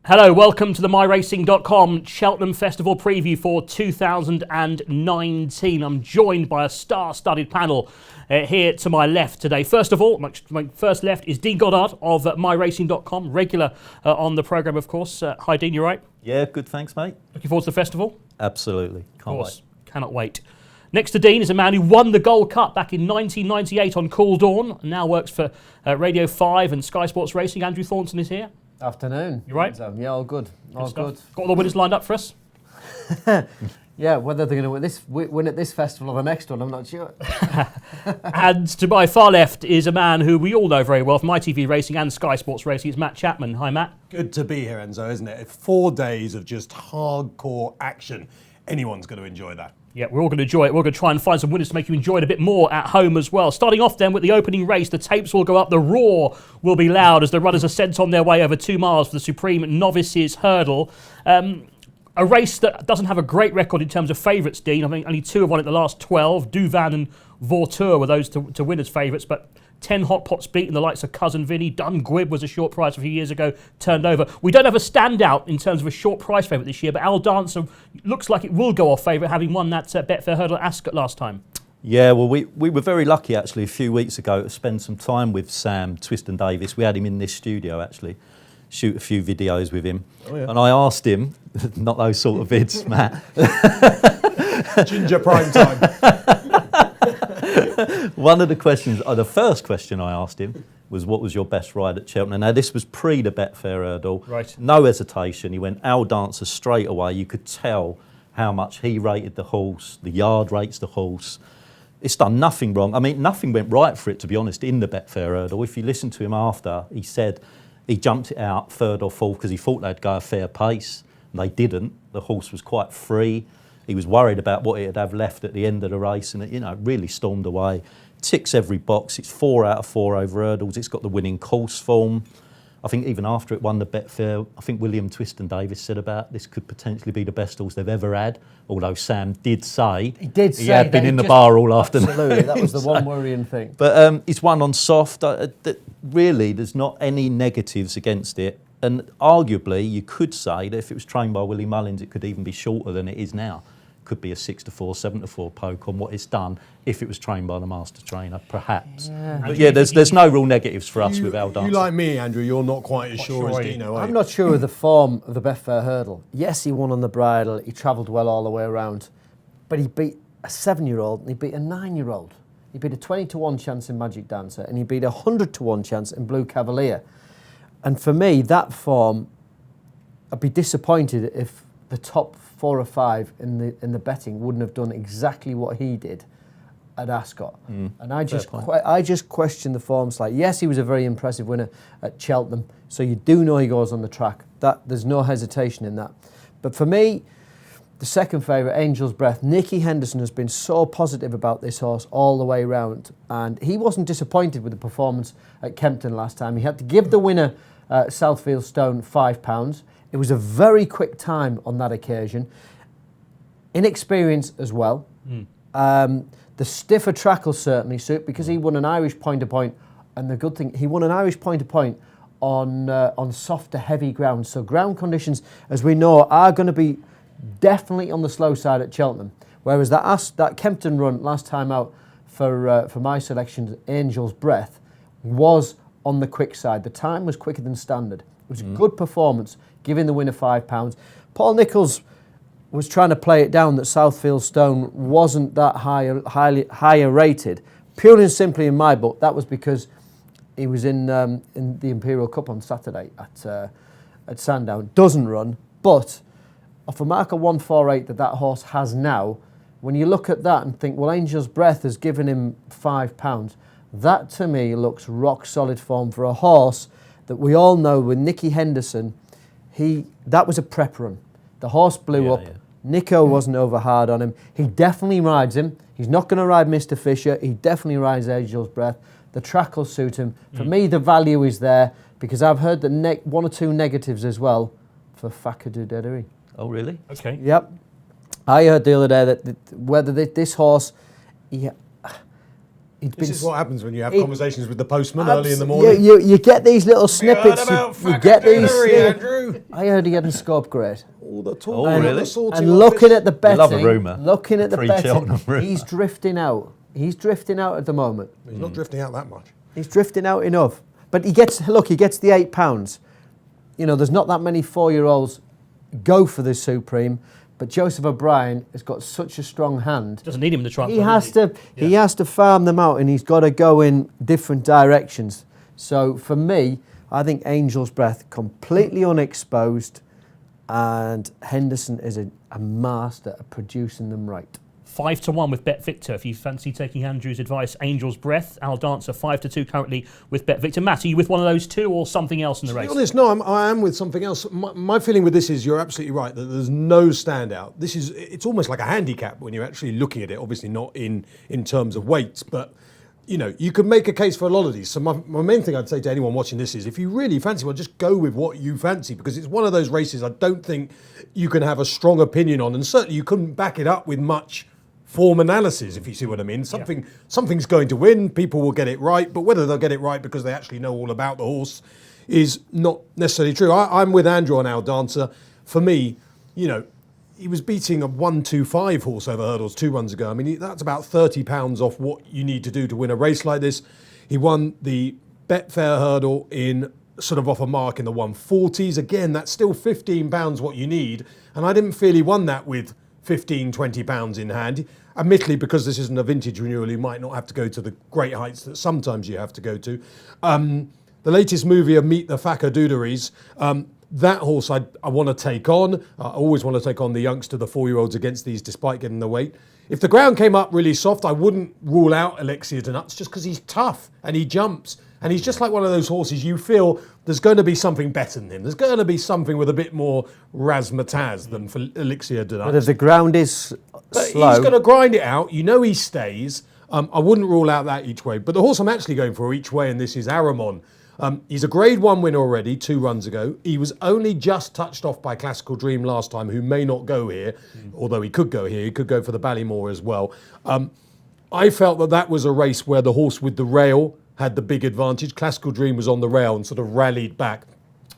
Hello, welcome to the MyRacing.com Cheltenham Festival preview for 2019. I'm joined by a star-studded panel here to my left today. First of all, my first left is Dean Goddard of MyRacing.com, regular on the programme, of course. Hi, Dean, you right? Yeah, good, thanks, mate. Looking forward to the festival? Absolutely. Can't wait. Cannot wait. Next to Dean is a man who won the Gold Cup back in 1998 on Cool Dawn, and now works for Radio 5 and Sky Sports Racing. Andrew Thornton is here. Afternoon. You right? Yeah, all good. All good. Got all the winners lined up for us? Yeah, whether they're going to win at this festival or the next one, I'm not sure. And to my far left is a man who we all know very well from ITV Racing and Sky Sports Racing. It's Matt Chapman. Hi, Matt. Good to be here, Enzo, isn't it? 4 days of just hardcore action. Anyone's going to enjoy that. Yeah, we're all going to enjoy it. We're going to try and find some winners to make you enjoy it a bit more at home as well. Starting off then with the opening race, the tapes will go up, the roar will be loud as the runners are sent on their way over 2 miles for the Supreme Novices Hurdle. A race that doesn't have a great record in terms of favourites, Dean. I think only 2 have won it the last 12. Duvan and Vautour were those to win as favourites, but 10 hot pots beaten, the likes of Cousin Vinny. Dunguib was a short price a few years ago, turned over. We don't have a standout in terms of a short price favourite this year, but Al Dancer looks like it will go off favourite, having won that Betfair Hurdle at Ascot last time. Yeah, well, we were very lucky, actually, a few weeks ago to spend some time with Sam Twiston-Davies. We had him in this studio, actually, shoot a few videos with him. Oh, yeah. And I asked him, not those sort of vids, Matt. Ginger prime time. One of the questions, the first question I asked him was, what was your best ride at Cheltenham? Now, this was pre the Betfair Hurdle. Right. No hesitation. He went Al Dancer straight away. You could tell how much he rated the horse, the yard rates the horse. It's done nothing wrong. I mean, nothing went right for it, to be honest, in the Betfair Hurdle. If you listen to him after, he said he jumped it out third or fourth because he thought they'd go a fair pace. And they didn't. The horse was quite free. He was worried about what it'd have left at the end of the race, and it, really stormed away. Ticks every box. It's 4 out of 4 over hurdles. It's got the winning course form. I think even after it won the Betfair, I think William Twiston-Davies said about this could potentially be the best horse they've ever had. Although Sam did say he had been in the bar all afternoon. Absolutely, that was the one worrying thing. But it's won on soft. Really, there's not any negatives against it. And arguably, you could say that if it was trained by Willie Mullins, it could even be shorter than it is now. Could be a 6-4, 7-4 poke on what it's done if it was trained by the master trainer, perhaps. Yeah. But yeah, there's no real negatives for us with Al Dancer. You like me, Andrew, you're not quite as sure as Dino, are you? I'm not sure of the form of the Betfair Hurdle. Yes, he won on the bridle, he travelled well all the way around, but he beat a 7-year-old and he beat a 9-year-old. He beat a 20-1 chance in Magic Dancer and he beat a 100-1 chance in Blue Cavalier. And for me, that form, I'd be disappointed if the top 4 or 5 in the betting wouldn't have done exactly what he did at Ascot. And I just question the form slightly. Yes, he was a very impressive winner at Cheltenham, so you do know he goes on the track. There's no hesitation in that. But for me, the second favourite, Angel's Breath, Nicky Henderson has been so positive about this horse all the way round, and he wasn't disappointed with the performance at Kempton last time. He had to give the winner, Southfield Stone, £5. It was a very quick time on that occasion. Inexperience as well. The stiffer track will certainly suit because he won an Irish point-to-point, and the good thing, he won an Irish point-to-point on softer, heavy ground. So ground conditions, as we know, are going to be definitely on the slow side at Cheltenham. Whereas that Kempton run last time out for my selection, Angel's Breath, was on the quick side. The time was quicker than standard. It was a good performance, giving the winner £5. Paul Nicholls was trying to play it down that Southfield Stone wasn't that higher rated. Purely and simply in my book, that was because he was in the Imperial Cup on Saturday at Sandown. Doesn't run, but off a mark of 148 that horse has now, when you look at that and think, well, Angel's Breath has given him £5, that to me looks rock solid form for a horse that we all know with Nicky Henderson. That was a prep run. The horse blew up. Yeah. Nico wasn't over hard on him. He definitely rides him. He's not going to ride Mr. Fisher. He definitely rides Angel's Breath. The track will suit him. For me, the value is there because I've heard that 1 or 2 negatives as well for Fakadu Dederi. Oh, really? Okay. Yep. I heard the other day that whether this horse... This is what happens when you have conversations with the postman early in the morning. You get these little snippets. You get these. him? I heard he hadn't scored great. All the talk. Oh, and really? the sorting And office. looking at the betting, love a rumour. looking at the Pre-Cheltenham betting, rumour. he's drifting out. He's drifting out at the moment. He's not drifting out that much. He's drifting out enough. But he gets the £8. You know, there's not that many 4-year-olds go for the Supreme, but Joseph O'Brien has got such a strong hand. Doesn't need him in the trial. He has to farm them out, and he's got to go in different directions. So for me, I think Angel's Breath completely unexposed, and Henderson is a master at producing them right. 5-1 with Bet Victor. If you fancy taking Andrew's advice, Angel's Breath. Al Dancer 5-2 currently with Bet Victor. Matt, are you with one of those two or something else in the race? To be honest, no, I am with something else. My feeling with this is you're absolutely right that there's no standout. It's almost like a handicap when you're actually looking at it. Obviously not in terms of weights, but you know you could make a case for a lot of these. So my main thing I'd say to anyone watching this is if you really fancy one, just go with what you fancy, because it's one of those races I don't think you can have a strong opinion on, and certainly you couldn't back it up with much form analysis, if you see what I mean. Something's going to win, people will get it right, but whether they'll get it right because they actually know all about the horse is not necessarily true. I'm with Andrew on Al Dancer. For me, you know, he was beating a 1-2-5 horse over hurdles 2 runs ago. I mean, that's about £30 off what you need to do to win a race like this. He won the Betfair hurdle in sort of off a mark in the 140s. Again, that's still £15 what you need, and I didn't feel he won that with 15, 20 pounds in hand. Admittedly, because this isn't a vintage renewal, you might not have to go to the great heights that sometimes you have to go to. The latest movie of Meet the Facadooderies, that horse I want to take on. I always want to take on the youngster, the 4-year-olds against these, despite getting the weight. If the ground came up really soft, I wouldn't rule out Elixir de Nuts, just because he's tough and he jumps. And he's just like one of those horses you feel there's going to be something better than him. There's going to be something with a bit more razzmatazz than for Elixir de Nuts. But if the ground is slow, He's going to grind it out. You know he stays. I wouldn't rule out that each way. But the horse I'm actually going for each way, and this is Aramon. He's a Grade 1 winner already 2 runs ago. He was only just touched off by Classical Dream last time, who may not go here, although he could go here. He could go for the Ballymore as well. I felt that was a race where the horse with the rail had the big advantage. Classical Dream was on the rail and sort of rallied back.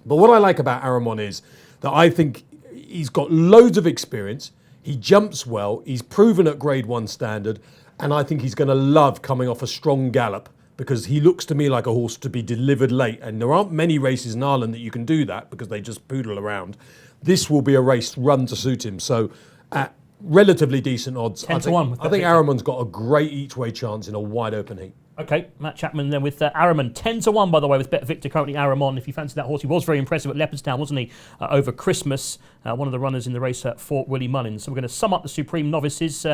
But what I like about Aramon is that I think he's got loads of experience. He jumps well. He's proven at Grade 1 standard. And I think he's going to love coming off a strong gallop, because he looks to me like a horse to be delivered late. And there aren't many races in Ireland that you can do that because they just poodle around. This will be a race run to suit him. So at relatively decent odds, 10-1. I think Aramon's got a great each-way chance in a wide open heat. Okay, Matt Chapman then with Aramon. 10-1, by the way, with Bet Victor, currently Aramon. If you fancy that horse, he was very impressive at Leopardstown, wasn't he, over Christmas? One of the runners in the race for Willie Mullins. So we're going to sum up the Supreme Novices.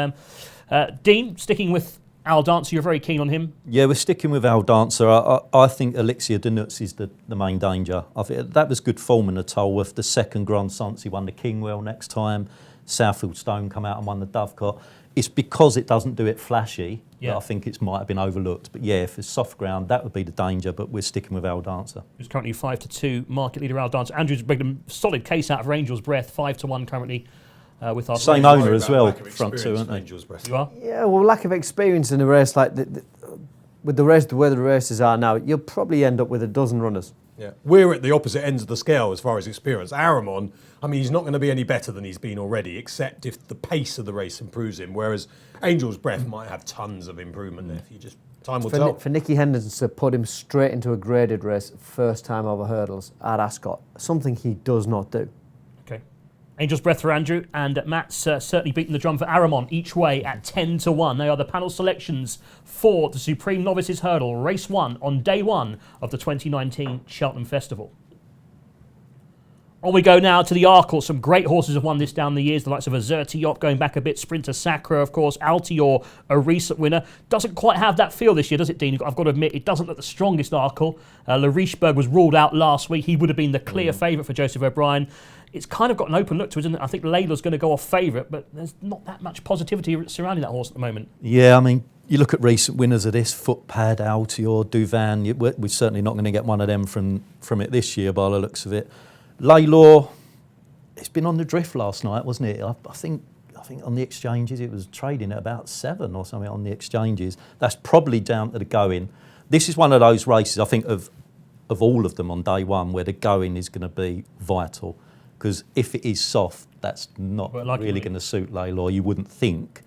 Dean, sticking with Al Dancer, you're very keen on him. Yeah, we're sticking with Al Dancer. I think Elixir de Nuts is the main danger. I think that was good form in the Tolworth. The second Grand Sance, he won the Kingwell next time. Southfield Stone come out and won the Dovecot. It's because it doesn't do it flashy that I think it might have been overlooked. But yeah, if it's soft ground, that would be the danger. But we're sticking with Al Dancer. Who's currently 5-2, market leader Al Dancer. Andrew's bringing a solid case out for Angel's Breath, 5-1 currently. With our Same owner as well, front two, aren't they? You are? yeah, well, lack of experience in a race like with the rest, the way the races are now, you'll probably end up with a dozen runners. Yeah, we're at the opposite ends of the scale as far as experience. Aramon, I mean, he's not going to be any better than he's been already, except if the pace of the race improves him. Whereas Angel's Breath might have tons of improvement there. If you just time will tell. For Nicky Henderson to put him straight into a graded race, first time over hurdles at Ascot, something he does not do. Okay. Angel's Breath for Andrew, and Matt's certainly beating the drum for Aramon each way at 10-1. They are the panel selections for the Supreme Novices Hurdle, race 1 on day 1 of the 2019 Cheltenham Festival. On we go now to the Arkle. Some great horses have won this down the years. The likes of Azertiop going back a bit. Sprinter Sacra, of course. Altior, a recent winner. Doesn't quite have that feel this year, does it, Dean? I've got to admit, it doesn't look the strongest Arkle. Le Richebourg was ruled out last week. He would have been the clear favourite for Joseph O'Brien. It's kind of got an open look to it, isn't it? I think Layla's going to go off favourite, but there's not that much positivity surrounding that horse at the moment. Yeah, I mean, you look at recent winners of this, Footpad, Altior, Duvan, we're certainly not going to get one of them from it this year by the looks of it. Laylaw, it's been on the drift last night, wasn't it? I think on the exchanges it was trading at about 7 or something on the exchanges. That's probably down to the going. This is one of those races, I think, of of all of them on day one where the going is going to be vital. Because if it is soft, that's not really going to suit Laylor, you wouldn't think.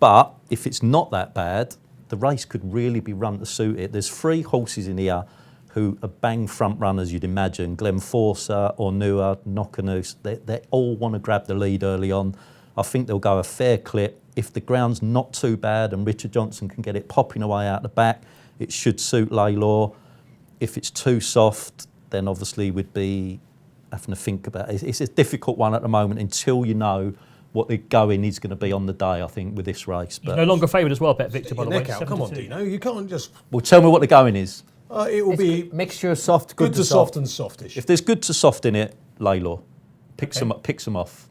But if it's not that bad, the race could really be run to suit it. There's 3 horses in here who are bang front runners, you'd imagine. Glenforsa, Ornua, Knockanus, they all want to grab the lead early on. I think they'll go a fair clip. If the ground's not too bad and Richard Johnson can get it popping away out the back, it should suit Laylor. If it's too soft, then obviously we'd be having to think about it. It's a difficult one at the moment until you know what the going is going to be on the day, I think, with this race. But no longer favoured as well, Bet Victor, by the way. Come on, Dino, you can't just... Well, tell me what the going is. It will be... Mixture of soft, good to soft and softish. If there's good to soft in it, Laylor. Picks them off.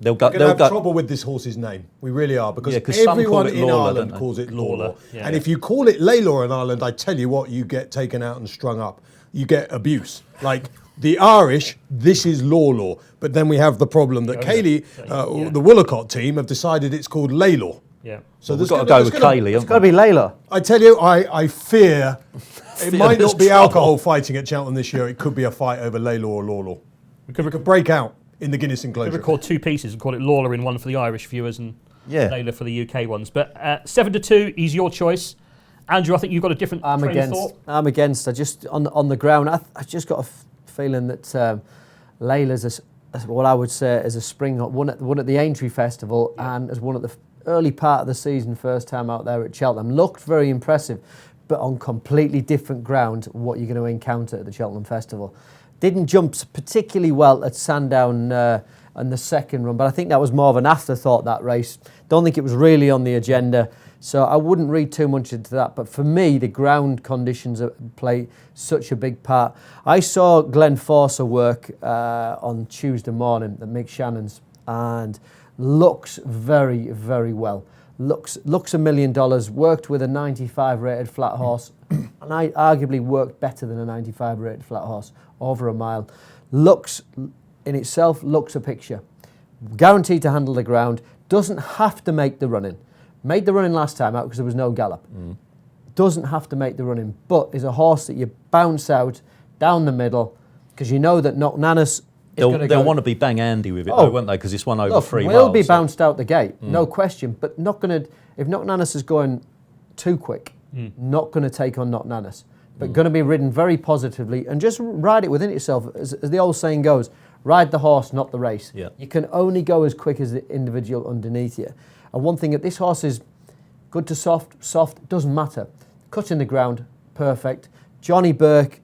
We're going to have trouble with this horse's name. We really are, because everyone in Ireland calls it Lawler. Yeah. And if you call it Laylor in Ireland, I tell you what, you get taken out and strung up. You get abuse. Like the Irish, this is Lawlor. But then we have the problem that Cayley, the Willicott team, have decided it's called Laylor. Yeah. So we've got to go with Cayley. It's got to be Laylor. I tell you, I fear it might not be alcohol fighting at Cheltenham this year. It could be a fight over Laylor or Lawlor. We could break out in the Guinness enclosure. We could record 2 pieces and call it Lawler in one for the Irish viewers and Laylor for the UK ones. But 7-2 is your choice. Andrew, I think you've got a different train of thought. I'm against. I just, on the ground, I just got a feeling that Laylor's what I would say is a spring one at the Aintree Festival and as one at the early part of the season, first time out there at Cheltenham. Looked very impressive, but on completely different ground what you're going to encounter at the Cheltenham Festival. Didn't jump particularly well at Sandown on the second run, but I think that was more of an afterthought, that race. Don't think it was really on the agenda, so I wouldn't read too much into that. But for me, the ground conditions play such a big part. I saw Glenforsa work on Tuesday morning at Mick Shannon's and looks very, very well. Looks $1 million, worked with a 95 rated flat horse, and I arguably worked better than a 95 rated flat horse over a mile. Looks in itself, looks a picture. Guaranteed to handle the ground, doesn't have to make the running. Made the running last time out because there was no gallop. Doesn't have to make the running, but is a horse that you bounce out down the middle because you know that Knocknanas They'll want to be bang Andy with it, though, won't they? Because it's one over 3 miles. Will be bounced out the gate, no question. But not going to. If Knocknanas is going too quick, not going to take on Knocknanas, but going to be ridden very positively and just ride it within itself. As the old saying goes, ride the horse, not the race. Yeah. You can only go as quick as the individual underneath you. And one thing that this horse is good to soft doesn't matter. Cutting the ground, perfect. Johnny Burke.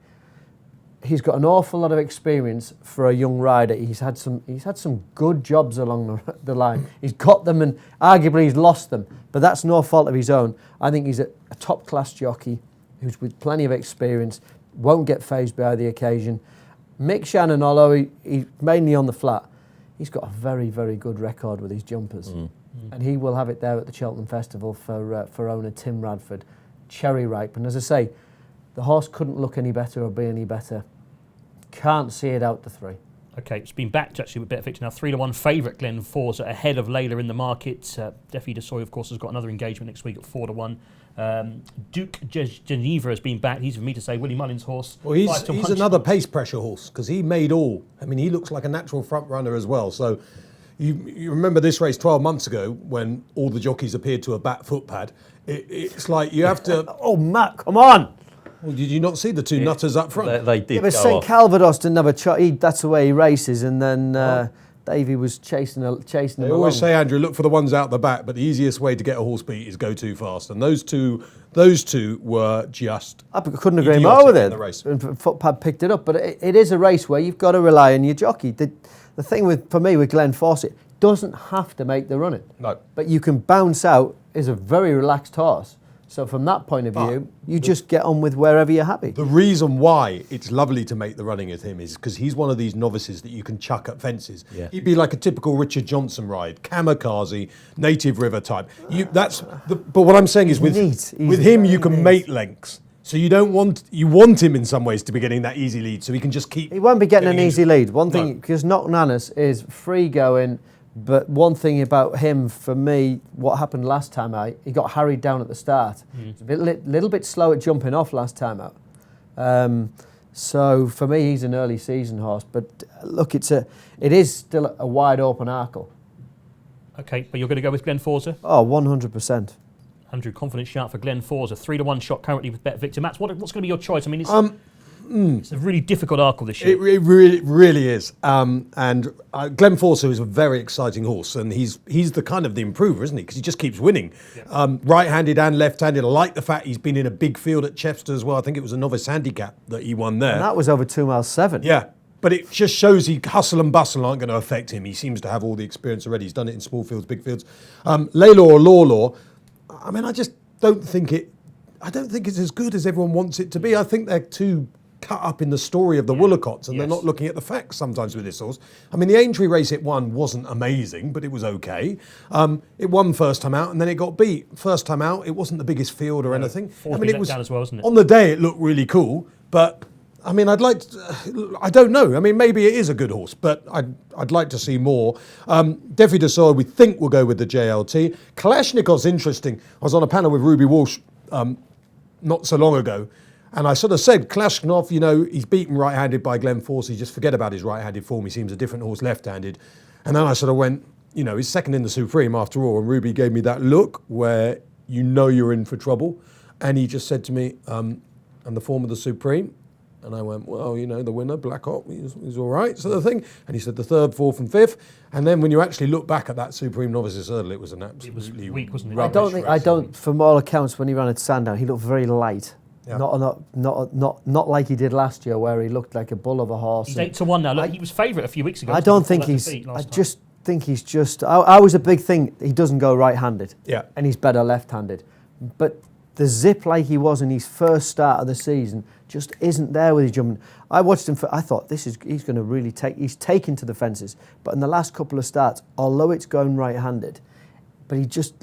He's got an awful lot of experience for a young rider. He's had some good jobs along the line. He's got them and arguably he's lost them, but that's no fault of his own. I think he's a top class jockey who's with plenty of experience, won't get fazed by the occasion. Mick Shannon, although he's mainly on the flat, he's got a very, very good record with his jumpers, and he will have it there at the Cheltenham Festival for owner Tim Radford. Cherry ripe, and as I say, the horse couldn't look any better or be any better. Can't see it out to 3. Okay, it's been backed actually with Bet Victor now. 3-1 favourite Glenforsa ahead of Laylor in the market. Defy de Soy, of course, has got another engagement next week at 4-1. Duke Geneva has been backed. He's for me to say Willie Mullins' horse. Well, he's another pace pressure horse because he made all. I mean, he looks like a natural front runner as well. So you remember this race 12 months ago when all the jockeys appeared to a bat foot pad. It's like you have to. Oh, Matt, come on! Well, did you not see the 2 nutters up front? They did. Yeah, but St Calvados didn't have a that's the way he races, and then Davey was chasing them. They always say, Andrew, look for the ones out the back, but the easiest way to get a horse beat is go too fast. And those two were just. I couldn't agree more with it. And Footpad picked it up, but it is a race where you've got to rely on your jockey. The thing for me with Glenforsa, it doesn't have to make the running. No. But you can bounce out. Is a very relaxed horse. So from that point of view, you just get on with wherever you're happy. The reason why it's lovely to make the running with him is because he's one of these novices that you can chuck at fences. Yeah. He'd be like a typical Richard Johnson ride, kamikaze, native river type. But what I'm saying is with him you can mate lengths. So you want him in some ways to be getting that easy lead, so he can just keep. He won't be getting an easy lead. One thing, because Knocknanas is free going. But one thing about him, for me, what happened last time out, he got harried down at the start. He was a little bit slow at jumping off last time out. So for me, he's an early season horse. But look, it is still a wide open Arkle. Okay, but you're going to go with Glenn Forza? Oh, 100%. Andrew, confident shout for Glenn Forza. 3-1 shot currently with Bet Victor. Matt, what's going to be your choice? I mean, it's a really difficult Arkle this year. It really is. And Glenn Forza is a very exciting horse, and he's the kind of the improver, isn't he? Because he just keeps winning, right-handed and left-handed. I like the fact he's been in a big field at Chepstow as well. I think it was a novice handicap that he won there. And that was over 2 miles 7. Yeah. But it just shows hustle and bustle aren't going to affect him. He seems to have all the experience already. He's done it in small fields, big fields. Laylaw or Lawlaw, I mean, I just don't think it's as good as everyone wants it to be. I think they're too cut up in the story of the Woolacotts, and they're not looking at the facts sometimes with this horse. I mean, the Aintree race it won wasn't amazing, but it was okay. It won first time out, and then it got beat. First time out, it wasn't the biggest field or anything. I mean, it was down as well, wasn't it? On the day, it looked really cool, but I mean, I don't know. I mean, maybe it is a good horse, but I'd like to see more. Defi Desor, we think will go with the JLT. Kalashnikov's interesting. I was on a panel with Ruby Walsh not so long ago, and I sort of said, Kalashnikov, he's beaten right-handed by Glenn Force. Just forget about his right-handed form. He seems a different horse left-handed. And then I sort of went, he's second in the Supreme after all. And Ruby gave me that look where you're in for trouble. And he just said to me, and the form of the Supreme. And I went, well, the winner, Black Hawk, he's all right, sort of thing. And he said the third, fourth, and fifth. And then when you actually look back at that Supreme Novices hurdle, it was an absolutely weak, wasn't it? I don't. From all accounts, when he ran at Sandown, he looked very light. Yeah. Not like he did last year, where he looked like a bull of a horse. He's 8-1 now. Look, he was favourite a few weeks ago. I don't think he's. I just think he's just. I was a big thing. He doesn't go right-handed. Yeah. And he's better left-handed, but the zip like he was in his first start of the season just isn't there with his jumping. I watched him. I thought he's going to really he's taken to the fences. But in the last couple of starts, although it's going right-handed, but he just,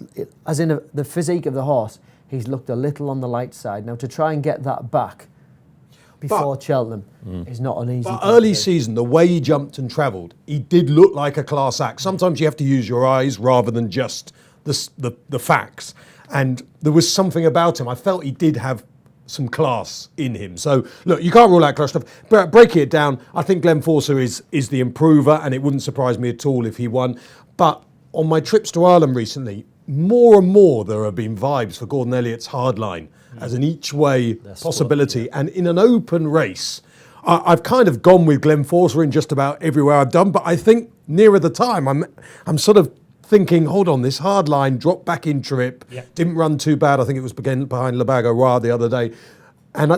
as in the physique of the horse, he's looked a little on the light side. Now to try and get that back before Cheltenham is not an easy thing. But early season, the way he jumped and travelled, he did look like a class act. Sometimes you have to use your eyes rather than just the facts. And there was something about him. I felt he did have some class in him. So, look, you can't rule out Kalashnikov. But breaking it down, I think Glenn Forcer is the improver, and it wouldn't surprise me at all if he won. But on my trips to Ireland recently, more and more there have been vibes for Gordon Elliott's Hardline as an each-way possibility. And in an open race, I've kind of gone with Glenn Forcer in just about everywhere I've done, but I think nearer the time, I'm sort of thinking, hold on, this Hardline dropped back in trip, didn't run too bad. I think it was behind Labago Roy the other day. And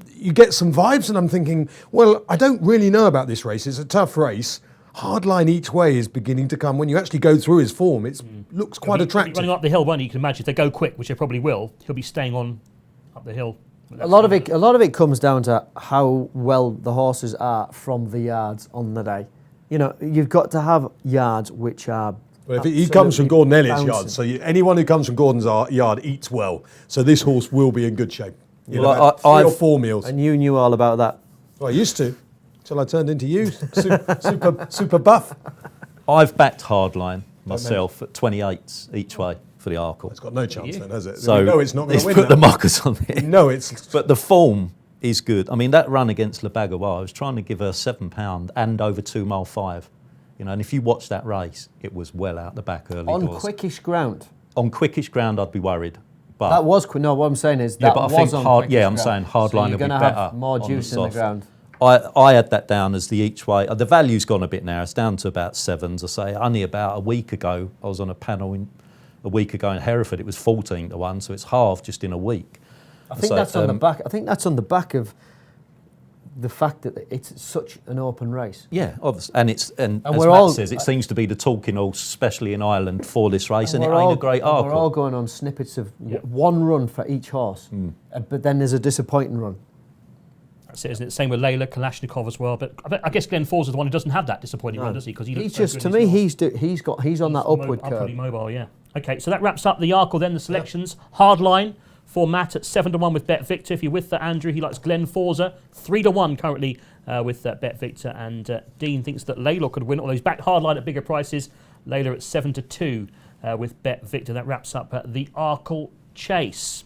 you get some vibes, and I'm thinking, well, I don't really know about this race. It's a tough race. Hardline each way is beginning to come. When you actually go through his form, it looks quite attractive. Running up the hill, won't he? You can imagine if they go quick, which they probably will, he'll be staying on up the hill. A lot of it comes down to how well the horses are from the yards on the day. You've got to have yards which are. Well, if he comes from Gordon Elliott's yard, so anyone who comes from Gordon's yard eats well. So this horse will be in good shape. Well, 3 or 4 meals. And you knew all about that. Well, I used to, till I turned into you, super buff. I've backed Hardline myself at 28 each way for the Arkle. It's got no chance then, has it? So we know it's not going to win. Put the markers on it. No, it's. But the form is good. I mean, that run against Labago Roy, I was trying to give her £7 and over 2 mile 5. And if you watch that race, it was well out the back early doors. On quickish ground? On quickish ground, I'd be worried. But that was quick. No, what I'm saying is that but I was think on quickish ground. I'm saying Hardline will be better. You're going to have more juice in the ground. I had that down as the each way. The value's gone a bit now. It's down to about 7s. I say only about a week ago, I was on a panel in Hereford. It was 14-1, so it's halved just in a week. I think that's on the back. I think that's on the back of the fact that it's such an open race. Yeah, obviously. And as Matt says, it seems to be the talking horse, especially in Ireland, for this race, and it ain't a great Arkle. We're all going on snippets of one run for each horse, but then there's a disappointing run. That's it, isn't it? Same with Layla, Kalashnikov as well. But I guess Glenn Force is the one who doesn't have that disappointing run, does he? Because he's just, to me, he's on that upward curve. Upwardly mobile, yeah. Okay, so that wraps up the Arkle. Then the selections. Hardline for Matt at 7-1 with Bet Victor. If you're with Andrew, he likes Glenn Forza. 3-1 currently with Bet Victor. And Dean thinks that Layla could win, although he's backed Hardline at bigger prices. Layla at 7-2 with Bet Victor. That wraps up the Arkle chase.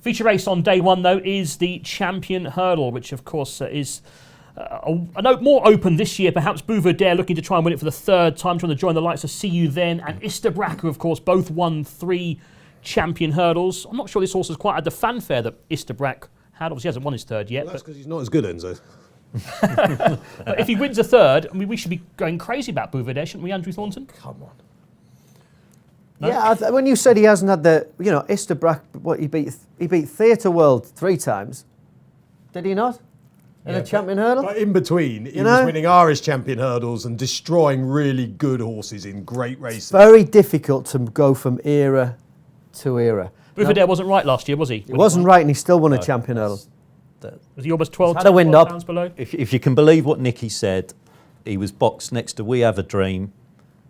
Feature race on day one, though, is the Champion Hurdle, which, of course, is a note more open this year. Perhaps Bouverdere looking to try and win it for the third time, trying to join the likes of See You Then and Isterbrack, who, of course, both won 3 Champion Hurdles. I'm not sure this horse has quite had the fanfare that Isterbrack had. Obviously, he hasn't won his third yet. Well, that's because he's not as good, Enzo. But if he wins a third, I mean, we should be going crazy about Bouverdere, shouldn't we, Andrew Thornton? Come on. No? Yeah, when you said he hasn't had the, Isterbrack, he beat Theatre World 3 times. Did he not? In a Champion Hurdle? But in between, he was winning Irish Champion Hurdles and destroying really good horses in great races. Very difficult to go from era to era. Bouverdere wasn't right last year, was he? He wasn't right, and he still won a Champion Hurdle. Was he almost 12 had a wind up. pounds below? If you can believe what Nicky said, he was boxed next to We Have a Dream.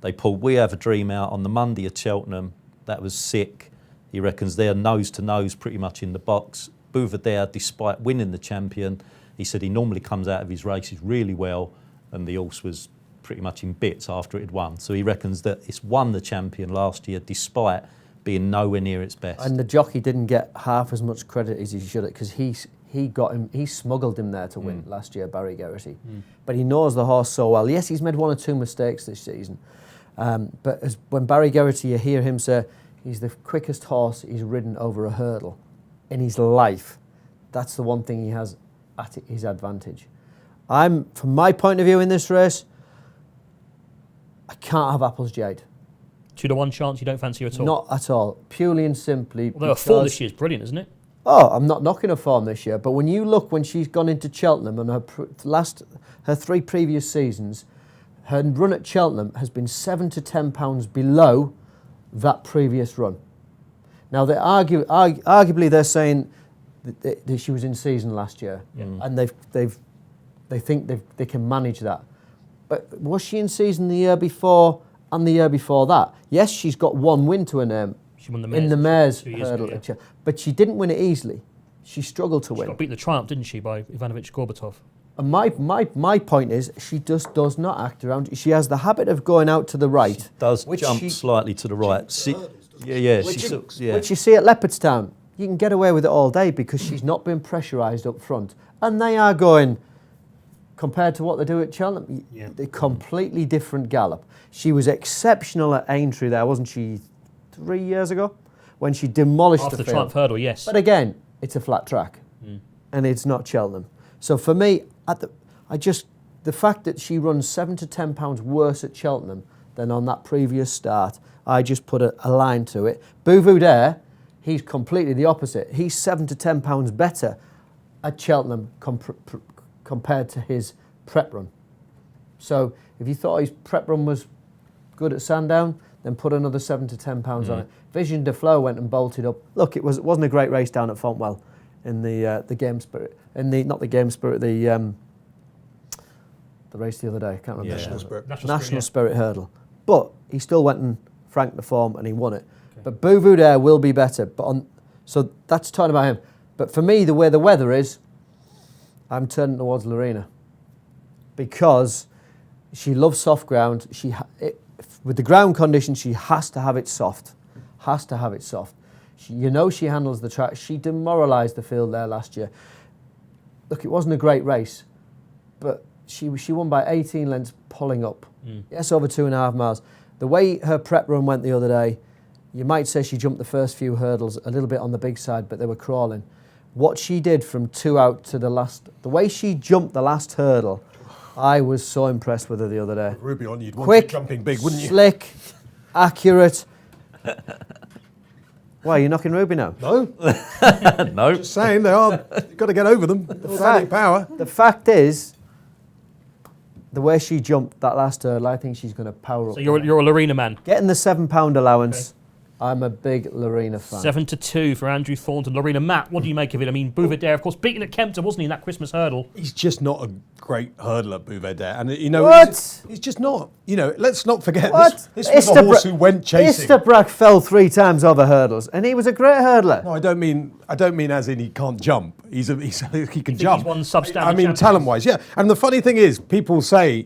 They pulled We Have a Dream out on the Monday at Cheltenham. That was sick. He reckons they're nose to nose pretty much in the box. Bouverdere, despite winning the Champion, he said he normally comes out of his races really well, and the horse was pretty much in bits after it had won. So he reckons that it's won the Champion last year despite being nowhere near its best. And the jockey didn't get half as much credit as he should have, because he smuggled him there to win last year, Barry Geraghty. But he knows the horse so well. Yes, he's made 1 or 2 mistakes this season. But when Barry Geraghty, you hear him say he's the quickest horse he's ridden over a hurdle in his life. That's the one thing he has at his advantage. From my point of view in this race, I can't have Apple's Jade. 2-1 chance you don't fancy her at all? Not at all. Purely and simply. Although her form this year is brilliant, isn't it? Oh, I'm not knocking her form this year, but when you look when she's gone into Cheltenham and her 3 previous seasons, her run at Cheltenham has been £7 to £10 below that previous run. Now, arguably they're saying that she was in season last year, and they think they can manage that. But was she in season the year before and the year before that? Yes, she's got 1 win to her name. She won the Mares, Mares hurdle, ago, yeah. But she didn't win it easily. She struggled to She win. got beat in the Triumph, didn't she, by Ivanovic Gorbatov? And my point is, she just does not act around. She has the habit of going out to the right. She does jump slightly to the right. Which you see at Leopardstown. You can get away with it all day because she's not been pressurised up front. And they are going, compared to what they do at Cheltenham, a completely different gallop. She was exceptional at Aintree there, wasn't she, 3 years ago? When she demolished After the the Triumph Hurdle, yes. But again, it's a flat track. And it's not Cheltenham. So for me, the fact that she runs £7 to £10 worse at Cheltenham than on that previous start, I just put a line to it. Bouverdere, he's completely the opposite. He's £7 to £10 better at Cheltenham compared to his prep run. So if you thought his prep run was good at Sandown, then put another £7 to £10 on it. Vision de Flow went and bolted up. Look, it wasn't a great race down at Fontwell in the Game Spirit. The race the other day. I can't remember. National Spirit Hurdle. But he still went and franked the form and he won it. Okay. But Bouverdere will be better. So that's talking about him. But for me, the way the weather is, I'm turning towards Lorena because she loves soft ground. With the ground conditions, she has to have it soft. She handles the track. She demoralised the field there last year. Look, it wasn't a great race, but she won by 18 lengths pulling up. Yes, over 2.5 miles. The way her prep run went the other day, you might say she jumped the first few hurdles a little bit on the big side, but they were crawling. What she did from 2 out to the way she jumped the last hurdle, I was so impressed with her the other day. Ruby on, you'd want Quick, jumping big, wouldn't you? Slick, accurate. Why, you're knocking Ruby now? No. No. Just saying, you've got to get over them. Authentic power. The fact is, the way she jumped that last hurdle, I think she's going to power up. So you're a Lorena man. Getting the £7 allowance, I'm a big Lorena fan. 7 to 2 for Andrew Thornton. Lorena, Matt, what do you make of it? I mean, Bouverdere, of course, beaten at Kempton, wasn't he, in that Christmas hurdle? He's just not a great hurdler, Bouverdere. And, he's just not. Let's not forget this was a horse who went chasing. Isterbrack fell 3 times over hurdles, and he was a great hurdler. No, I don't mean as in he can't jump. He can jump. He's won substandard champions. talent-wise, yeah. And the funny thing is, people say,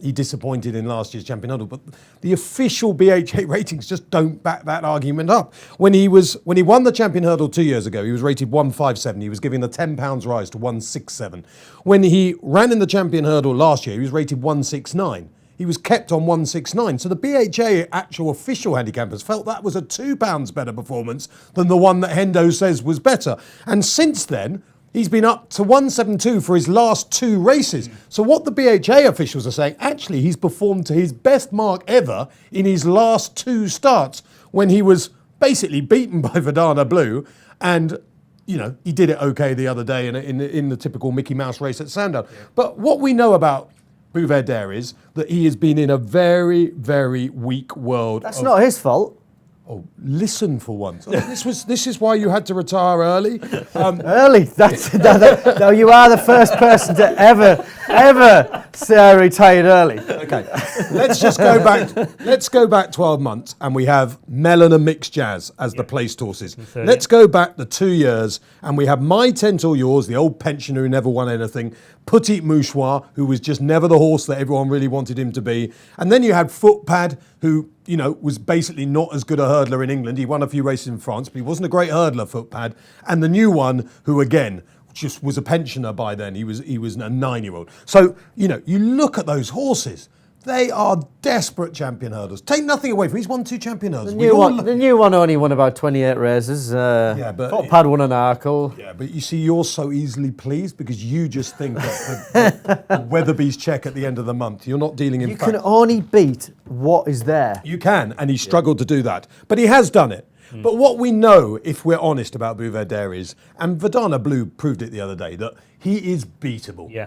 he disappointed in last year's Champion Hurdle, but the official BHA ratings just don't back that argument up. When he won the Champion Hurdle 2 years ago, he was rated 157. He was given a £10 rise to 167. When he ran in the Champion Hurdle last year, he was rated 169. He was kept on 169. So the BHA actual official handicappers felt that was a £2 better performance than the one that Hendo says was better. And since then, he's been up to 172 for his last 2 races. So what the BHA officials are saying, actually, he's performed to his best mark ever in his last 2 starts when he was basically beaten by Verdana Blue. And, you know, he did it okay the other day in the typical Mickey Mouse race at Sandown. Yeah. But what we know about Bouverdere is that he has been in a very, very weak world. That's not his fault. Oh, listen for once. This is why you had to retire early. Early? No, you are the first person to ever say I retired early. Okay, let's just go back. Let's go back 12 months, and we have Mellon and Mixed Jazz as the placed horses. Let's go back the 2 years, and we have My Tent or Yours, the old pensioner who never won anything. Petit Mouchoir, who was just never the horse that everyone really wanted him to be. And then you had Footpad, who, you know, was basically not as good a hurdler in England. He won a few races in France, but he wasn't a great hurdler, Footpad. And the new one, who again, just was a pensioner by then. He was a 9-year-old. So, you know, you look at those horses. They are desperate champion hurdlers. Take nothing away from him. He's won 2 champion hurdles. The new one only won about 28 races. But Footpad won an Arkle. Yeah, but you see, you're so easily pleased because you just think that the Weatherby's check at the end of the month. You're not dealing in You facts. can only beat what is there. You can, and he struggled to do that. But he has done it. But what we know, if we're honest about Bouverdere is, and Verdana Blue proved it the other day, that he is beatable. Yeah.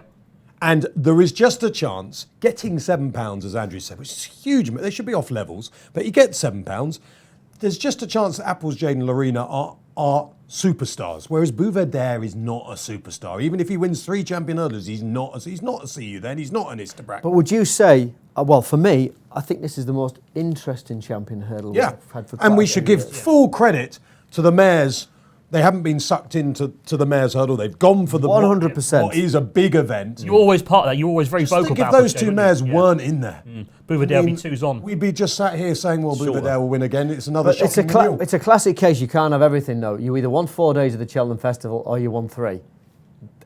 And there is just a chance, getting £7, as Andrew said, which is huge. They should be off levels, but he gets £7. There's just a chance that Apples, Jade and Lorena are superstars, whereas Bouverdere is not a superstar. Even if he wins 3 champion hurdles, he's not a CU then, he's not an Istabrack. But would you say, well, for me, I think this is the most interesting champion hurdle we've had for quite and we a should few give years. full credit to the mares. They haven't been sucked into the mares hurdle. They've gone for the 100%. what is a big event. You're always part of that. You're always very Just vocal think if about those 2 mares weren't in there. Bouverdere would be 2s on. We'd be just sat here saying, well, Bouverdere will win again. It's another But shocking renewal. it's a classic case. You can't have everything, though. You either won 4 days of the Cheltenham Festival or you won 3.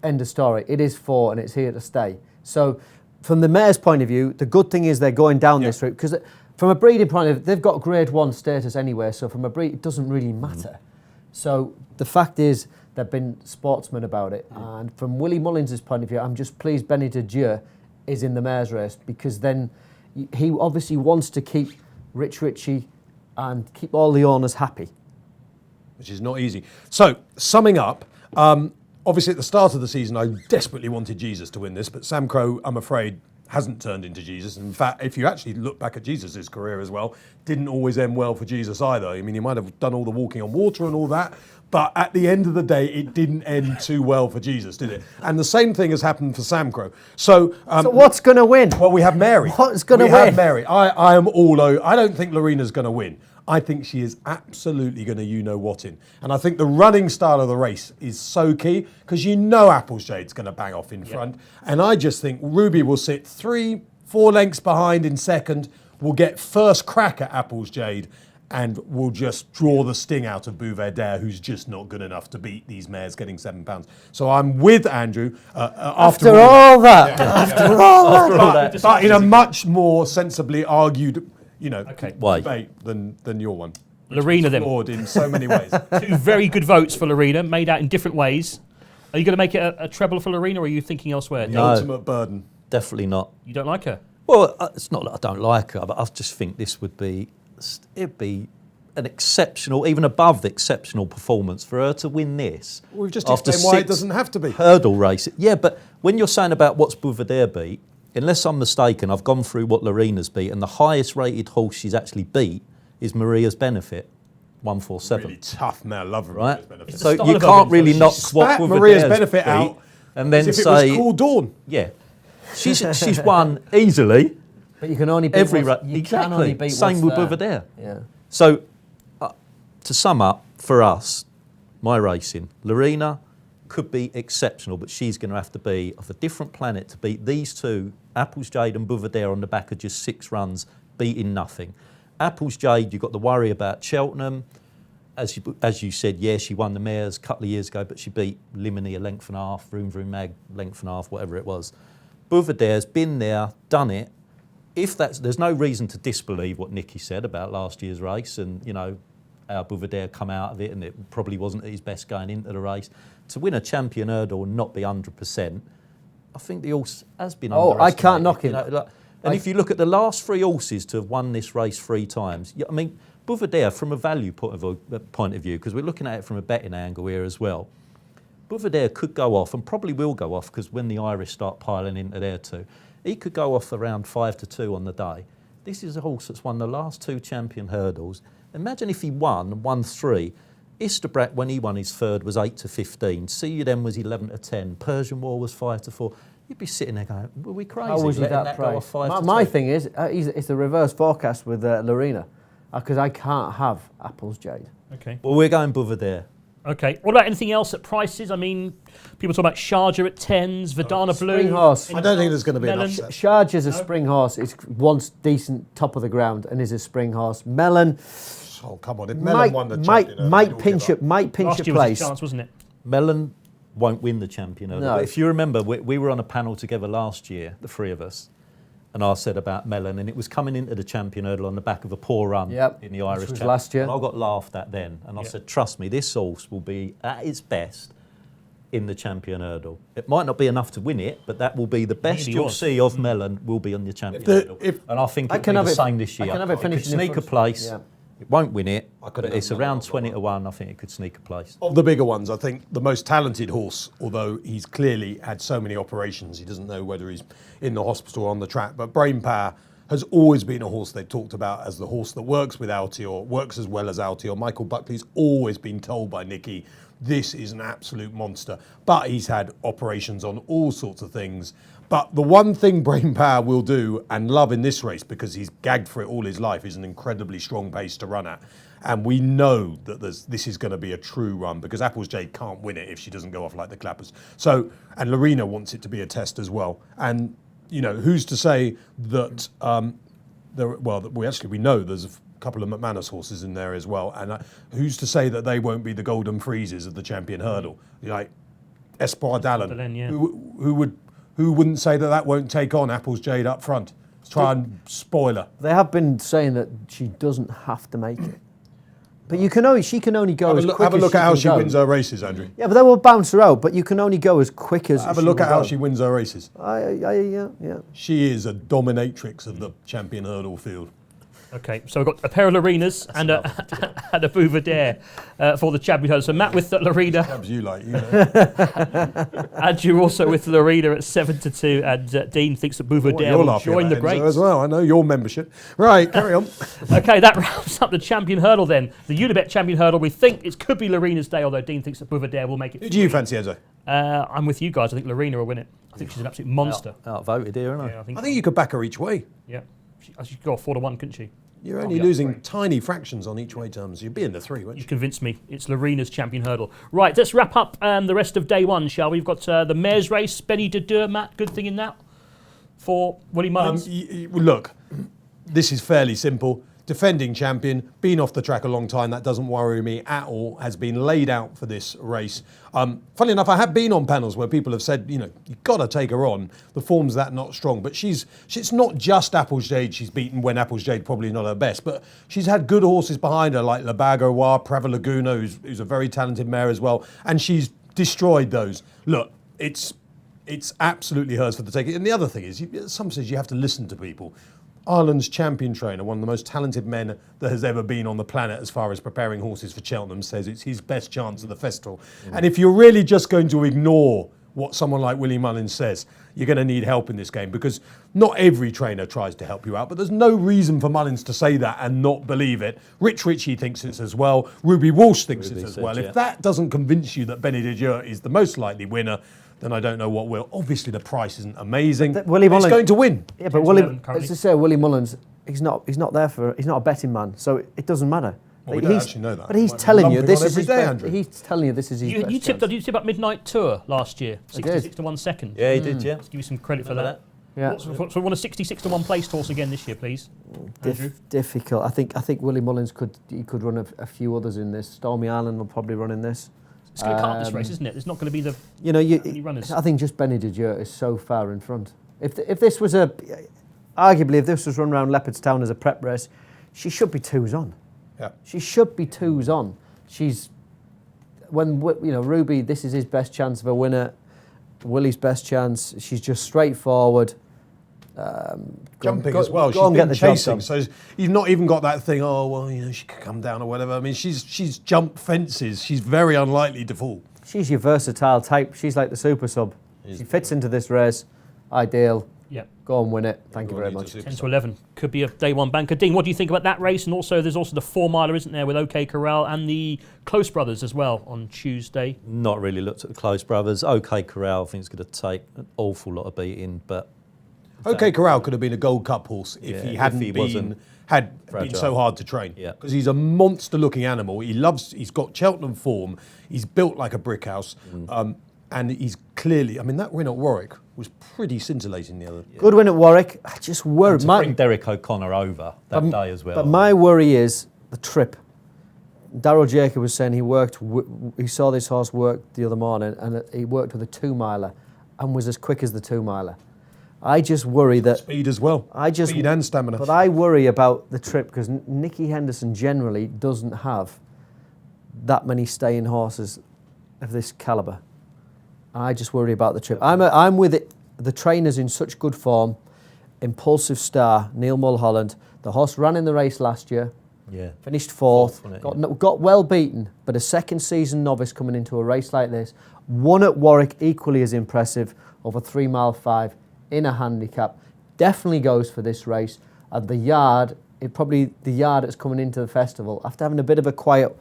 End of story. It is 4 and it's here to stay. So from the mare's point of view, the good thing is they're going down this route because from a breeding point of view, they've got grade 1 status anyway. So from a breed, it doesn't really matter. So the fact is they've been sportsmen about it. And from Willie Mullins' point of view, I'm just pleased Benny de Dieu is in the mares race because then he obviously wants to keep Rich Ritchie and keep all the owners happy. Which is not easy. So, summing up, obviously at the start of the season, I desperately wanted Jesus to win this, but Sam Crow, I'm afraid, hasn't turned into Jesus. In fact, if you actually look back at Jesus' career as well, didn't always end well for Jesus either. I mean, he might have done all the walking on water and all that, but at the end of the day, it didn't end too well for Jesus, did it? And the same thing has happened for Sam Crow. So what's going to win? Well, we have Mary. What's going to win? We have Mary. I am all over. I don't think Lorena's going to win. I think she is absolutely going to you-know-what in. And I think the running style of the race is so key because you know Appleshade's going to bang off in front. And I just think Ruby will sit 3-4 lengths behind in second, will get first crack at Appleshade and will just draw the sting out of Bouverdere, who's just not good enough to beat these mares getting £7. So I'm with Andrew. After all that. But in a much more sensibly argued debate than your one. Lorena then. Flawed in so many ways. 2 very good votes for Lorena, made out in different ways. Are you going to make it a treble for Lorena, or are you thinking elsewhere? The ultimate burden. Definitely not. You don't like her? Well, it's not that I don't like her, but I just think this would be, it'd be an exceptional, even above the exceptional performance for her to win this. We've just after explained why it 6 doesn't have to be. hurdle race. Yeah, but when you're saying about what's Bouverdere beat, unless I'm mistaken, I've gone through what Lorena's beat, and the highest rated horse she's actually beat is Maria's Benefit, 147. Really tough mare, love Maria's Right? Benefit. So style you of can't her, really she knock what Spat Bouvedere's Maria's Benefit beat out and then as if say, it was called Dawn. yeah, she's won easily But you can only beat every what's- race. you Exactly. can only beat Same with what's there. Bouverdere. Yeah. So, to sum up, for us, my racing, Lorena could be exceptional, but she's going to have to be of a different planet to beat these 2, Applesjade and Bouverdere, on the back of just 6 runs, beating nothing. Apple's Jade, you've got the worry about Cheltenham. As you said, yeah, she won the Mares a couple of years ago, but she beat Limini a length and a half, Vroom Vroom Mag length and a half, whatever it was. Bouverdare's been there, done it. There's no reason to disbelieve what Nicky said about last year's race, and how Bouverdare come out of it, and it probably wasn't at his best going into the race. To win a champion hurdle and not be 100%, I think the horse has been underestimated. I can't knock him. And if you look at the last 3 horses to have won this race 3 times, I mean, Bouverdare, from a value point of view, because we're looking at it from a betting angle here as well, Bouverdare could go off, and probably will go off, because when the Irish start piling into there too, he could go off around 5-2 on the day. This is a horse that's won the last 2 champion hurdles. Imagine if he won 3. Isterbrak, when he won his third, was 8-15. See You Then was 11-10. Persian War was 5-4. You'd be sitting there going, were we crazy? How was he that price? My thing is, it's the reverse forecast with Lorena, because I can't have Apple's Jade. Okay. Well, we're going Bouverdare. Okay. What about anything else at prices? I mean, people talk about Sharjah at 10s, Verdana Blue. Spring horse. I don't think there's going to be an Melon. upset. Sharjah's a spring horse. It's once decent top of the ground and is a spring horse. Melon. Oh, come on. If Melon won the champion, might pinch a Last place. year was his chance, wasn't it? Melon won't win the champion hurdle. No. But if you remember, we were on a panel together last year, the 3 of us, and I said about Melon, and it was coming into the champion hurdle on the back of a poor run in the Irish Chapter. Last year. And I got laughed at then, and I said, trust me, this horse will be at its best in the champion hurdle. It might not be enough to win it, but that will be the best Really you'll was. see of Melon will be on the champion hurdle. And I think it'll be the same this year. I can have it It could finishing in sneak a front. place. Yeah. It won't win it, but couldn't it's have around Melon. 20-1. I think it could sneak a place. Of the bigger ones, I think the most talented horse, although he's clearly had so many operations, he doesn't know whether he's in the hospital or on the track, but Brain Power has always been a horse they've talked about as the horse that works with Altior, works as well as Altior. Michael Buckley's always been told by Nicky, this is an absolute monster. But he's had operations on all sorts of things. But the one thing Brain Power will do and love in this race, because he's gagged for it all his life, is an incredibly strong pace to run at. And we know that this is going to be a true run, because Apple's Jade can't win it if she doesn't go off like the clappers. So, and Lorena wants it to be a test as well. And, who's to say that, we know there's a couple of McManus horses in there as well. And who's to say that they won't be the golden freezes of the champion hurdle? Like Espoir d'Allen, Yeah. Who wouldn't say that won't take on Apple's Jade up front? Try and spoil her. They have been saying that she doesn't have to make it. But she can only go as quick as she can go. Have a look at how she wins her races, Andrew. Yeah, but they will bounce her out, but you can only go as quick as Have a look at how she wins her races. Yeah. She is a dominatrix of the champion hurdle field. Okay, so we've got a pair of Lorenas and a Bouverdare for the champion hurdle. So Matt with Lorena, Cabs you like, Andrew also with Lorena at 7-2, and Dean thinks that Bouverdare will join the greats. as well. I know your membership. Right, carry on. Okay, that wraps up the champion hurdle then. The Unibet champion hurdle, we think it could be Lorena's day, although Dean thinks that Bouverdare will make it. Who do you fancy, Enzo? I'm with you guys. I think Lorena will win it. I think she's an absolute monster. Outvoted here, isn't I? Yeah, I think you could back her each way. Yeah. She could go 4-1, couldn't she? You're only losing tiny fractions on each way terms. You'd be in the 3, wouldn't You you? convinced me. It's Lorena's champion hurdle. Right, let's wrap up the rest of day 1, shall we? We've got the Mares race, Benny de Deux, Matt. Good thing in that for Willie Mullins. Look, this is fairly simple. Defending champion, been off the track a long time, that doesn't worry me at all, has been laid out for this race. Funnily enough, I have been on panels where people have said, you've got to take her on. The form's that not strong. But she's not just Apple's Jade she's beaten when Apple's Jade probably not her best, but she's had good horses behind her like La Bagoa, Prava Laguna, who's a very talented mare as well, and she's destroyed those. Look, it's absolutely hers for the taking. And the other thing is, some says you have to listen to people. Ireland's champion trainer, one of the most talented men that has ever been on the planet as far as preparing horses for Cheltenham, says it's his best chance at the festival. And if you're really just going to ignore what someone like Willie Mullins says, you're going to need help in this game, because not every trainer tries to help you out, but there's no reason for Mullins to say that and not believe it. Rich Ritchie thinks it's as well. Ruby Walsh thinks it's as well. If that doesn't convince you that Benny de Deux is the most likely winner, then I don't know what will. Obviously, the price isn't amazing. Willie He's Mullins going to win. Yeah, but as I say, Willie Mullins, he's not a betting man, so it doesn't matter. Well, we don't actually know that. But he's Might be telling you lumping this on is every his day, best. Andrew. He's telling you this is his best You tipped up Midnight Tour last year, 66 to 1 second. Yeah, he did, yeah. Let's give you some credit for Remember that. Yeah. So we want a 66 to 1 place horse again this year, please. Andrew? Difficult. I think Willie Mullins could run a few others in this. Stormy Island will probably run in this. It's going to cut this race, isn't it? There's not going to be the many runners. I think just Benny de Dieu is so far in front. If this was arguably if this was run around Leopardstown as a prep race, she should be 2s on. Yeah. She should be 2s on. Ruby, this is his best chance of a winner. Willie's best chance. She's just straightforward. Jumping as well. She's been chasing, so you've not even got that thing. Oh well, she could come down or whatever. I mean, she's jumped fences. She's very unlikely to fall. She's your versatile type. She's like the super sub. She fits into this race. Ideal. Yep. Go and win it. Thank you very much. 10 to 11 could be a day one banker. Dean, what do you think about that race? And also, there's also the 4 miler, isn't there, with OK Corral and the Close Brothers as well on Tuesday. Not really looked at the Close Brothers. OK Corral, I think, is going to take an awful lot of beating, but OK Corral could have been a Gold Cup horse if he hadn't been so hard to train. Because he's a monster-looking animal. He's got Cheltenham form. He's built like a brick house. And he's clearly, I mean, that win at Warwick was pretty scintillating the other. Good win at Warwick. I just worry. To bring Derek O'Connor over that day as well. But my worry is the trip. Darryl Jacob was saying he saw this horse work the other morning, and he worked with a 2-miler and was as quick as the 2-miler. I just worry that... Speed as well. Speed and stamina. But I worry about the trip because Nicky Henderson generally doesn't have that many staying horses of this calibre. I just worry about the trip. I'm with it. The trainer's in such good form. Impulsive Star, Neil Mulholland. The horse ran in the race last year. Yeah. Finished fourth. Got well beaten, but a second season novice coming into a race like this. Won at Warwick, equally as impressive, over 3 mile 5 in a handicap. Definitely goes for this race. At the yard, the yard that's coming into the festival after having a bit of a quiet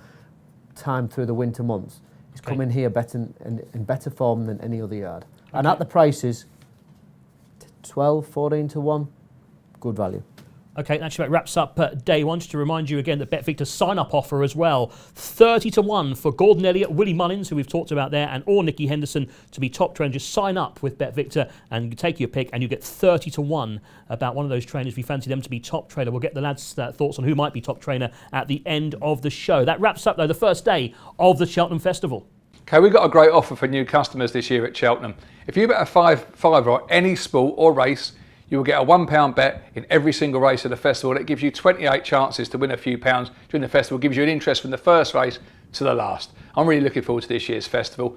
time through the winter months. He's coming here in better form than any other yard. Okay. And at the prices, 12, 14 to 1, good value. Okay, that about wraps up day one. Just to remind you again that BetVictor's sign-up offer as well. 30 to 1 for Gordon Elliott, Willie Mullins, who we've talked about there, and or Nicky Henderson to be top trained. Just sign up with BetVictor and you take your pick and you get 30 to 1 about one of those trainers. If you fancy them to be top trainer, we'll get the lads' thoughts on who might be top trainer at the end of the show. That wraps up, though, the first day of the Cheltenham Festival. Okay, we've got a great offer for new customers this year at Cheltenham. If you bet a fiver on any sport or race, you will get a £1 bet in every single race of the festival. That gives you 28 chances to win a few pounds during the festival. Gives you an interest from the first race to the last. I'm really looking forward to this year's festival.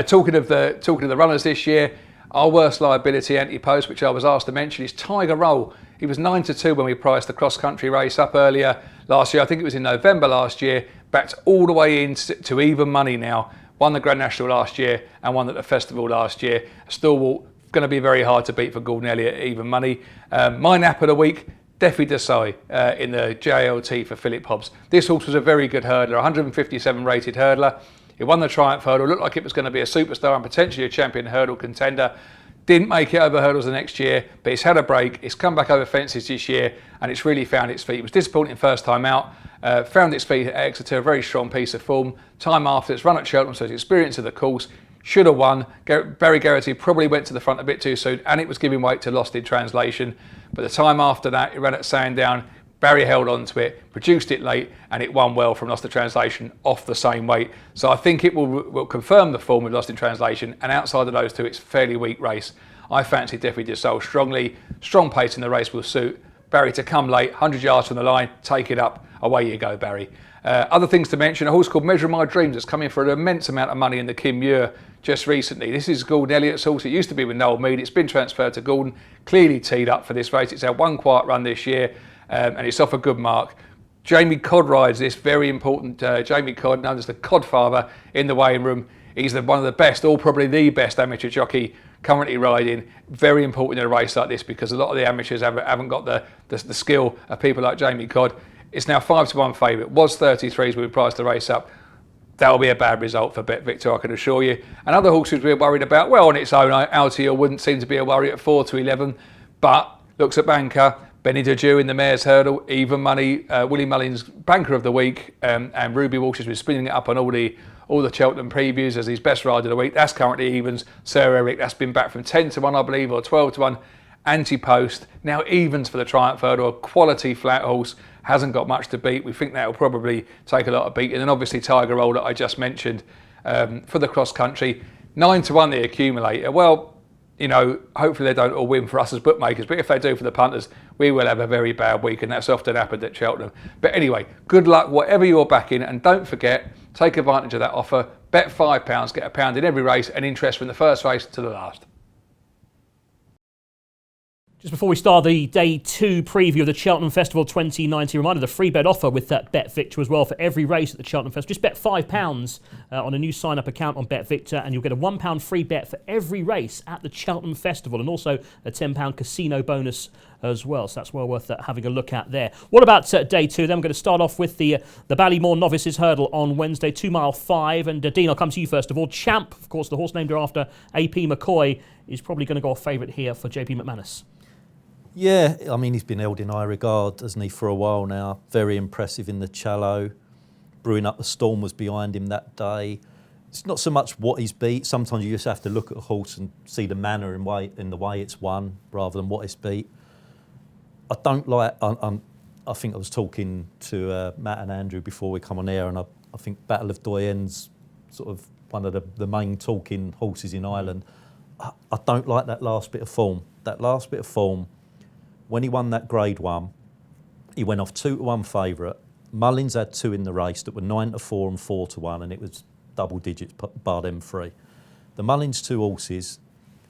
Talking of the runners this year, our worst liability anti-post, which I was asked to mention, is Tiger Roll. He was 9 to 2 when we priced the cross-country race up earlier last year. I think it was in November last year. Backed all the way in to even money now. Won the Grand National last year and won at the festival last year. Stalwart, going to be very hard to beat for Gordon Elliott, even money. My nap of the week, Defi Desai in the JLT for Philip Hobbs. This horse was a very good hurdler, 157 rated hurdler. He won the Triumph Hurdle, looked like it was going to be a superstar and potentially a champion hurdle contender. Didn't make it over hurdles the next year, but it's had a break. It's come back over fences this year and it's really found its feet. It was disappointing first time out. Found its feet at Exeter, a very strong piece of form. Time after, it's run at Cheltenham, so it's experience of the course. Should have won. Barry Geraghty probably went to the front a bit too soon and it was giving weight to Lost in Translation. But the time after that, it ran at Sandown. Barry held on to it, produced it late, and it won well from Lost in Translation off the same weight. So I think it will confirm the form with Lost in Translation, and outside of those two, it's a fairly weak race. I fancy Defi Desai strongly. Strong pace in the race will suit Barry to come late, 100 yards from the line, take it up. Away you go, Barry. Other things to mention, a horse called Measure My Dreams that's come in for an immense amount of money in the Kim Muir just recently. This is Gordon Elliott's horse. It used to be with Noel Mead. It's been transferred to Gordon, clearly teed up for this race. It's had one quiet run this year and it's off a good mark. Jamie Codd rides this, very important. Jamie Codd, known as the Codfather in the weighing room. He's one of the best, or probably the best amateur jockey currently riding. Very important in a race like this because a lot of the amateurs haven't got the skill of people like Jamie Codd. It's now 5 to 1 favourite. Was 33s when we priced the race up. That'll be a bad result for BetVictor, I can assure you. Another horse we're worried about, well, on its own, Altior wouldn't seem to be a worry at 4 to 11, but looks at banker. Benny de Dieu in the Mayor's Hurdle, even money. Willie Mullins, banker of the week, and Ruby Walsh has been spinning it up on all the Cheltenham previews as his best rider of the week. That's currently evens. Sir Eric, that's been back from 10 to 1, I believe, or 12 to 1. anti-post, now evens for the Triumph Hurdle, a quality flat horse, hasn't got much to beat. We think that will probably take a lot of beating. And obviously Tiger Roll that I just mentioned for the cross country, 9-1 the accumulator. Well, you know, hopefully they don't all win for us as bookmakers, but if they do for the punters, we will have a very bad week, and that's often happened at Cheltenham. But anyway, good luck whatever you're backing, and don't forget, take advantage of that offer. Bet £5, get £1 in every race, and interest from the first race to the last. Just before we start the Day 2 preview of the Cheltenham Festival 2019, reminder, the free bet offer with that Bet Victor as well for every race at the Cheltenham Festival. Just bet £5 on a new sign-up account on Bet Victor, and you'll get a £1 free bet for every race at the Cheltenham Festival, and also a £10 casino bonus as well. So that's well worth having a look at there. What about Day 2? Then we're going to start off with the Ballymore Novices Hurdle on Wednesday, 2 mile 5. And Dean, I'll come to you first of all. Champ, of course, the horse named after AP McCoy, is probably going to go off favourite here for JP McManus. Yeah, I mean, he's been held in high regard, hasn't he, for a while now. Very impressive in the Challow. Brewing Up the Storm was behind him that day. It's not so much what he's beat. Sometimes you just have to look at a horse and see the manner in the way it's won rather than what it's beat. I don't like... I think I was talking to Matt and Andrew before we come on air, and I think Battle of Doyen's sort of one of the main talking horses in Ireland. I don't like that last bit of form. That last bit of form... When he won that Grade 1, he went off 2-1 favourite. Mullins had 2 in the race that were 9-4 and 4-1, and it was double digits, bar them 3. The Mullins 2 horses,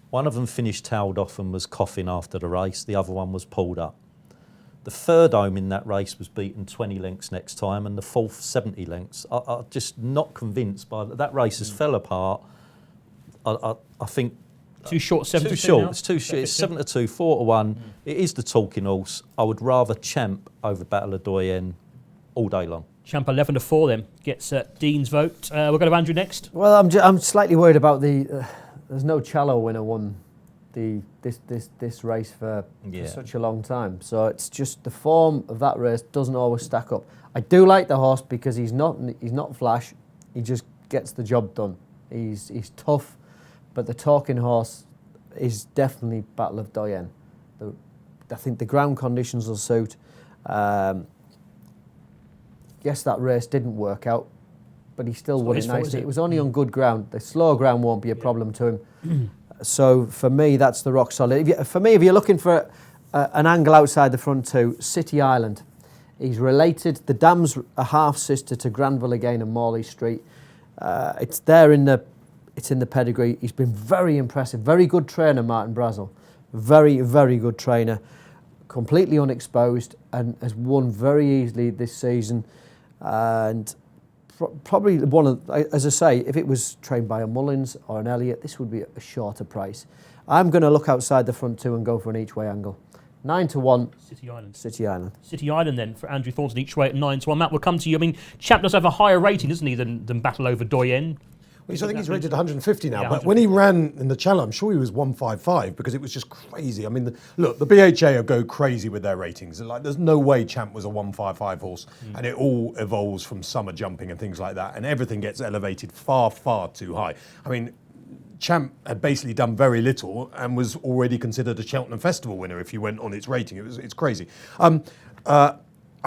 one of them finished tailed off and was coughing after the race. The other one was pulled up. The third home in that race was beaten 20 lengths next time, and the fourth 70 lengths. I'm just not convinced by that. That race has fell apart. I think... Too short, 7-2 Too short. now? It's too short. It's 7-2, 4-1. It is the talking horse. I would rather Champ over Battle of Doyen all day long. Champ 11-4 then gets Dean's vote. We'll go to Andrew next. Well, I'm slightly worried about the. There's no Challow winner won this race for such a long time. So it's just the form of that race doesn't always stack up. I do like the horse because he's not flash. He just gets the job done. He's tough. But the talking horse is definitely Battle of Doyen. I think the ground conditions will suit. Yes, that race didn't work out, but he still won it nicely. It was only on good ground. The slow ground won't be a problem to him. So for me, that's the rock solid. If you're looking for an angle outside the front 2, City Island. He's related. The dam's a half sister to Granville again and Morley Street. It's there in the. It's in the pedigree. He's been very impressive. Very good trainer, Martin Brazel. Very, very good trainer. Completely unexposed and has won very easily this season. And probably one of, as I say, if it was trained by a Mullins or an Elliott, this would be a shorter price. I'm going to look outside the front 2 and go for an each way angle. 9-1. City Island. City Island. City Island then for Andrew Thornton each way at 9-1. Matt, we'll come to you. I mean, Champ does have a higher rating, doesn't he, than Battle over Doyen? I think he's rated 150 now, Yeah, but when he ran in the Challenger, I'm sure he was 155 because it was just crazy. I mean, look, the BHA go crazy with their ratings. Like, there's no way Champ was a 155 horse, and it all evolves from summer jumping and things like that, and everything gets elevated far, far too high. I mean, Champ had basically done very little and was already considered a Cheltenham Festival winner if you went on its rating. It's crazy. I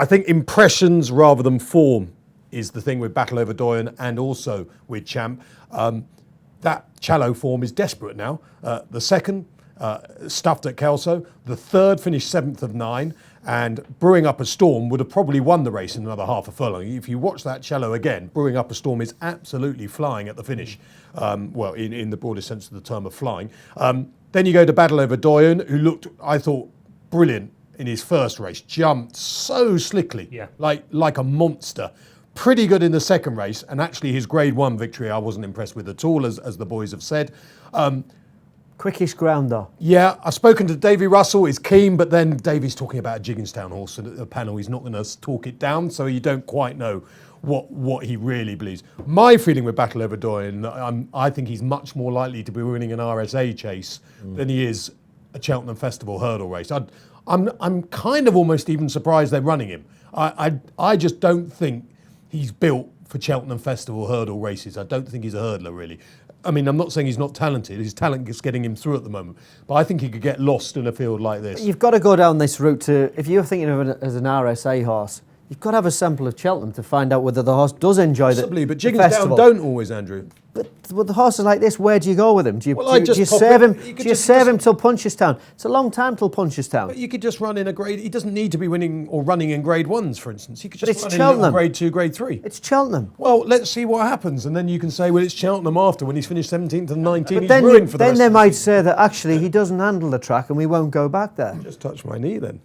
think impressions rather than form is the thing with Battle over Doyen and also with Champ. That Challow form is desperate now. The second, stuffed at Kelso. The third finished 7th of 9, and Brewing Up a Storm would have probably won the race in another half a furlong. If you watch that Challow again, Brewing Up a Storm is absolutely flying at the finish. Well, in the broadest sense of the term of flying. Then you go to Battle over Doyen, who looked, I thought, brilliant in his first race. Jumped so slickly, like a monster. Pretty good in the second race, and actually his Grade 1 victory I wasn't impressed with at all, as the boys have said. Quickest ground though. Yeah, I've spoken to Davy Russell, he's keen, but then Davy's talking about a Jigginstown horse at the panel. He's not going to talk it down, so you don't quite know what he really believes. My feeling with Battle over Doyen, I think he's much more likely to be winning an RSA chase than he is a Cheltenham Festival hurdle race. I'm kind of almost even surprised they're running him. I just don't think he's built for Cheltenham Festival hurdle races. I don't think he's a hurdler, really. I mean, I'm not saying he's not talented. His talent is getting him through at the moment. But I think he could get lost in a field like this. You've got to go down this route to, if you're thinking of it as an RSA horse, you've got to have a sample of Cheltenham to find out whether the horse does enjoy Possibly, but the Jigginsdown festival. don't always, Andrew. But with the horses like this, where do you go with him? Do you, Well, do you pop save him? it. Do you save him till Punchestown? It's a long time till Punchestown. But you could just run in a grade. He doesn't need to be winning or running in grade 1s, for instance. He could But just it's run in a little Cheltenham. grade 2, grade 3. It's Cheltenham. Well, let's see what happens, and then you can say, well, it's Cheltenham after when he's finished 17th and 19th. But He's then, ruined for the rest they of the might season. say that actually he doesn't handle the track and we won't go back there. Just touch my knee then.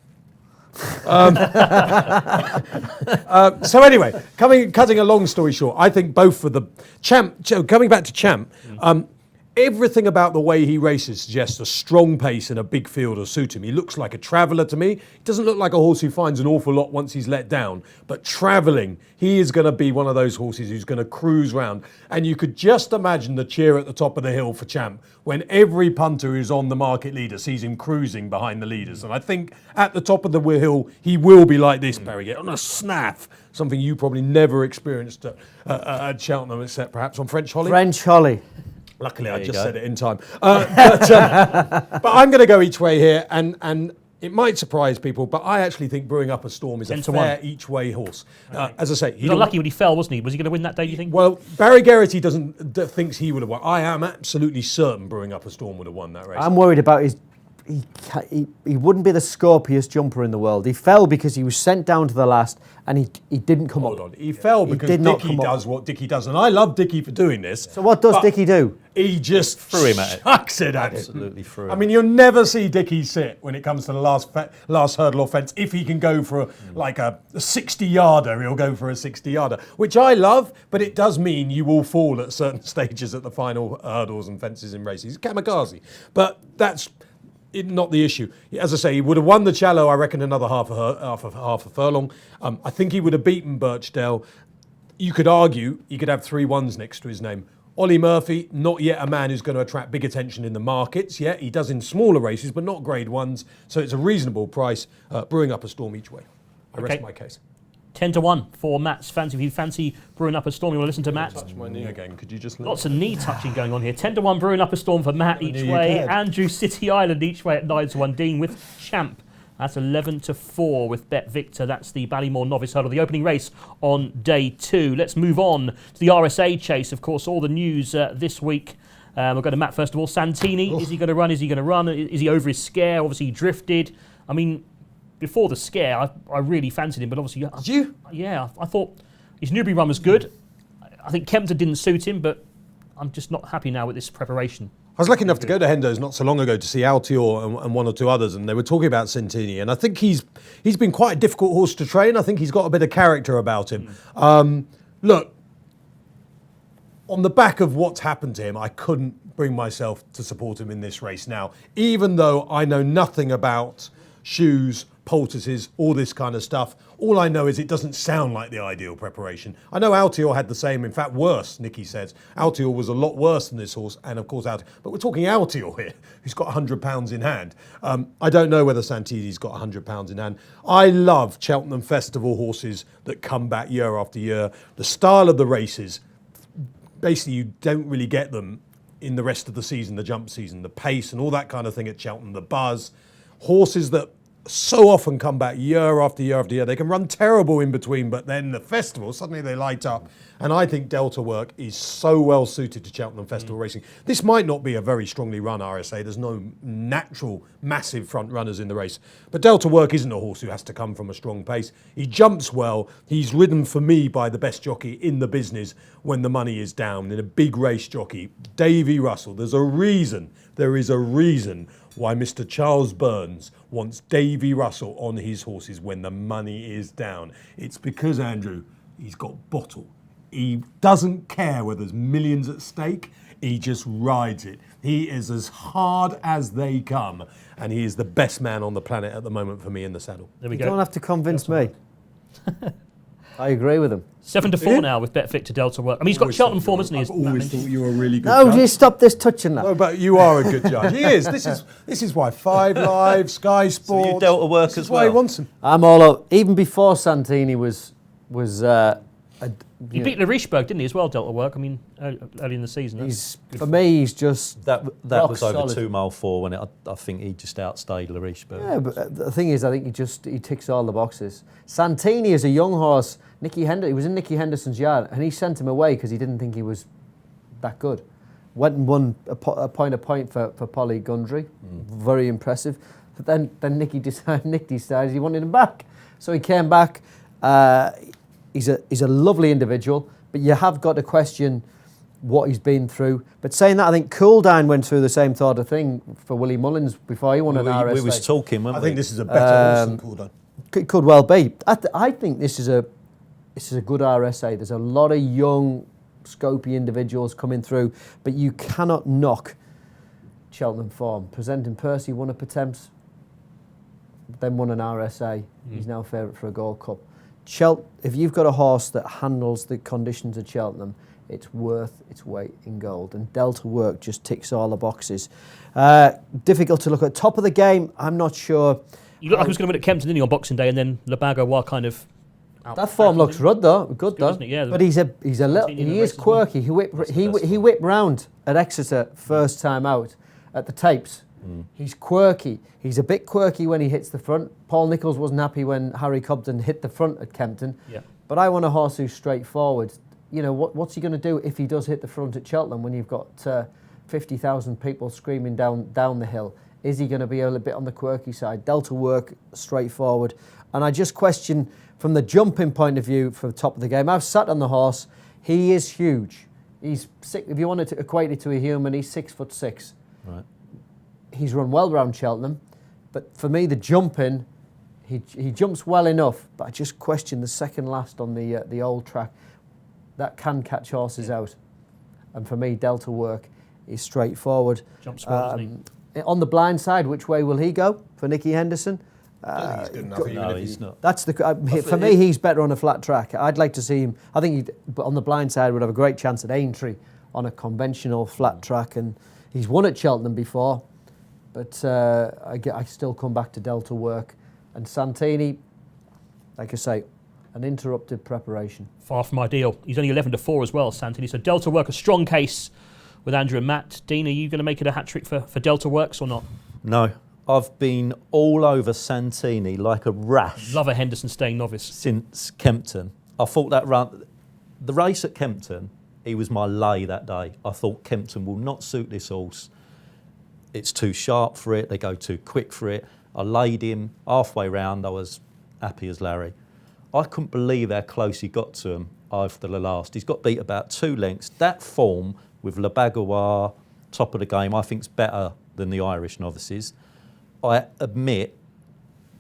So anyway, cutting a long story short, I think both for the coming back to Champ, everything about the way he races suggests a strong pace and a big field will suit him. He looks like a traveller to me. He doesn't look like a horse who finds an awful lot once he's let down. But travelling, he is going to be one of those horses who's going to cruise round. And you could just imagine the cheer at the top of the hill for Champ when every punter who's on the market leader sees him cruising behind the leaders. And I think at the top of the hill, he will be like this, Barry, on a snaff. Something you probably never experienced at Cheltenham, except perhaps on French Holly. French Holly. Luckily, I just said it in time. But I'm going to go each way here, and it might surprise people, but I actually think Brewing Up a Storm is a 10-1. fair each way horse. As I say, He got lucky when he fell, wasn't he? Was he going to win that day, do you think? Well, Barry Geraghty thinks he would have won. I am absolutely certain Brewing Up a Storm would have won that race. I'm worried about his. He wouldn't be the scorpiest jumper in the world. He fell because he was sent down to the last, and he didn't come Hold up. on, he fell because did not Dickie come up. does what Dickie does, and I love Dickie for doing this. So what does but Dickie do? He just Threw him at it. chucks it at Absolutely it. threw him. I mean, you'll never see Dickie sit when it comes to the last hurdle or fence. If he can go for a 60-yarder, he'll go for a 60-yarder, which I love, but it does mean you will fall at certain stages at the final hurdles and fences in races. He's kamikaze. But that's not the issue. As I say, he would have won the Challow, I reckon, another half a furlong. I think he would have beaten Birchdale. You could argue he could have 3 1s next to his name. Ollie Murphy, not yet a man who's going to attract big attention in the markets. Yeah, he does in smaller races, but not grade 1s. So it's a reasonable price, Brewing Up a Storm each way. I rest my case. 10-1 for Matt's fancy. If you fancy Brewing Up a Storm, you want to listen to Matt? Touch my knee again. Could you just Lots of knee touching going on here. 10-1 Brewing Up a Storm for Matt each knew you way. cared. Andrew City Island each way at 9-1. Dean with Champ. That's 11-4 with Bet Victor. That's the Ballymore Novice Hurdle, the opening race on day 2. Let's move on to the RSA chase. Of course, all the news this week. We'll go to Matt first of all. Santini, is he going to run? Is he going to run? Is he over his scare? Obviously, he drifted. I mean, before the scare, I really fancied him, but obviously... Did you? Yeah, I thought his Newbury run was good. I think Kempton didn't suit him, but I'm just not happy now with this preparation. I was lucky enough to go to Hendo's not so long ago to see Altior and one or two others, and they were talking about Santini, and I think he's been quite a difficult horse to train. I think he's got a bit of character about him. Look, on the back of what's happened to him, I couldn't bring myself to support him in this race now, even though I know nothing about shoes, poultices, all this kind of stuff. All I know is it doesn't sound like the ideal preparation. I know Altior had the same, in fact worse, Nicky says. Altior was a lot worse than this horse, and of course Altior. But we're talking Altior here, who's got £100 in hand. I don't know whether Santini's got £100 in hand. I love Cheltenham Festival horses that come back year after year. The style of the races, basically you don't really get them in the rest of the season, the jump season, the pace and all that kind of thing at Cheltenham, the buzz. Horses that so often come back year after year after year. They can run terrible in between, but then the festival, suddenly they light up. And I think Delta Work is so well suited to Cheltenham Festival racing. This might not be a very strongly run RSA. There's no natural massive front runners in the race. But Delta Work isn't a horse who has to come from a strong pace. He jumps well. He's ridden for me by the best jockey in the business when the money is down, in a big race jockey, Davy Russell. There is a reason why Mr. Charles Burns wants Davy Russell on his horses when the money is down. It's because, Andrew, he's got bottle. He doesn't care whether there's millions at stake. He just rides it. He is as hard as they come, and he is the best man on the planet at the moment for me in the saddle. There we You go. don't have to convince me. I agree with him. 7-4 now with Bet Victor Delta Work. I mean, he's got Cheltenham form, hasn't he? I've always thought you were a really good No, judge. you stop this touching that. No, but you are a good judge. He is. This is why 5 Live, Sky Sports. you Delta Work this as is why he well? wants him. I'm all up. Even before Santini was He beat Larichberg, didn't he, as well, Delta Work? I mean, early in the season. For me, he's just That rock was over solid. 2 mile 4 when I think he just outstayed Larichberg. Yeah, but the thing is, I think he ticks all the boxes. Santini is a young horse. He was in Nicky Henderson's yard, and he sent him away because he didn't think he was that good. Went and won a point for Polly Gundry. Very impressive. But then Nick decided he wanted him back. So he came back. He's a lovely individual, but you have got to question what he's been through. But saying that, I think Couldine went through the same sort of thing for Willie Mullins before he won an RSA. We was talking, weren't I we? think this is a better horse than Coulden. Could well be. I think this is a good RSA. There's a lot of young, scopy individuals coming through, but you cannot knock Cheltenham form. Presenting Percy won up attempts, then won an RSA. He's now favourite for a Gold Cup. If you've got a horse that handles the conditions of Cheltenham, it's worth its weight in gold. And Delta Work just ticks all the boxes. Difficult to look at. Top of the game, I'm not sure. You look like he was going to win at Kempton, didn't he, on Boxing Day, and then Le Bagois kind of... That form looks good though, isn't it? Yeah, but he is quirky. He whipped round at Exeter first time out at the tapes. He's quirky. He's a bit quirky when he hits the front. Paul Nicholls wasn't happy when Harry Cobden hit the front at Kempton. Yeah. But I want a horse who's straightforward. You know, what's he going to do if he does hit the front at Cheltenham when you've got 50,000 people screaming down the hill? Is he going to be a little bit on the quirky side? Delta Work, straightforward. And I just question, from the jumping point of view for the top of the game, I've sat on the horse. He is huge. He's if you wanted to equate it to a human, he's 6'6". Right. He's run well around Cheltenham, but for me, the jumping, he jumps well enough. But I just question the second last on the old track. That can catch horses out, and for me, Delta Work is straightforward. Jumps well, doesn't he? On the blind side, which way will he go for Nicky Henderson? I think he's good enough. No, he's not. That's for me. He's better on a flat track. I'd like to see him. I think but on the blind side, would have a great chance at Aintree on a conventional flat track, and he's won at Cheltenham before. But I still come back to Delta Work and Santini. Like I say, an interrupted preparation. Far from ideal. He's only 11-4 as well, Santini. So Delta Work, a strong case with Andrew and Matt. Dean, are you going to make it a hat-trick for Delta Works or not? No. I've been all over Santini like a rash. Love a Henderson staying novice. Since Kempton. I thought the race at Kempton, he was my lay that day. I thought Kempton will not suit this horse. It's too sharp for it. They go too quick for it. I laid him halfway round. I was happy as Larry. I couldn't believe how close he got to him after the last. He's got beat about 2 lengths. That form with Le Bagois, top of the game, I think is better than the Irish novices. I admit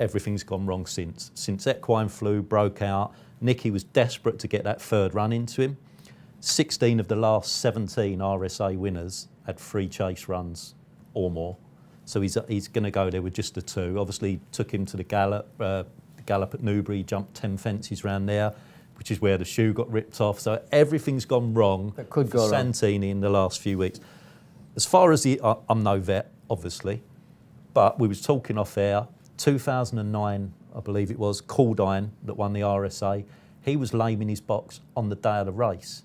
everything's gone wrong since. Since equine flu broke out, Nicky was desperate to get that third run into him. 16 of the last 17 RSA winners had 3 chase runs or more. So he's going to go there with just the 2. Obviously, took him to the Gallop at Newbury, jumped 10 fences round there, which is where the shoe got ripped off. So everything's gone wrong for Santini in the last few weeks. As far as I'm no vet, obviously, but we was talking off air, 2009, I believe it was, Couldine that won the RSA. He was lame in his box on the day of the race.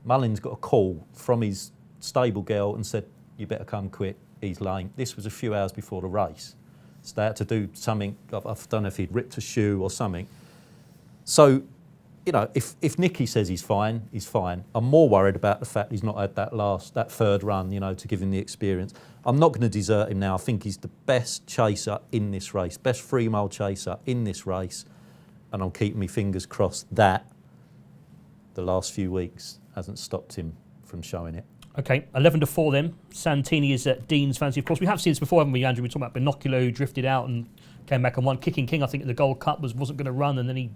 Mullins got a call from his stable girl and said, "You better come quick, he's lame." This was a few hours before the race. So they had to do something, I don't know if he'd ripped a shoe or something. So, you know, if Nicky says he's fine, he's fine. I'm more worried about the fact he's not had that third run, you know, to give him the experience. I'm not going to desert him now. I think he's the best chaser in this race, best 3-mile chaser in this race. And I'm keeping my fingers crossed that the last few weeks hasn't stopped him from showing it. Okay, 11-4 then. Santini is at Dean's fancy. Of course, we have seen this before, haven't we, Andrew? We talked about Binocular, who drifted out and came back and won. Kicking King, I think, at the Gold Cup wasn't going to run, and then he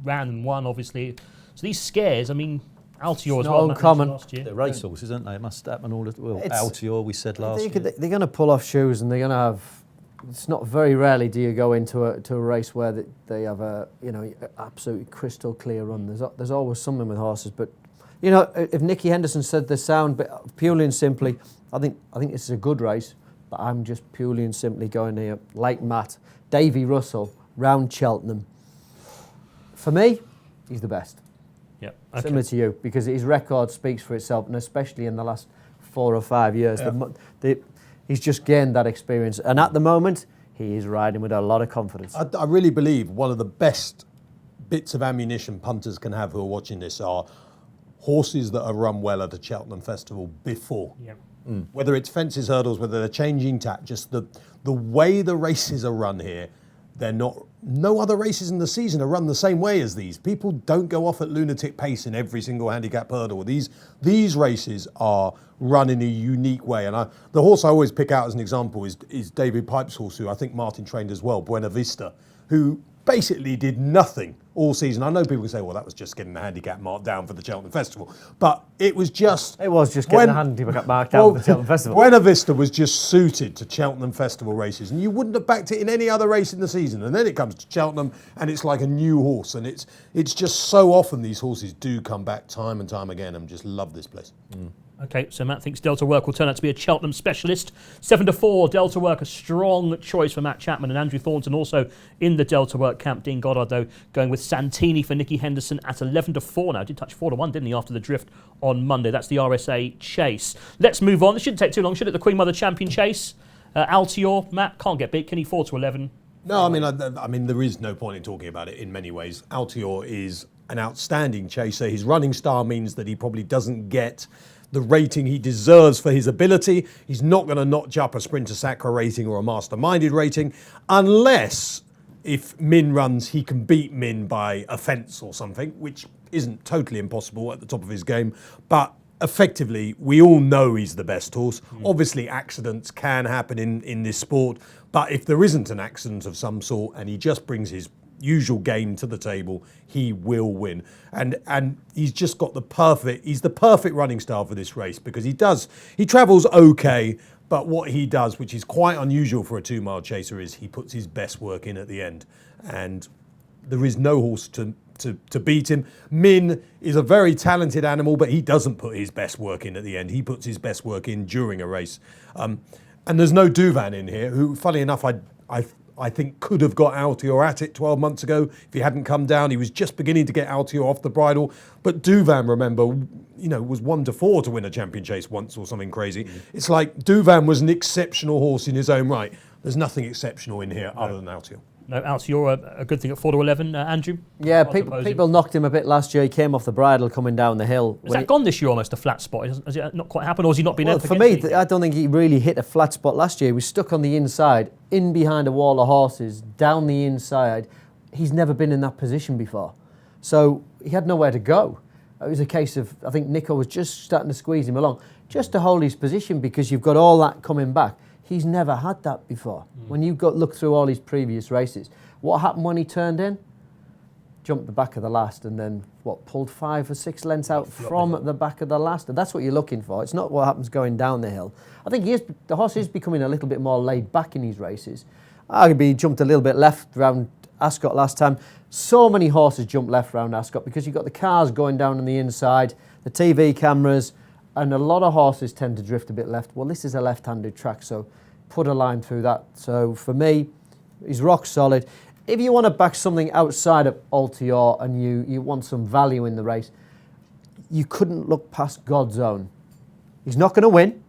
ran and won, obviously. So these scares, I mean, Altior as well. Uncommon. Last year. They're racehorses, aren't they? It must happen all the well. Altior, we said last year. They're going to pull off shoes, and they're going to have. It's not very rarely do you go into a race where they have a absolutely crystal clear run. There's always something with horses, but you know, if Nicky Henderson said the sound, but purely and simply, I think this is a good race, but I'm just purely and simply going here like Matt, Davy Russell, round Cheltenham. For me, he's the best. Yeah. Okay. Similar to you, because his record speaks for itself, and especially in the last 4 or 5 years, he's just gained that experience. And at the moment, he is riding with a lot of confidence. I really believe one of the best bits of ammunition punters can have who are watching this are horses that have run well at the Cheltenham Festival before. Yeah. Whether it's fences, hurdles, whether they're changing tack, just the way the races are run here, they're not. No other races in the season are run the same way as these. People don't go off at lunatic pace in every single handicap hurdle. These races are run in a unique way. And the horse I always pick out as an example is David Pipe's horse, who I think Martin trained as well, Buena Vista, who basically did nothing all season. I know people can say, well, that was just getting the handicap marked down for the Cheltenham Festival. But it was just getting the handicap marked down for the Cheltenham Festival. Buena Vista was just suited to Cheltenham Festival races, and you wouldn't have backed it in any other race in the season. And then it comes to Cheltenham, and it's like a new horse. And it's just so often these horses do come back time and time again, and just love this place. Okay, so Matt thinks Delta Work will turn out to be a Cheltenham specialist. 7-4, Delta Work, a strong choice for Matt Chapman and Andrew Thornton, also in the Delta Work camp. Dean Goddard, though, going with Santini for Nicky Henderson at 11-4 now. Did touch 4-1, didn't he, after the drift on Monday? That's the RSA chase. Let's move on. This shouldn't take too long, should it? The Queen Mother Champion chase. Altior, Matt, can't get beat. Can he 4-11? No, I mean, there is no point in talking about it in many ways. Altior is an outstanding chaser. His running style means that he probably doesn't get the rating he deserves for his ability. He's not going to notch up a Sprinter Sacra rating or a Masterminded rating, unless if Min runs, he can beat Min by a fence or something, which isn't totally impossible at the top of his game. But effectively, we all know he's the best horse. Obviously, accidents can happen in this sport, but if there isn't an accident of some sort and he just brings his usual game to the table, he will win. And he's just got the perfect running style for this race, because he travels okay, but what he does, which is quite unusual for a 2-mile chaser, is he puts his best work in at the end. And there is no horse to beat him. Min is a very talented animal, but he doesn't put his best work in at the end. He puts his best work in during a race. And there's no Duvan in here, who, funny enough, I think could have got Altior at it 12 months ago if he hadn't come down. He was just beginning to get Altior off the bridle. But Duvan, remember, was 1-4 to win a champion chase once or something crazy. It's like Duvan was an exceptional horse in his own right. There's nothing exceptional in here other than Altior. No, Altior, a good thing at 4-11. Andrew? Yeah, people knocked him a bit last year. He came off the bridle coming down the hill. Has that gone this year almost a flat spot? Has it not quite happened, or has he not been able to for me, I don't think he really hit a flat spot last year. He was stuck on the inside, in behind a wall of horses, down the inside. He's never been in that position before. So he had nowhere to go. It was a case of, I think Nico was just starting to squeeze him along, just to hold his position, because you've got all that coming back. He's never had that before. When you look through all his previous races, what happened when he turned in? Jumped the back of the last, and then pulled 5 or 6 lengths out from the back of the last. And that's what you're looking for. It's not what happens going down the hill. I think the horse is becoming a little bit more laid back in his races. Arguably, he jumped a little bit left round Ascot last time. So many horses jump left round Ascot because you've got the cars going down on the inside, the TV cameras, and a lot of horses tend to drift a bit left. Well, this is a left-handed track, so put a line through that. So for me, he's rock solid. If you want to back something outside of Altior and you want some value in the race, you couldn't look past God's Own. He's not going to win,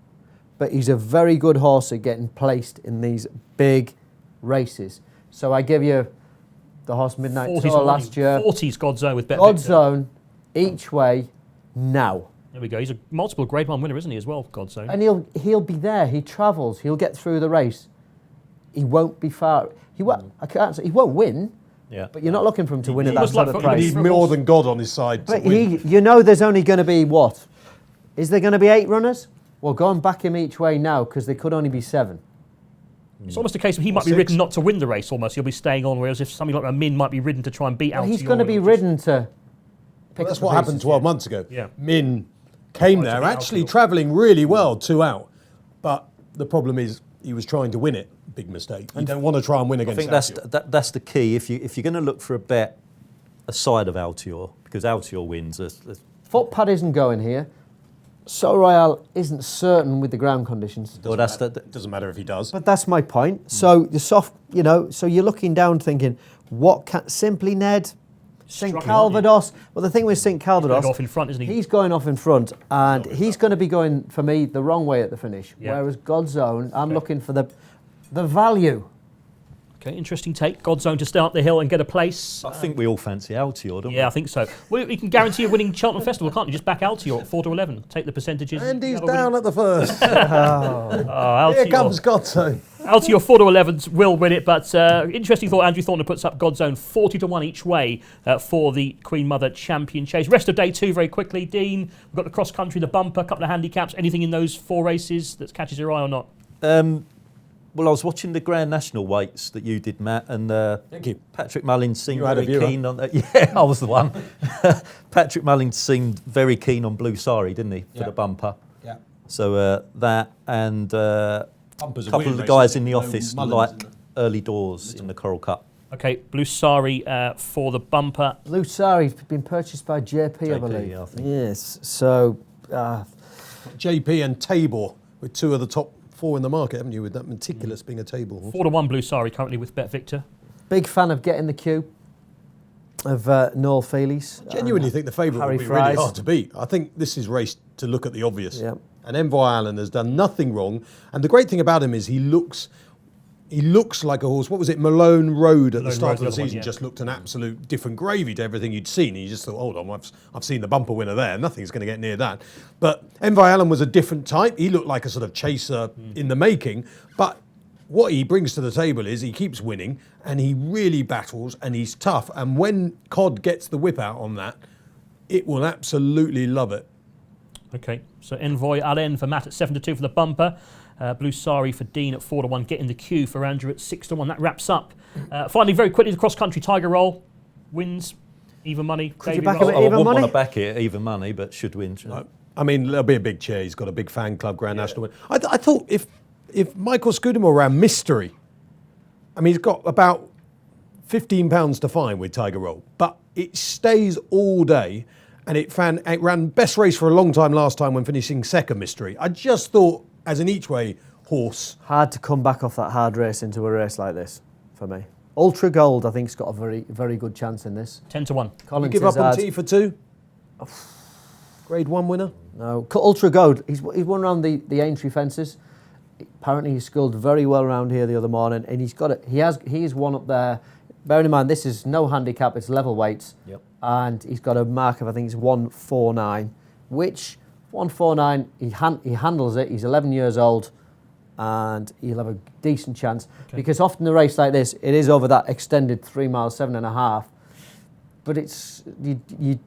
but he's a very good horse at getting placed in these big races. So I give you the horse Midnight Tour last year. 40's God's Own with Bet God's Victor. Own, each way, now. There we go. He's a multiple Grade 1 winner, isn't he, as well, God's Own? And he'll be there. He travels. He'll get through the race. He won't be far. He won't. I can't say he won't win. Yeah. But you're not looking for him to win at that sort of You price. need more than God on his side to But win. there's only going to be what? Is there going to be 8 runners? Well, go and back him each way now, because there could only be 7. It's almost a case of he might be 6. ridden not to win the race, almost. He'll be staying on, whereas if somebody like a Min might be ridden to try and beat out. He's going to be ridden to pick That's up what the happened pieces. 12 months ago. Yeah. Min came there, actually travelling really well, 2 out. But the problem is he was trying to win it. Big mistake. You don't want to try and win I against think Altior. that's the key. If you're going to look for a bet aside of Altior, because Altior wins. Footpad isn't going here. So Royale isn't certain with the ground conditions. Well, Doesn't matter if he does. But that's my point. So the soft, so you're looking down thinking, what can Simply Ned? St Struggling, aren't you? Calvados. Well, the thing with St Calvados, Going off in front, isn't he? he's going off in front, and he's going to be going, for me, the wrong way at the finish. Yeah. Whereas God's Own, I'm looking for the value. Okay, interesting take. God's Own to start up the hill and get a place. I think we all fancy Altior, don't Yeah, I think so. Well, you can guarantee a winning Cheltenham Festival, can't you? Just back Altior at 4 to 11. Take the percentages. And he's have a winning- down at the first. Oh, Here Altior. comes God's Own. Altior 4 to 11s will win it, but interesting thought. Andrew Thornton puts up God's Own 40 to 1 each way for the Queen Mother Champion Chase. Rest of day 2 very quickly. Dean, we've got the cross country, the bumper, a couple of handicaps. Anything in those 4 races that catches your eye or not? Well, I was watching the Grand National weights that you did, Matt, and Thank you. Patrick Mullins seemed You had a very viewer. keen on that. Yeah, I was the one. Patrick Mullins seemed very keen on Blue Sari, didn't he, for Yeah. the bumper? Yeah. So that and Bumpers a are couple weird of the races, guys isn't in it? the No office Mullins, like isn't it? early doors in the Coral Cup. Okay, Blue Sari for the bumper. Blue Sari's been purchased by JP, I JP, believe. yeah, I think. Yes, so JP and Tabor with 2 of the top 4 in the market, haven't you? With that meticulous being a Tabor horse. 4 to 1 Blue Sari currently with Bet Victor. big fan of getting the queue of Noel Feely's. Genuinely think the favourite Harry will be really Fries. hard to beat. I think this is raced to look at the obvious. Yeah. And Envoy Allen has done nothing wrong. And the great thing about him is he looks like a horse. What was it? Malone Road at the Malone start Road, of the the other one, season yeah. just looked an absolute different gravy to everything you'd seen. And you just thought, hold on, I've seen the bumper winner there. Nothing's going to get near that. But Envoy Allen was a different type. He looked like a sort of chaser in the making. But what he brings to the table is he keeps winning and he really battles and he's tough. And when Cod gets the whip out on that, it will absolutely love it. Okay, so Envoy Allen for Matt at 7 to 2 for the bumper. Blue Sari for Dean at 4 to 1. Get in the queue for Andrew at 6 to 1. That wraps up. Finally, very quickly, the cross country Tiger Roll wins. Even money. Could you Davey back Roll. him I at even wouldn't money? want to back it even money, but should win. I mean, there'll be a big chair. He's got a big fan club, Grand National. I thought if Michael Scudamore ran Mystery, I mean, he's got about £15 to fine with Tiger Roll, but it stays all day, and it ran best race for a long time last time when finishing second Mystery. I just thought, as an each way horse, Hard to come back off that hard race into a race like this for me. Ultra Gold, I think, has got a very, very good chance in this. 10 to 1. you Collins give up on Hazard- T for 2. Grade 1 winner. No, Ultra Gold. He's won around the Aintree fences. Apparently, he sculled very well around here the other morning, and he's got it. He's one up there. Bearing in mind, this is no handicap; it's level weights. Yep. And he's got a mark of, I think it's 149, which 149 he handles it. He's 11 years old, and he'll have a decent chance because often a race like this, it is over that extended 3 miles, 7.5. But it's you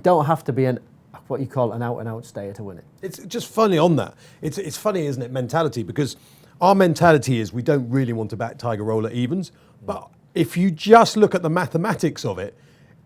don't have to be what you call an out-and-out stayer to win it. It's just funny on that. It's funny, isn't it, mentality? Because our mentality is we don't really want to back Tiger Roll at evens. But if you just look at the mathematics of it,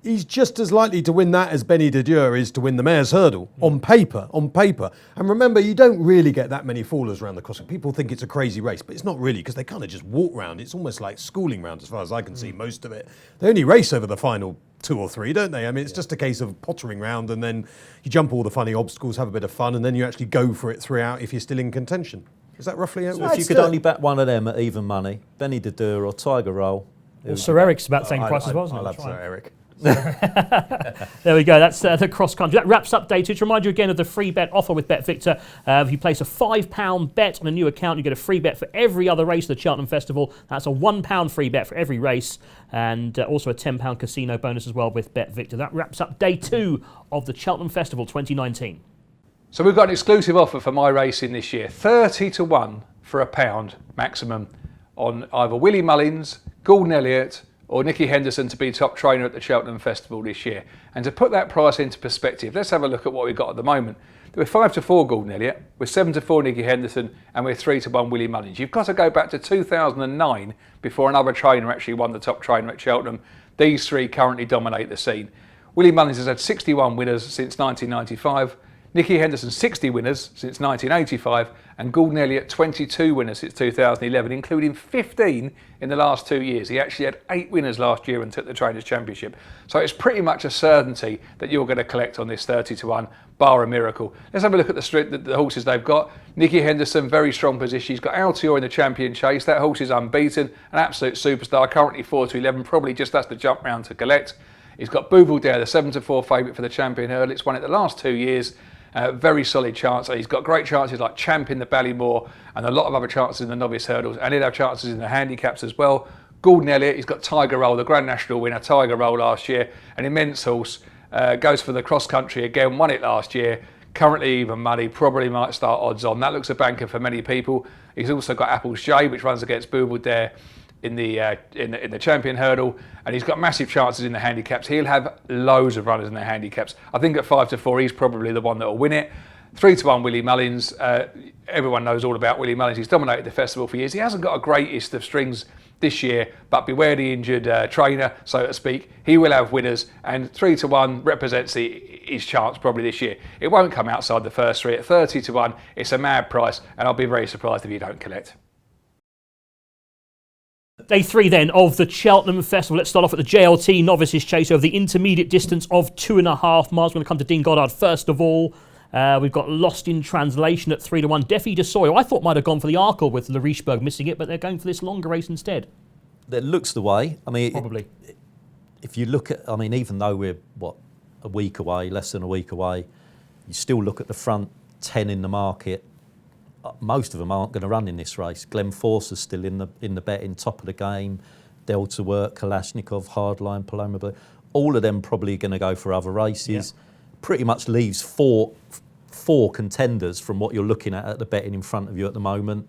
he's just as likely to win that as Benny Didier is to win the Mayor's Hurdle, on paper. And remember, you don't really get that many fallers around the crossing. People think it's a crazy race, but it's not really, because they kind of just walk round. It's almost like schooling round as far as I can see most of it. They only race over the final 2 or 3, don't they? I mean, it's just a case of pottering round, and then you jump all the funny obstacles, have a bit of fun, and then you actually go for it throughout if you're still in contention. Is that roughly how it So works? if you could only back one of them at even money, Benny Didier or Tiger Roll. Well, Sir Eric's about the same price as well, isn't I'll it? have Sir Eric. There we go. That's the cross country. That wraps up day 2. To remind you again of the free bet offer with Bet Victor. If you place a £5 bet on a new account, you get a free bet for every other race of the Cheltenham Festival. That's a £1 free bet for every race, and also a £10 casino bonus as well with Bet Victor. That wraps up day 2 of the Cheltenham Festival 2019. So we've got an exclusive offer for my racing this year. 30 to 1 for £1 maximum on either Willie Mullins, Gordon Elliott or Nicky Henderson to be top trainer at the Cheltenham Festival this year. And to put that price into perspective, let's have a look at what we've got at the moment. We're 5 to 4 Gordon Elliott, we're 7 to 4 Nicky Henderson, and we're 3 to 1 Willie Mullins. You've got to go back to 2009 before another trainer actually won the top trainer at Cheltenham. These 3 currently dominate the scene. Willie Mullins has had 61 winners since 1995. Nicky Henderson 60 winners since 1985, and Gordon Elliott 22 winners since 2011, including 15 in the last 2 years. He actually had 8 winners last year and took the Trainers' Championship. So it's pretty much a certainty that you're going to collect on this 30 to 1, bar a miracle. Let's have a look at the horses they've got. Nicky Henderson, very strong position. He's got Altior in the Champion Chase. That horse is unbeaten, an absolute superstar, currently 4 to 11, probably just has to jump round to collect. He's got Booble Dare, the 7-4 favourite for the Champion Hurdle. It's won it the last 2 years. Very solid chance. He's got great chances like Champion the Ballymore and a lot of other chances in the novice hurdles, and he'll have chances in the handicaps as well. Gordon Elliott, he's got Tiger Roll, the Grand National winner, Tiger Roll last year, an immense horse. Goes for the cross country again, won it last year. Currently even money, probably might start odds on. That looks a banker for many people. He's also got Apple's J, which runs against Booble Dare in the Champion Hurdle, and he's got massive chances in the handicaps. He'll have loads of runners in the handicaps. I think at 5-4, he's probably the one that will win it. 3-1, Willie Mullins. Everyone knows all about Willie Mullins. He's dominated the festival for years. He hasn't got a greatest of strings this year, but beware the injured trainer, so to speak. He will have winners, and 3-1 represents his chance probably this year. It won't come outside the first three. At 30-1, it's a mad price, and I'll be very surprised if you don't collect. Day 3 then of the Cheltenham Festival. Let's start off at the JLT Novices Chase over the intermediate distance of 2.5 miles. We're going to come to Dean Goddard first of all. We've got Lost in Translation at 3-1. Defi de Soyo, I thought might have gone for the Arkle with Larichberg missing it, but they're going for this longer race instead. That looks the way. I mean, Probably. If you look at, I mean, even though we're, a week away, less than a week away, you still look at the front 10 in the market. Most of them aren't going to run in this race. Glenn Forster's still in the betting, top of the game. Delta Work, Kalashnikov, Hardline, Paloma Blue. All of them probably going to go for other races. Yeah. Pretty much leaves four contenders from what you're looking at the betting in front of you at the moment.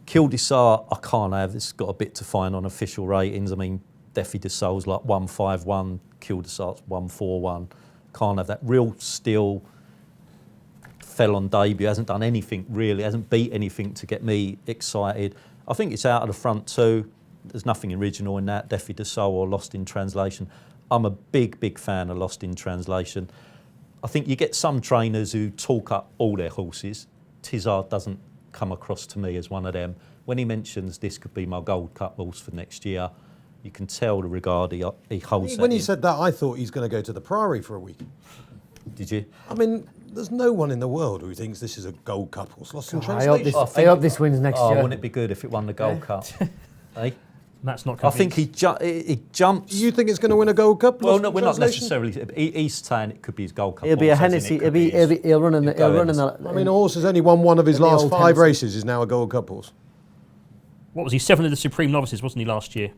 Kildesart, I can't have. It's got a bit to find on official ratings. I mean, Defi de Soul's like 151, Kildesart's 141. Can't have that. Real Steel fell on debut, hasn't done anything really, hasn't beat anything to get me excited. I think it's out of the front two. There's nothing original in that, Defi de Soul or Lost in Translation. I'm a big fan of Lost in Translation. I think you get some trainers who talk up all their horses. Tizard doesn't come across to me as one of them. When he mentions this could be my Gold Cup horse for next year, you can tell the regard he holds. When he said that, I thought he's going to go to the Priory for a week. Did you? I mean, there's no one in the world who thinks this is a Gold Cup horse. Lost in Translation. I hope this wins next year. Wouldn't it be good if it won the Gold Cup? Eh? Matt's not I convinced. think he jumps. Do you think it's going to win a Gold Cup? Well, no, we're not necessarily. He's saying it could be his Gold Cup. It'll be a horse, as in Hennessy. He'll run in the. I mean, a horse has only won one of his last old 5 Hennessy. races. Is now a Gold Cup horse. What was he? 7th of the Supreme Novices, wasn't he, last year?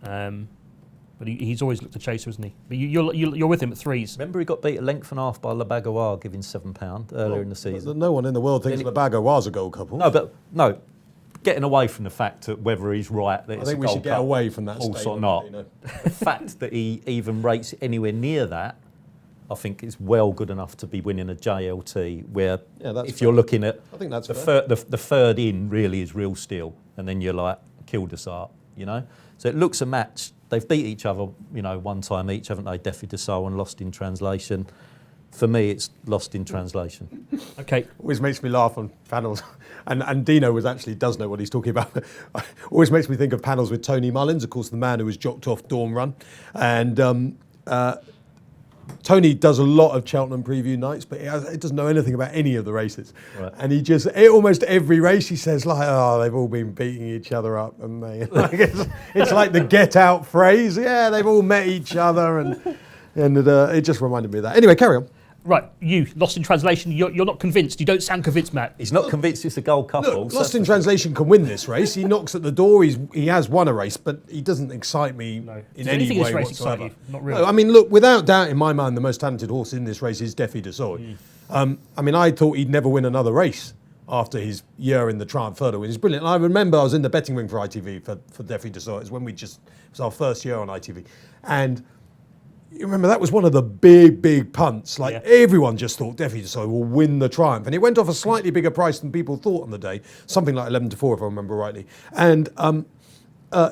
But he's always looked a chaser, isn't he? But you're with him at 3s. Remember, he got beat a length and a half by Le Bagoir, giving £7 earlier in the season. No one in the world thinks Le Bagoir's a Gold Cup horse. No. Getting away from the fact that whether he's right that I it's think a we Gold should get Cup away from that horse statement, or not. you know. The fact that he even rates anywhere near that, I think is well good enough to be winning a JLT. Where if you're looking at, I think that's the fair. the third in really is Real Steel, and then you're like Kildesart, you know. So it looks a match. They've beat each other, you know, one time each, haven't they? Defi de Soul and Lost in Translation. For me, it's Lost in Translation. Okay. Always makes me laugh on panels. And Dino does know what he's talking about. Always makes me think of panels with Tony Mullins, of course, the man who was jocked off Dawn Run. And Tony does a lot of Cheltenham preview nights, but he doesn't know anything about any of the races. Right. And he almost every race he says, like, oh, they've all been beating each other up. And it's like the get out phrase. Yeah, they've all met each other. And it just reminded me of that. Anyway, carry on. Right, you, Lost in Translation, you're not convinced. You don't sound convinced, Matt. He's not convinced it's a Gold Cup horse. Lost in Translation can win this race. He knocks at the door. He has won a race, but he doesn't excite me in any way whatsoever. Not really. No, I mean, look, without doubt, in my mind, the most talented horse in this race is Defi de Soul. I mean, I thought he'd never win another race after his year in the Triumph Hurdle. It was brilliant. And I remember I was in the betting ring for ITV for Defi de Soul. It was our first year on ITV. And you remember that was one of the big punts. Like everyone just thought Defi de Soul will win the Triumph, and it went off a slightly bigger price than people thought on the day, something like 11-4 if I remember rightly. And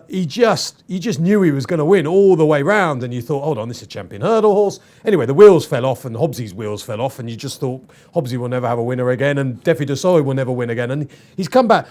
he just knew he was going to win all the way round, and you thought, hold on, this is a Champion Hurdle horse. Anyway, the wheels fell off, and Hobbsy's wheels fell off, and you just thought Hobbsy will never have a winner again, and Defi de Soul will never win again. And he's come back.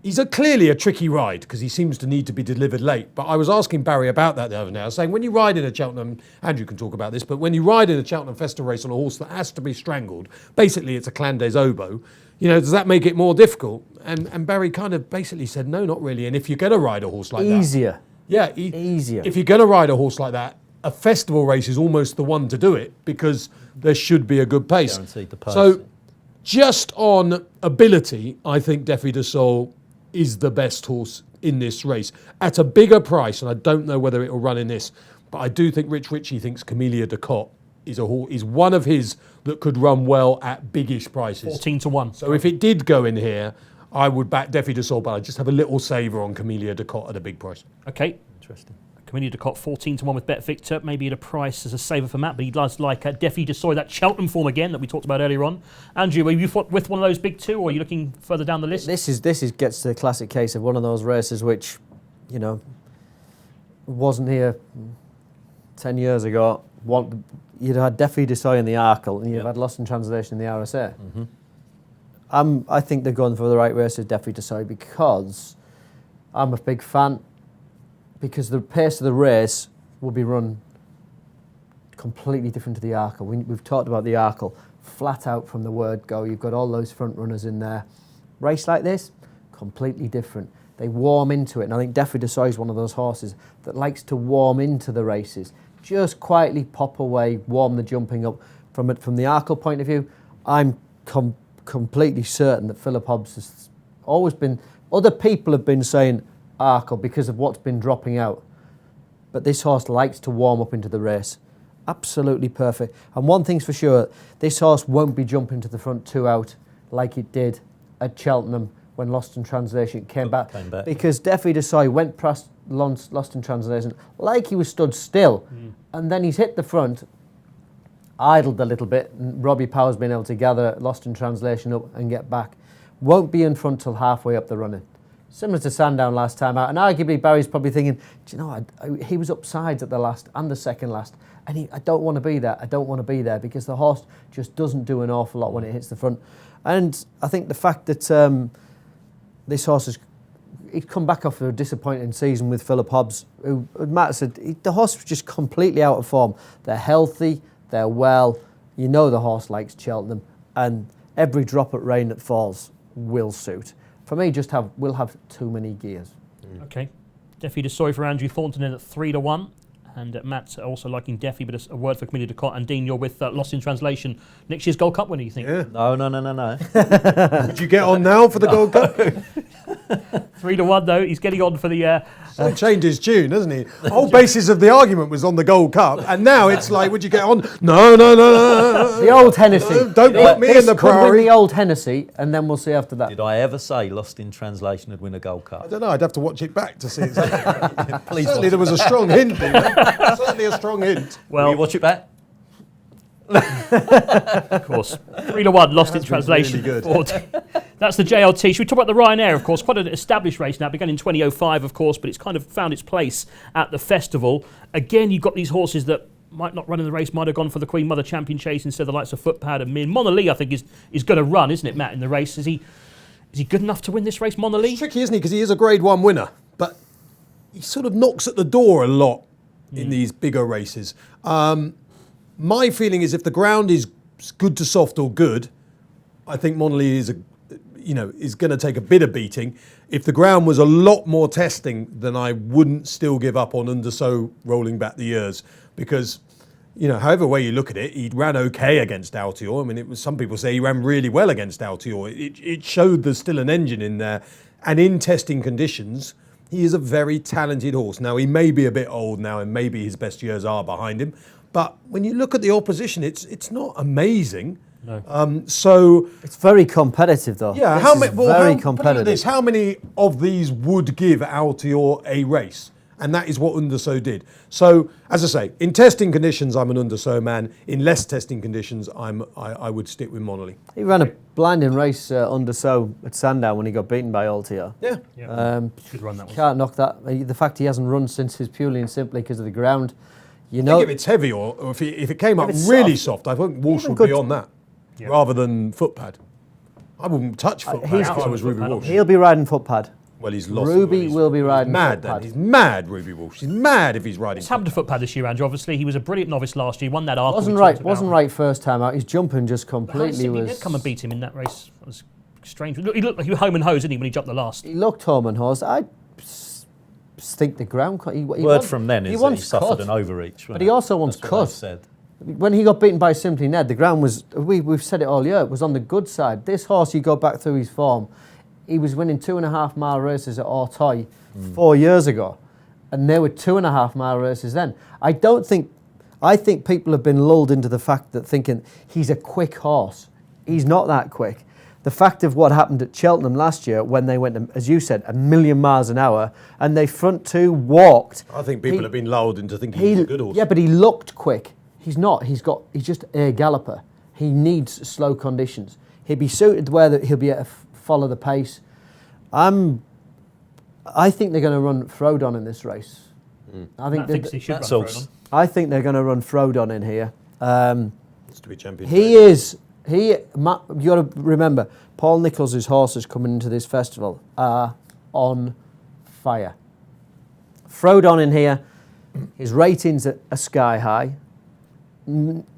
He's clearly a tricky ride because he seems to need to be delivered late. But I was asking Barry about that the other day. I was saying, when you ride in a Cheltenham, Andrew can talk about this, but when you ride in a Cheltenham Festival race on a horse that has to be strangled, basically it's a Clan des Obeaux, you know, does that make it more difficult? And Barry kind of basically said, no, not really. And if you're going to ride a horse like that... Easier. Yeah. Easier. If you're going to ride a horse like that, a festival race is almost the one to do it because there should be a good pace. Guaranteed the pace. So just on ability, I think Defi de Sol is the best horse in this race at a bigger price, and I don't know whether it will run in this, but I do think Rich Ritchie thinks Camellia de Cotte is one of his that could run well at biggish prices. 14 to 1. So if it did go in here, I would back Defi de Sol, but I'd just have a little saver on Camellia de Cotte at a big price. Okay. Interesting. Camellia de Cotte 14 to 1 with Bet Victor, maybe at a price as a saver for Matt, but he does like Defi de Soy, that Cheltenham form again that we talked about earlier on. Andrew, are you with one of those big two, or are you looking further down the list? This gets to the classic case of one of those races which, wasn't here 10 years ago. You'd had Defi de Soy in the Arkle, and you'd had Lost in Translation in the RSA. Mm-hmm. I think they're going for the right race with Defi de Soy because I'm a big fan. Because the pace of the race will be run completely different to the Arkle. We've talked about the Arkle, flat out from the word go. You've got all those front runners in there. Race like this, completely different. They warm into it, and I think Defi de Soy is one of those horses that likes to warm into the races. Just quietly pop away, warm the jumping up. From the Arkle point of view, I'm completely certain that Philip Hobbs has always been... Other people have been saying Arkle because of what's been dropping out. But this horse likes to warm up into the race. Absolutely perfect. And one thing's for sure, this horse won't be jumping to the front 2 out like it did at Cheltenham when Lost in Translation came back. Because Defi de Soy went past Lost in Translation like he was stood still. And then he's hit the front, idled a little bit, and Robbie Power's been able to gather Lost in Translation up and get back. Won't be in front till halfway up the running. Similar to Sandown last time out, and arguably Barry's probably thinking, do you know, he was up sides at the last and the second last, and I don't want to be there. I don't want to be there because the horse just doesn't do an awful lot when it hits the front. And I think the fact that this horse he'd come back after a disappointing season with Philip Hobbs, who Matt said the horse was just completely out of form. They're healthy, they're well. You know the horse likes Cheltenham, and every drop at rain that falls will suit. For me, we'll have too many gears. Okay. Defi de Soy for Andrew Thornton in at 3 to 1. And Matt also liking Defi, but a word for Camellia de Cotte. And Dean, you're with Lost in Translation. Next year's Gold Cup winner, you think? Yeah. No. Would you get on now for the Gold Cup? 3 to 1 though. He's getting on for the. So he changed his tune, hasn't he? The whole basis of the argument was on the Gold Cup, and now it's like, would you get on? No. The old Hennessy. Don't put me in the Could win Priory. the old Hennessy, and then we'll see after that. Did I ever say Lost in Translation would win a Gold Cup? I don't know. I'd have to watch it back to see it. Please Certainly, there was a strong hint. Certainly a strong hint. Will you watch it back? Of course. 3 to 1, Lost in Translation. Really good. That's the JLT. Should we talk about the Ryanair, of course? Quite an established race now. It began in 2005, of course, but it's kind of found its place at the festival. Again, you've got these horses that might not run in the race, might have gone for the Queen Mother Champion Chase instead of the likes of Footpad and Min. Monolith, I think, is going to run, isn't it, Matt, in the race? Is he good enough to win this race, Monolith? It's tricky, isn't he? Because he is a Grade 1 winner, but he sort of knocks at the door a lot in these bigger races. My feeling is if the ground is good to soft or good, I think Monolith is going to take a bit of beating. If the ground was a lot more testing, then I wouldn't still give up on Underso rolling back the years because, however way you look at it, he ran okay against Altior. I mean, some people say he ran really well against Altior. It showed there's still an engine in there, and in testing conditions, he is a very talented horse. Now, he may be a bit old now, and maybe his best years are behind him. But when you look at the opposition, it's not amazing. No. So It's very competitive, though. yeah, Very competitive. How many of these would give Altior a race? And that is what Underso did. So, as I say, in testing conditions, I'm an Underso man. In less testing conditions, I would stick with Monolith. He ran a blinding race Underso at Sandown when he got beaten by Altior. Yeah. Should run that one. Can't knock that. The fact he hasn't run since is purely and simply because of the ground. I think if it's heavy or if it came up it's really soft, I think Walsh would be on that Yeah. rather than Footpad. I wouldn't touch Footpad if I was Ruby Footpad, Walsh. He'll be riding Footpad. Well, he's lost. Ruby will be riding mad. Footpad. Then he's mad, Ruby Walsh. He's mad if he's riding. What's happened to Footpad this year, Andrew? Obviously, he was a brilliant novice last year. He won that Arkle. Wasn't right first time out. His jumping just completely He was. did come and beat him in that race. It was strange. He looked like he was home and hose, didn't he, when he jumped the last? He looked home and hosed. think the ground. Word from then is that he suffered an overreach. But he also wants cut. Said. When he got beaten by Simply Ned, the ground was, we've said it all year, it was on the good side. This horse, you go back through his form, he was winning 2.5 mile races at Auteuil 4 years ago. And they were 2.5 mile races then. I think people have been lulled into the fact that thinking he's a quick horse. He's not that quick. The fact of what happened at Cheltenham last year when they went, as you said, 1,000,000 miles an hour and they front two walked. I think people have been lulled into thinking he's a good horse. Yeah, but he looked quick. He's not. He's just a galloper. He needs slow conditions. He'd be suited where he'll be able to follow the pace. I think they're going to run Frodon in this race. I think he should run Frodon. I think they're going to run Frodon in here. It's to be champion. You got to remember, Paul Nicholls' horses coming into this festival are on fire. Frodon in here, his ratings are sky high.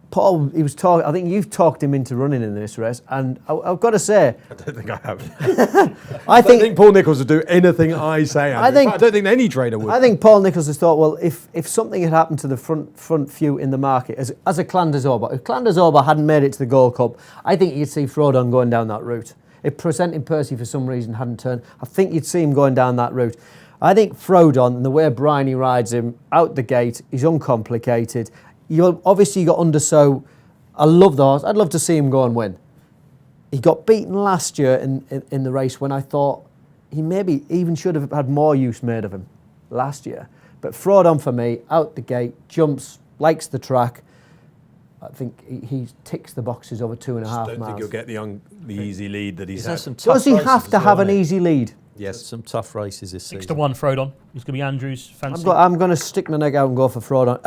Paul, I think you've talked him into running in this race, and I've got to say, I don't think I have. I don't think Paul Nicholls would do anything I say. I don't think any trainer would. I think Paul Nicholls has thought, well, if something had happened to the front few in the market, as a Clanders-Ober, if Clanders-Ober hadn't made it to the Gold Cup, I think you'd see Frodon going down that route. If Presenting Percy for some reason hadn't turned, I think you'd see him going down that route. I think Frodon, and the way Bryony rides him out the gate, he's uncomplicated. Obviously, you got Undersow. I love the horse. I'd love to see him go and win. He got beaten last year in the race when I thought he maybe even should have had more use made of him last year. But Frodon for me, out the gate, jumps, likes the track. I think he ticks the boxes over 2.5 miles. I don't think he'll get the easy lead that he's had. Does he have to have an easy lead? Yes, some tough races this season. 6-1 Frodon. He's going to be Andrew's fancy. I'm going to stick my neck out and go for Frodon.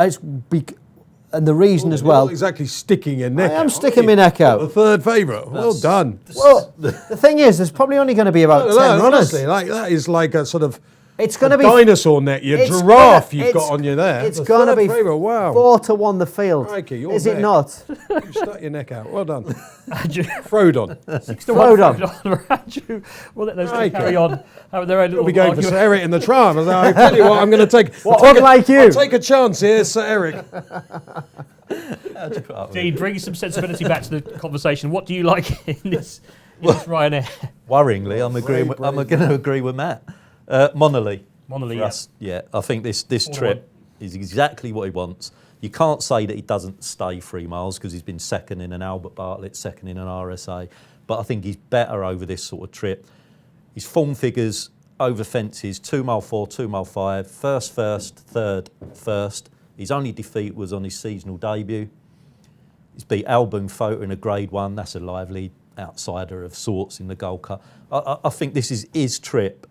And the reason as well. You're not exactly sticking your neck out. I am sticking my neck out. The third favourite. Well done. Well, the thing is, there's probably only going to be about 10 runners. Honestly, that is like a sort of it's going to be dinosaur neck, your giraffe you've got on you there. It's going to be wow. 4-1 the field. Crikey, is it not? You stuck your neck out. Well done. Frodon. Frodon. 6-1 Andrew. We'll let those two carry on. Have their own little We'll be going for Sir Eric in the tram. I tell you what, I'm going to take. I'll take a chance here, Sir Eric. Dean, bring some sensibility back to the conversation. What do you like in this Ryanair? Worryingly, I'm going to agree with Matt. Monolly. Yes. Yeah, I think this trip is exactly what he wants. You can't say that he doesn't stay 3 miles because he's been second in an Albert Bartlett, second in an RSA. But I think he's better over this sort of trip. His form figures over fences, 2 mile 4, 2 mile 5, first, third, first. His only defeat was on his seasonal debut. He's beat Alboon Photo in a Grade 1. That's a lively outsider of sorts in the Gold Cup. I think this is his trip,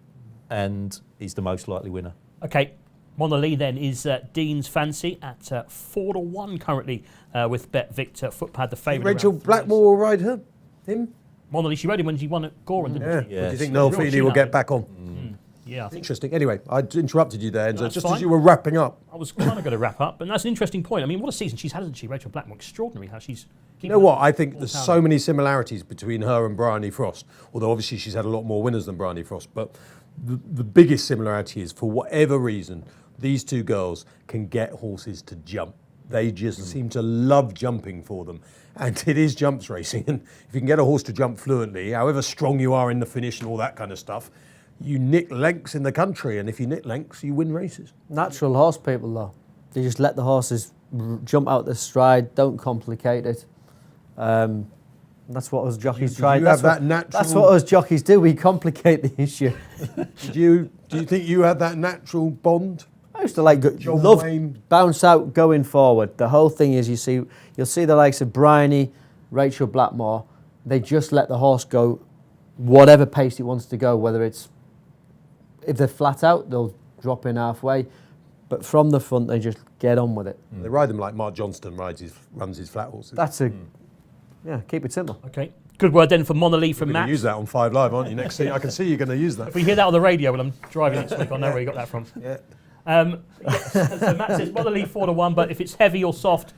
and he's the most likely winner. Okay, Monolly then is Dean's fancy at 4-1 currently with Bet Victor. Footpad the favourite. Rachel Blackmore will ride him? Monolly, she rode him when she won at Goran, didn't she? Yeah. Do you think Noel Feeney will get back on? Yeah, interesting. Anyway, I interrupted you there, just fine. as you were wrapping up. I was kind of going to wrap up, and that's an interesting point. I mean, what a season she's had, hasn't she, Rachel Blackmore? Extraordinary how she's... You know what? I think there's so many similarities between her and Bryony Frost, although obviously she's had a lot more winners than Bryony Frost, but the biggest similarity is, for whatever reason, these two girls can get horses to jump. They just seem to love jumping for them. And it is jumps racing. And if you can get a horse to jump fluently, however strong you are in the finish and all that kind of stuff, you nick lengths in the country. And if you nick lengths, you win races. Natural horse people, though. They just let the horses jump out their stride, don't complicate it. That's what us jockeys try. That's what us jockeys do. We complicate the issue. Do you think you had that natural bond? I used to love bounce out going forward. The whole thing is you'll see the likes of Bryony, Rachel Blackmore. They just let the horse go whatever pace it wants to go. Whether it's if they're flat out, they'll drop in halfway. But from the front, they just get on with it. They ride them like Mark Johnston runs his flat horses. Keep it simple. Okay. Good word then for Monolly from Matt. You're going to use that on 5 Live, aren't you? Next thing, I can see you're going to use that. If we hear that on the radio when I'm driving next week, I'll know where you got that from. Yeah. So Matt says Monolly 4-1, but if it's heavy or soft,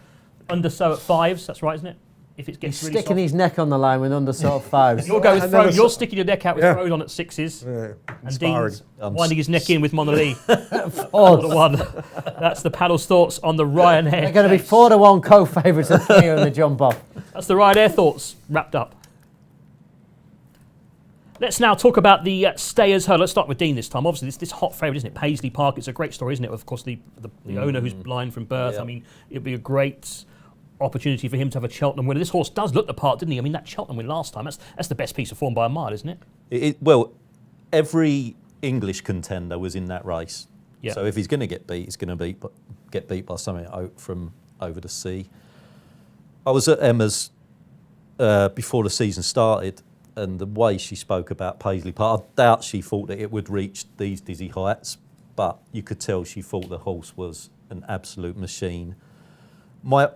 Undersow at 5s. That's right, isn't it? if it He's gets really sticking soft. his neck on the line with under sort of fives. You'll go with And throw. then You're sticking your neck out with Yeah. throws on at sixes. Yeah, And inspiring. Dean's winding his neck in with Monolith. Oh, The one. That's the panel's thoughts on the Ryanair. they're going to be 4-1 co-favourites and 3 in the jump off. That's the Ryanair thoughts wrapped up. Let's now talk about the Stayers hurdle. Let's start with Dean this time. Obviously, this hot favourite, isn't it? Paisley Park. It's a great story, isn't it? Of course, the owner who's blind from birth. Yeah. I mean, it'd be a great opportunity for him to have a Cheltenham winner. This horse does look the part, didn't he? I mean, that Cheltenham win last time, that's the best piece of form by a mile, isn't it? Well, every English contender was in that race. Yeah. So if he's going to get beat, he's going to get beat by something from over the sea. I was at Emma's before the season started, and the way she spoke about Paisley Park, I doubt she thought that it would reach these dizzy heights, but you could tell she thought the horse was an absolute machine. My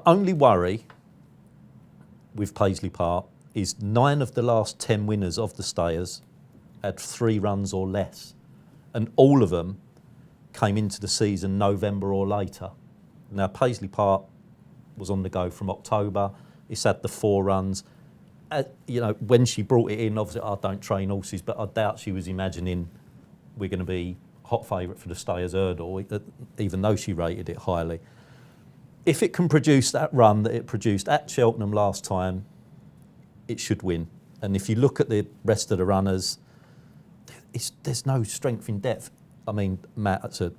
only worry with Paisley Park is 9 of the last 10 winners of the Stayers had 3 runs or less, and all of them came into the season November or later. Now, Paisley Park was on the go from October. It's had the 4 runs. When she brought it in, obviously I don't train horses, but I doubt she was imagining we're going to be hot favourite for the Stayers hurdle, even though she rated it highly. If it can produce that run that it produced at Cheltenham last time, it should win. And if you look at the rest of the runners, there's no strength in depth. I mean, Matt's a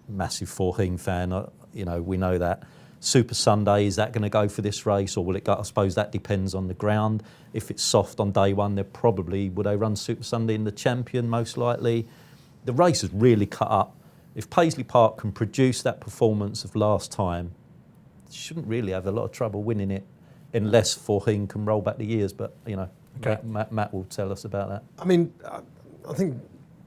massive Forheen fan. We know that. Super Sunday, is that going to go for this race, or will it go? I suppose that depends on the ground. If it's soft on day one, would they run Super Sunday in the Champion, most likely? The race has really cut up. If Paisley Park can produce that performance of last time, shouldn't really have a lot of trouble winning it, unless Forheen can roll back the years. But Okay. Matt will tell us about that. I mean, I think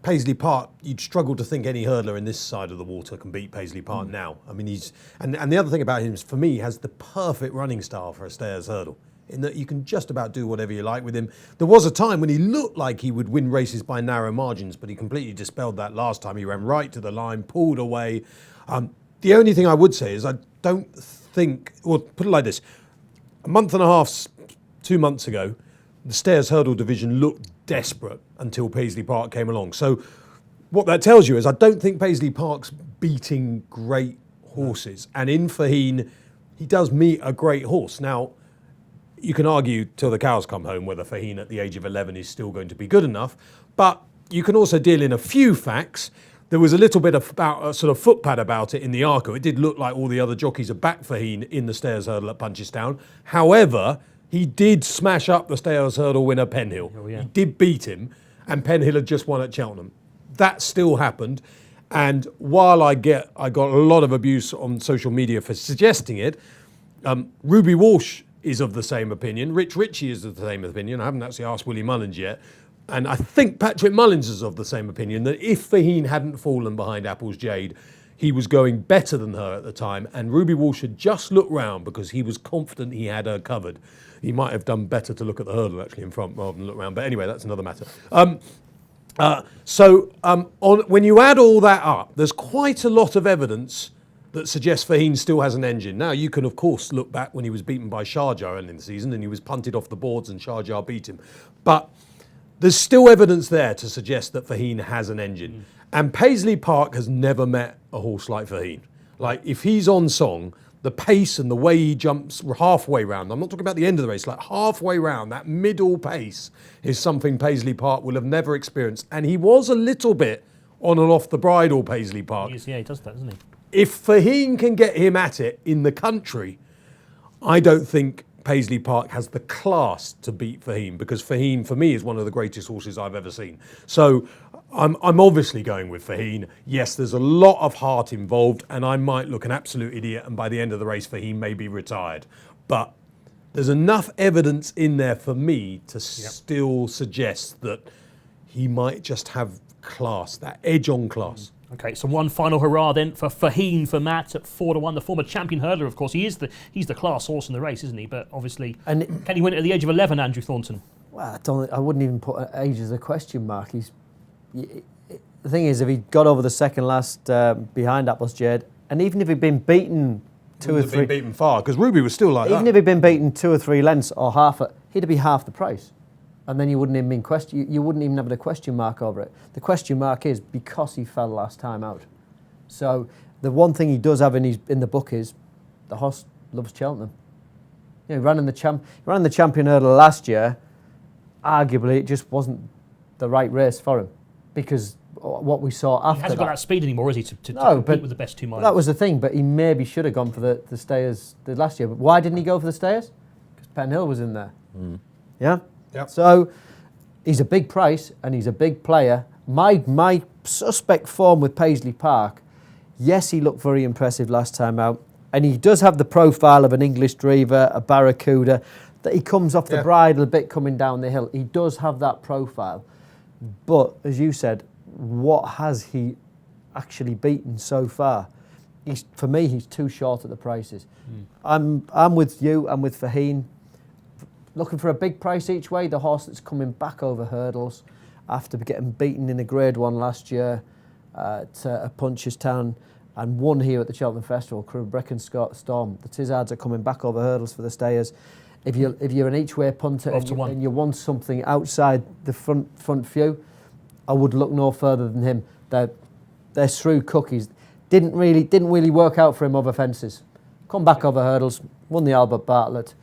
Paisley Park, you'd struggle to think any hurdler in this side of the water can beat Paisley Park now. I mean, and the other thing about him is, for me, he has the perfect running style for a Stayers hurdle, in that you can just about do whatever you like with him. There was a time when he looked like he would win races by narrow margins, but he completely dispelled that last time. He ran right to the line, pulled away. The only thing I would say is I don't think, or put it like this, a month and a half, 2 months ago, the Stayers hurdle division looked desperate until Paisley Park came along. So what that tells you is I don't think Paisley Park's beating great horses. And in Faheen, he does meet a great horse. Now, you can argue till the cows come home whether Faheen at the age of 11 is still going to be good enough, but you can also deal in a few facts. There was a little bit of a sort of footpad about it in the Arco. It did look like all the other jockeys had backed Faheen in the Stayers hurdle at Punchestown. However, he did smash up the Stayers hurdle winner Penhill. Oh, yeah. He did beat him, and Penhill had just won at Cheltenham. That still happened. And while I got a lot of abuse on social media for suggesting it, Ruby Walsh is of the same opinion. Rich Ritchie is of the same opinion. I haven't actually asked Willie Mullins yet. And I think Patrick Mullins is of the same opinion, that if Faheen hadn't fallen behind Apple's Jade, he was going better than her at the time. And Ruby Walsh had just looked round because he was confident he had her covered. He might have done better to look at the hurdle actually in front rather than look round. But anyway, that's another matter. When you add all that up, there's quite a lot of evidence that suggests Faheen still has an engine. Now, you can, of course, look back when he was beaten by Sharjah early in the season and he was punted off the boards and Sharjah beat him. But there's still evidence there to suggest that Faheen has an engine. And Paisley Park has never met a horse like Faheen. Like, if he's on song, the pace and the way he jumps halfway round, I'm not talking about the end of the race, like halfway round, that middle pace is something Paisley Park will have never experienced. And he was a little bit on and off the bridle, Paisley Park. Yeah, he does that, doesn't he? If Faheen can get him at it in the country, I don't think Paisley Park has the class to beat Faheen, because Faheen, for me, is one of the greatest horses I've ever seen. So I'm obviously going with Faheen. Yes, there's a lot of heart involved, and I might look an absolute idiot, and by the end of the race, Faheen may be retired. But there's enough evidence in there for me to still suggest that he might just have class, that edge on class. Okay, so one final hurrah then for Faheen for Matt at 4-1. The former champion hurdler, of course, he's the class horse in the race, isn't he? But obviously, can he win it at the age of 11, Andrew Thornton? Well, I wouldn't even put age as a question mark. The thing is, if he got over the second last behind Apple's Jade, and even if he'd been beaten 2 or Wouldn't have 3. been beaten far because Ruby was still like Even that. if he'd been beaten 2 or 3 lengths or he'd be half the price, and then you wouldn't even you wouldn't even have a question mark over it. The question mark is because he fell last time out. So the one thing he does have in the book is the horse loves Cheltenham. He ran in the champion hurdle last year. Arguably, it just wasn't the right race for him because what we saw after He hasn't got that speed anymore, is he, to compete with the best 2 miles? That was the thing, but he maybe should have gone for the stayers the last year. But why didn't he go for the stayers? Because Penhill was in there. Yeah? Yep. So he's a big price and he's a big player. My suspect form with Paisley Park, yes, he looked very impressive last time out. And he does have the profile of an English Dreamer, a Barracuda, that he comes off the bridle a bit coming down the hill. He does have that profile. But, as you said, what has he actually beaten so far? For me, he's too short at the prices. I'm with you, I'm with Faheen. Looking for a big price each way, the horse that's coming back over hurdles after getting beaten in a Grade 1 last year at Punchestown and won here at the Cheltenham Festival, Brick and Storm. The Tizzards are coming back over hurdles for the stayers. If you're an each-way punter and you want something outside the front few, I would look no further than him. They're shrew cookies. Didn't really work out for him over fences. Come back over hurdles, won the Albert Bartlett,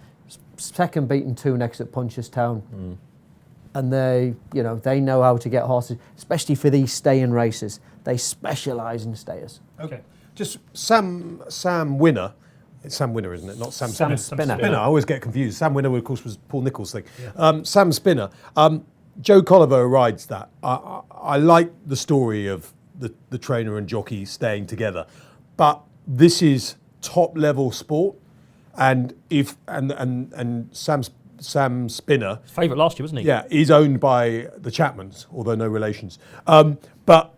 second beaten 2 next at Punchestown. And they know how to get horses, especially for these staying races. They specialise in stayers. Okay. Just Sam Winner. It's Sam Winner, isn't it? Not Sam Spinner. I always get confused. Sam Winner, of course, was Paul Nicholls' thing. Yeah. Sam Spinner. Joe Colliver rides that. I like the story of the trainer and jockey staying together, but this is top level sport, and Sam Spinner, His favourite last year, wasn't he? yeah, is owned by the Chapmans, although no relations. But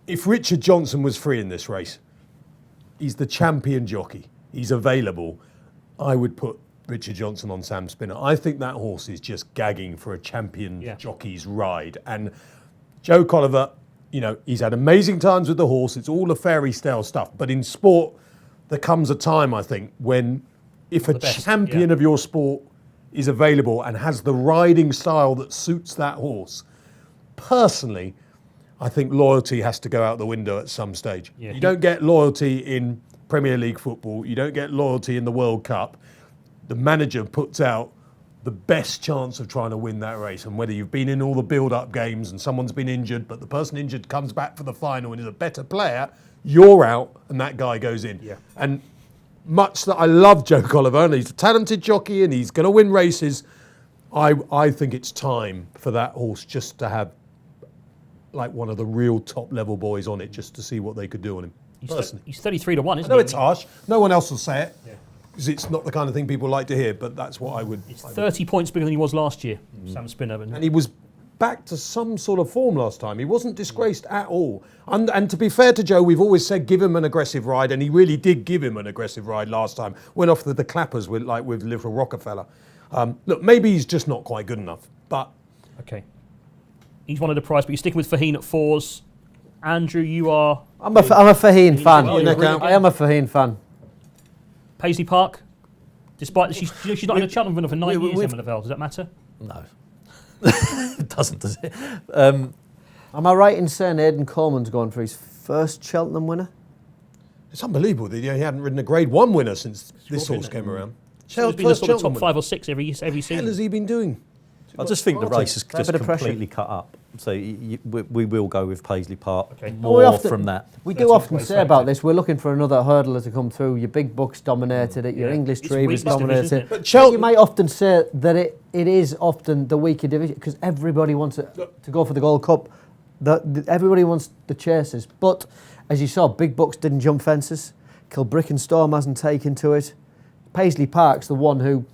if Richard Johnson was free in this race, he's the champion jockey. He's available. I would put Richard Johnson on Sam Spinner. I think that horse is just gagging for a champion jockey's ride. And Joe Colliver, he's had amazing times with the horse. It's all the fairy tale stuff. But in sport, there comes a time, I think, when if a champion of your sport is available and has the riding style that suits that horse, personally, I think loyalty has to go out the window at some stage. Yeah. You don't get loyalty in Premier League football. You don't get loyalty in the World Cup. The manager puts out the best chance of trying to win that race. And whether you've been in all the build-up games and someone's been injured, but the person injured comes back for the final and is a better player, you're out and that guy goes in. Yeah. And much that I love Joe Colliver and he's a talented jockey and he's going to win races, I think it's time for that horse just to have like one of the real top-level boys on it just to see what they could do on him. He's 33 to 1, isn't he? I know it's harsh. No one else will say it. Yeah. Because it's not the kind of thing people like to hear, but that's what I would... It's 30 points bigger than he was last year, Sam Spinner. And he was back to some sort of form last time. He wasn't disgraced at all. And to be fair to Joe, we've always said give him an aggressive ride, and he really did give him an aggressive ride last time. Went off the clappers with Little Rockefeller. Look, maybe he's just not quite good enough, but... Okay. He's one of the price, but you're sticking with Faheen at 4s. Andrew, you are... I'm a Faheen fan. Well, I am a Faheen fan. Paisley Park, despite she's not in a Cheltenham winner for 9 years, Emma Lavelle. Does that matter? No. It doesn't, does it? Am I right in saying Aidan Coleman's gone for his first Cheltenham winner? It's unbelievable that he hadn't ridden a Grade 1 winner since this horse came around. So he's been the sort of top 5 or 6 every season. What the hell has he been doing? I just think the race is just completely cut up. So we will go with Paisley Park more from that. We do often say about this, we're looking for another hurdler to come through. Your big bucks dominated it, your English Dreamers dominated it. But you might often say that it is often the weaker division because everybody wants to go for the Gold Cup. Everybody wants the chasers. But as you saw, big bucks didn't jump fences. Brick and Storm hasn't taken to it. Paisley Park's the one who,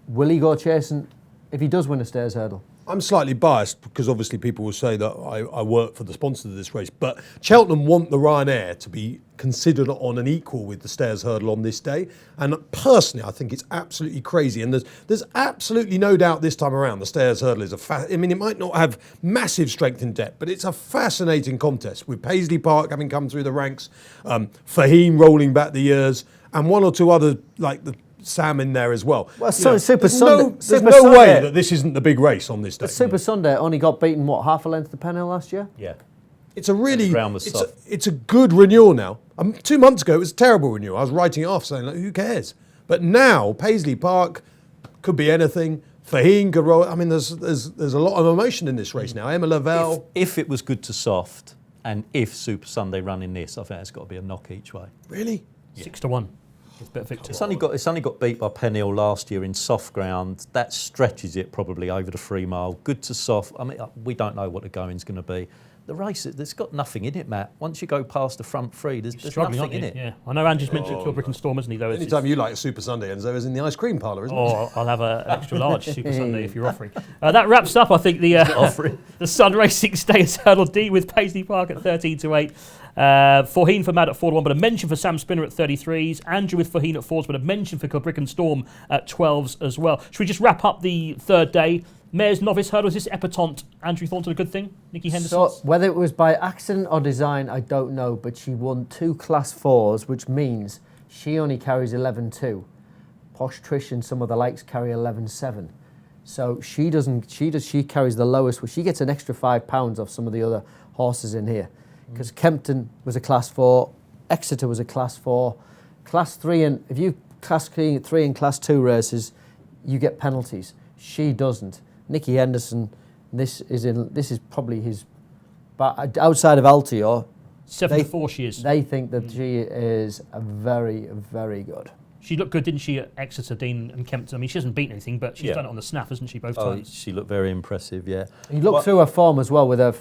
will he go chasing if he does win a stairs hurdle? I'm slightly biased because obviously people will say that I work for the sponsor of this race, but Cheltenham want the Ryanair to be considered on an equal with the stairs hurdle on this day. And personally, I think it's absolutely crazy. And there's absolutely no doubt this time around the stairs hurdle is it might not have massive strength in depth, but it's a fascinating contest with Paisley Park having come through the ranks, Faheen rolling back the years, and one or two other like the Sam in there as well. Well, so Super there's Sunday. there's Super no way Sunday. that this isn't the big race on this day. Super Sunday only got beaten, what, half a length to Penhill last year? Yeah. It's a really, The ground was soft. it's a good renewal now. 2 months ago, it was a terrible renewal. I was writing it off, saying, like, who cares? But now, Paisley Park could be anything. Faheen could roll. I mean, there's a lot of emotion in this race now. Emma Lavelle. If it was good to soft, and if Super Sunday running this, I think it's got to be a knock each way. Really? 6-1. With Bet Victor. It's only got beat by Penhill last year in soft ground. That stretches it probably over the 3 mile. Good to soft. I mean, we don't know what the going's going to be. The race, there's got nothing in it, Matt. Once you go past the front three, there's Struggling, nothing in aren't you? it. Yeah, I know Andrew's mentioned Kilbrick and Storm, hasn't he? Though Anytime you like a Super Sunday, Enzo, is in the ice cream parlour, isn't it? Or I'll have an extra large Super Sunday if you're offering. That wraps up, I think, the Sun Racing Stayers Hurdle D with Paisley Park at 13-8. Faheen for Mad at 4-1, but a mention for Sam Spinner at 33s. Andrew with Faheen at 4s, but a mention for Kilbrick and Storm at 12s as well. Should we just wrap up the third day? Mayor's Novice Hurdle, is this epatante Andrew Thornton a good thing? Nikki Henderson? So whether it was by accident or design, I don't know, but she won 2 Class 4s, which means she only carries 11.2. Posh Trish and some of the likes carry 11.7. So she carries the lowest, she gets an extra £5 off some of the other horses in here. Because Kempton was a Class 4, Exeter was a Class 4, Class 3, and if you Class 3 and Class 2 races, you get penalties. She doesn't. Nikki Henderson, this is probably his, but outside of Altior, 7-4 she is. They think that she is a very, very good. She looked good, didn't she, at Exeter, Dean and Kempton? I mean, she hasn't beaten anything, but she's done it on the snaff, hasn't she, both times? She looked very impressive, yeah. You look through her form as well with her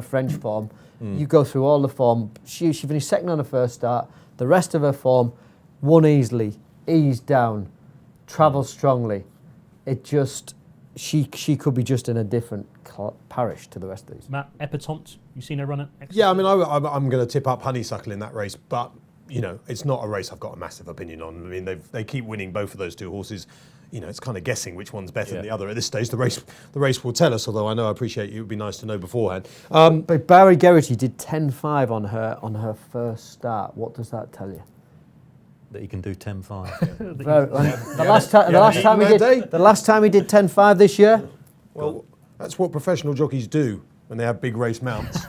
French form. You go through all the form. She finished second on her first start. The rest of her form, won easily, eased down, travelled strongly. It just... She could be just in a different parish to the rest of these. Matt, epatante, you seen her run at Exeter? Yeah, I mean, I'm going to tip up Honeysuckle in that race, but it's not a race I've got a massive opinion on. I mean, they keep winning both of those two horses. It's kind of guessing which one's better than the other at this stage. The race will tell us. Although I appreciate it would be nice to know beforehand. But Barry Geraghty did 10.5 on her first start. What does that tell you? That he can do 10.5. The last time he did 10.5 this year. Well, that's what professional jockeys do when they have big race mounts.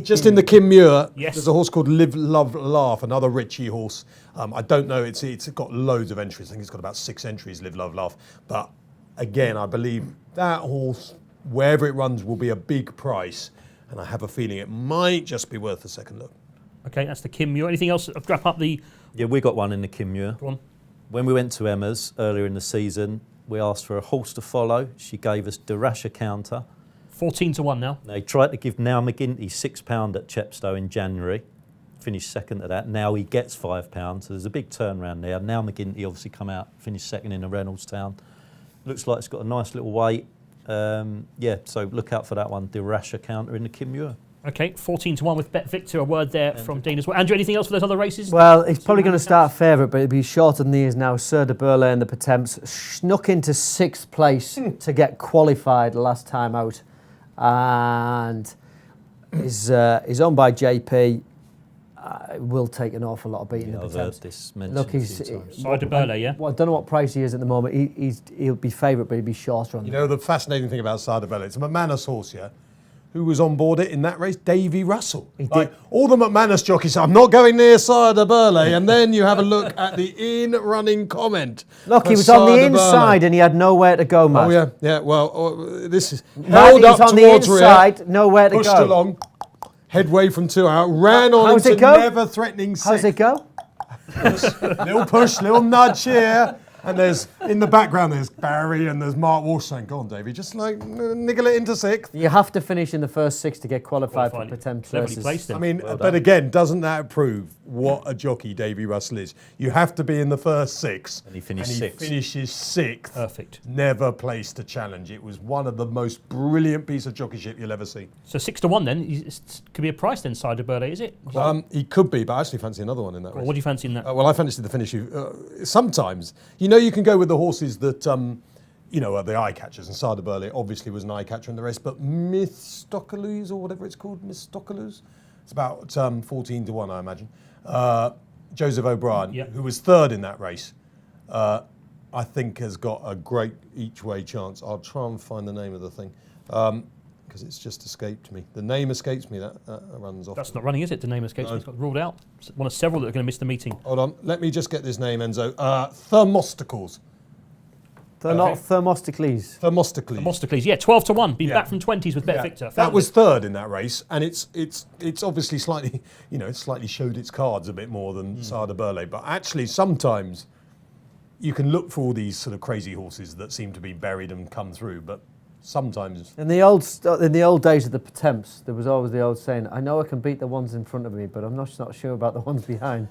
Just in the Kim Muir, there's a horse called Live, Love, Laugh, another Ritchie horse. I don't know, it's got loads of entries. I think it's got about 6 entries, Live, Love, Laugh. But again, I believe that horse, wherever it runs, will be a big price. And I have a feeling it might just be worth a second look. Okay, that's the Kim Muir. Anything else? Wrap up the... Yeah, we got one in the Kim Muir. Go on. When we went to Emma's earlier in the season, we asked for a horse to follow. She gave us Durasha Counter. 14-1 now. They tried to give Now McGinty £6 at Chepstow in January. Finished second at that. Now he gets £5. So there's a big turnaround there. Now McGinty obviously come out, finished second in the Reynoldstown. Looks like it's got a nice little weight. So look out for that one. Durasha Counter in the Kim Muir. Okay, 14-1 with Bet Victor. A word there from Dean as well. Andrew, anything else for those other races? Well, he's probably going to start favourite, but it'll be shorter than he is now. Sir de Burley and the Potemps snuck into 6th place to get qualified last time out, and is owned by JP. Will take an awful lot of beating the I've heard Potemps. this mentioned Look, Sir de Burley, yeah? Well, I don't know what price he is at the moment. He'll be favourite, but he'll be shorter on The fascinating thing about Sardabella, it's a McManus horse, yeah? Who was on board it in that race? Davy Russell. All the McManus jockeys say, I'm not going near Sire de Burley. And then you have a look at the in-running comment. Look, he was on the inside and he had nowhere to go, Matt. Oh, yeah. Well, this is held up on the inside, nowhere to go. Pushed along, headway from 2 out, ran on into never threatening 6th. How's it go? Little push, little nudge here. And there's, in the background, there's Barry and there's Mark Walsh saying, go on, Davey, just niggle it into 6th. You have to finish in the first 6 to get qualified for Potemps races. I mean, but again, doesn't that prove what a jockey Davy Russell is? You have to be in the first 6. And he finished 6th. Finishes 6th. Perfect. Never placed a challenge. It was one of the most brilliant piece of jockeyship you'll ever see. So 6-1 then, it could be a price then, Sire de Burley, is it? He could be, but I actually fancy another one in that race. What do you fancy in that? Well, I fancy the finish. Sometimes, you can go with the horses that, are the eye catchers, and Sire de Burley obviously was an eye catcher in the race, but Mistocalous, or whatever it's called, Mistocalous, it's about 14-1, I imagine. Joseph O'Brien, Yep. who was third in that race, I think has got a great each-way chance. I'll try and find the name of the thing because it's just escaped me. The name escapes me. That runs off. That's not running, is it? The name escapes me. It's got ruled out. It's one of several that are going to miss the meeting. Hold on. Let me just get this name, Enzo. Thermosticles. They're not Thermosticles. Themistocles. Yeah, 12 to 1. Been Yeah. back from 20s with Bet Yeah. Victor. That Found was it. third in that race, and it's obviously slightly, it slightly showed its cards a bit more than Sada Burley. But actually, sometimes you can look for all these sort of crazy horses that seem to be buried and come through, but sometimes In the old days of the Potemps, there was always the old saying, "I know I can beat the ones in front of me, but I'm not sure about the ones behind."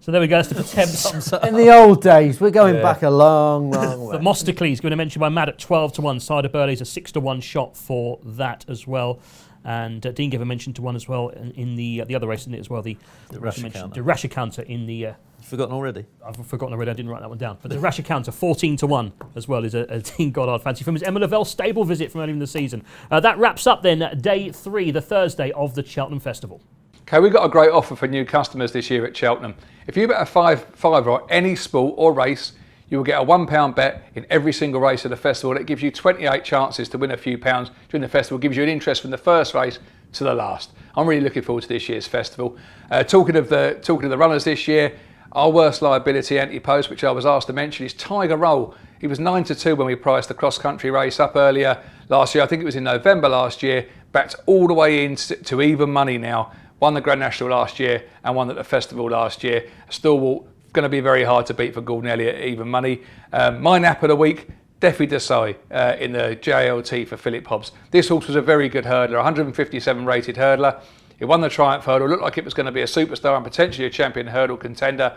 So there we go. That's the Potemps. In the old days, we're going back a long, long way. Themistocles, going to mention by Matt at 12 to 1. Cider Burley's a 6 to 1 shot for that as well. And Dean gave a mention to one as well in the other race, isn't it, as well? The Rasher Counter in the... You've forgotten already? I've forgotten already, I didn't write that one down. But the Rasher Counter, 14 to 1 as well, is a Dean Goddard fancy from his Emma Lavelle stable visit from earlier in the season. That wraps up then day 3, the Thursday of the Cheltenham Festival. Okay, we've got a great offer for new customers this year at Cheltenham. If you bet a fiver on any sport or race, you will get a £1 bet in every single race of the festival. That gives you 28 chances to win a few pounds during the festival. Gives you an interest from the first race to the last. I'm really looking forward to this year's festival. Talking of the runners this year, our worst liability anti-post, which I was asked to mention, is Tiger Roll. He was 9 to 2 when we priced the cross-country race up earlier last year. I think it was in November last year. Backed all the way in to even money now. Won the Grand National last year and won at the festival last year. Stalwart, going to be very hard to beat for Gordon Elliott at even money. My nap of the week, Defi Desai in the JLT for Philip Hobbs. This horse was a very good hurdler, 157 rated hurdler. He won the Triumph Hurdle, looked like it was going to be a superstar and potentially a champion hurdle contender.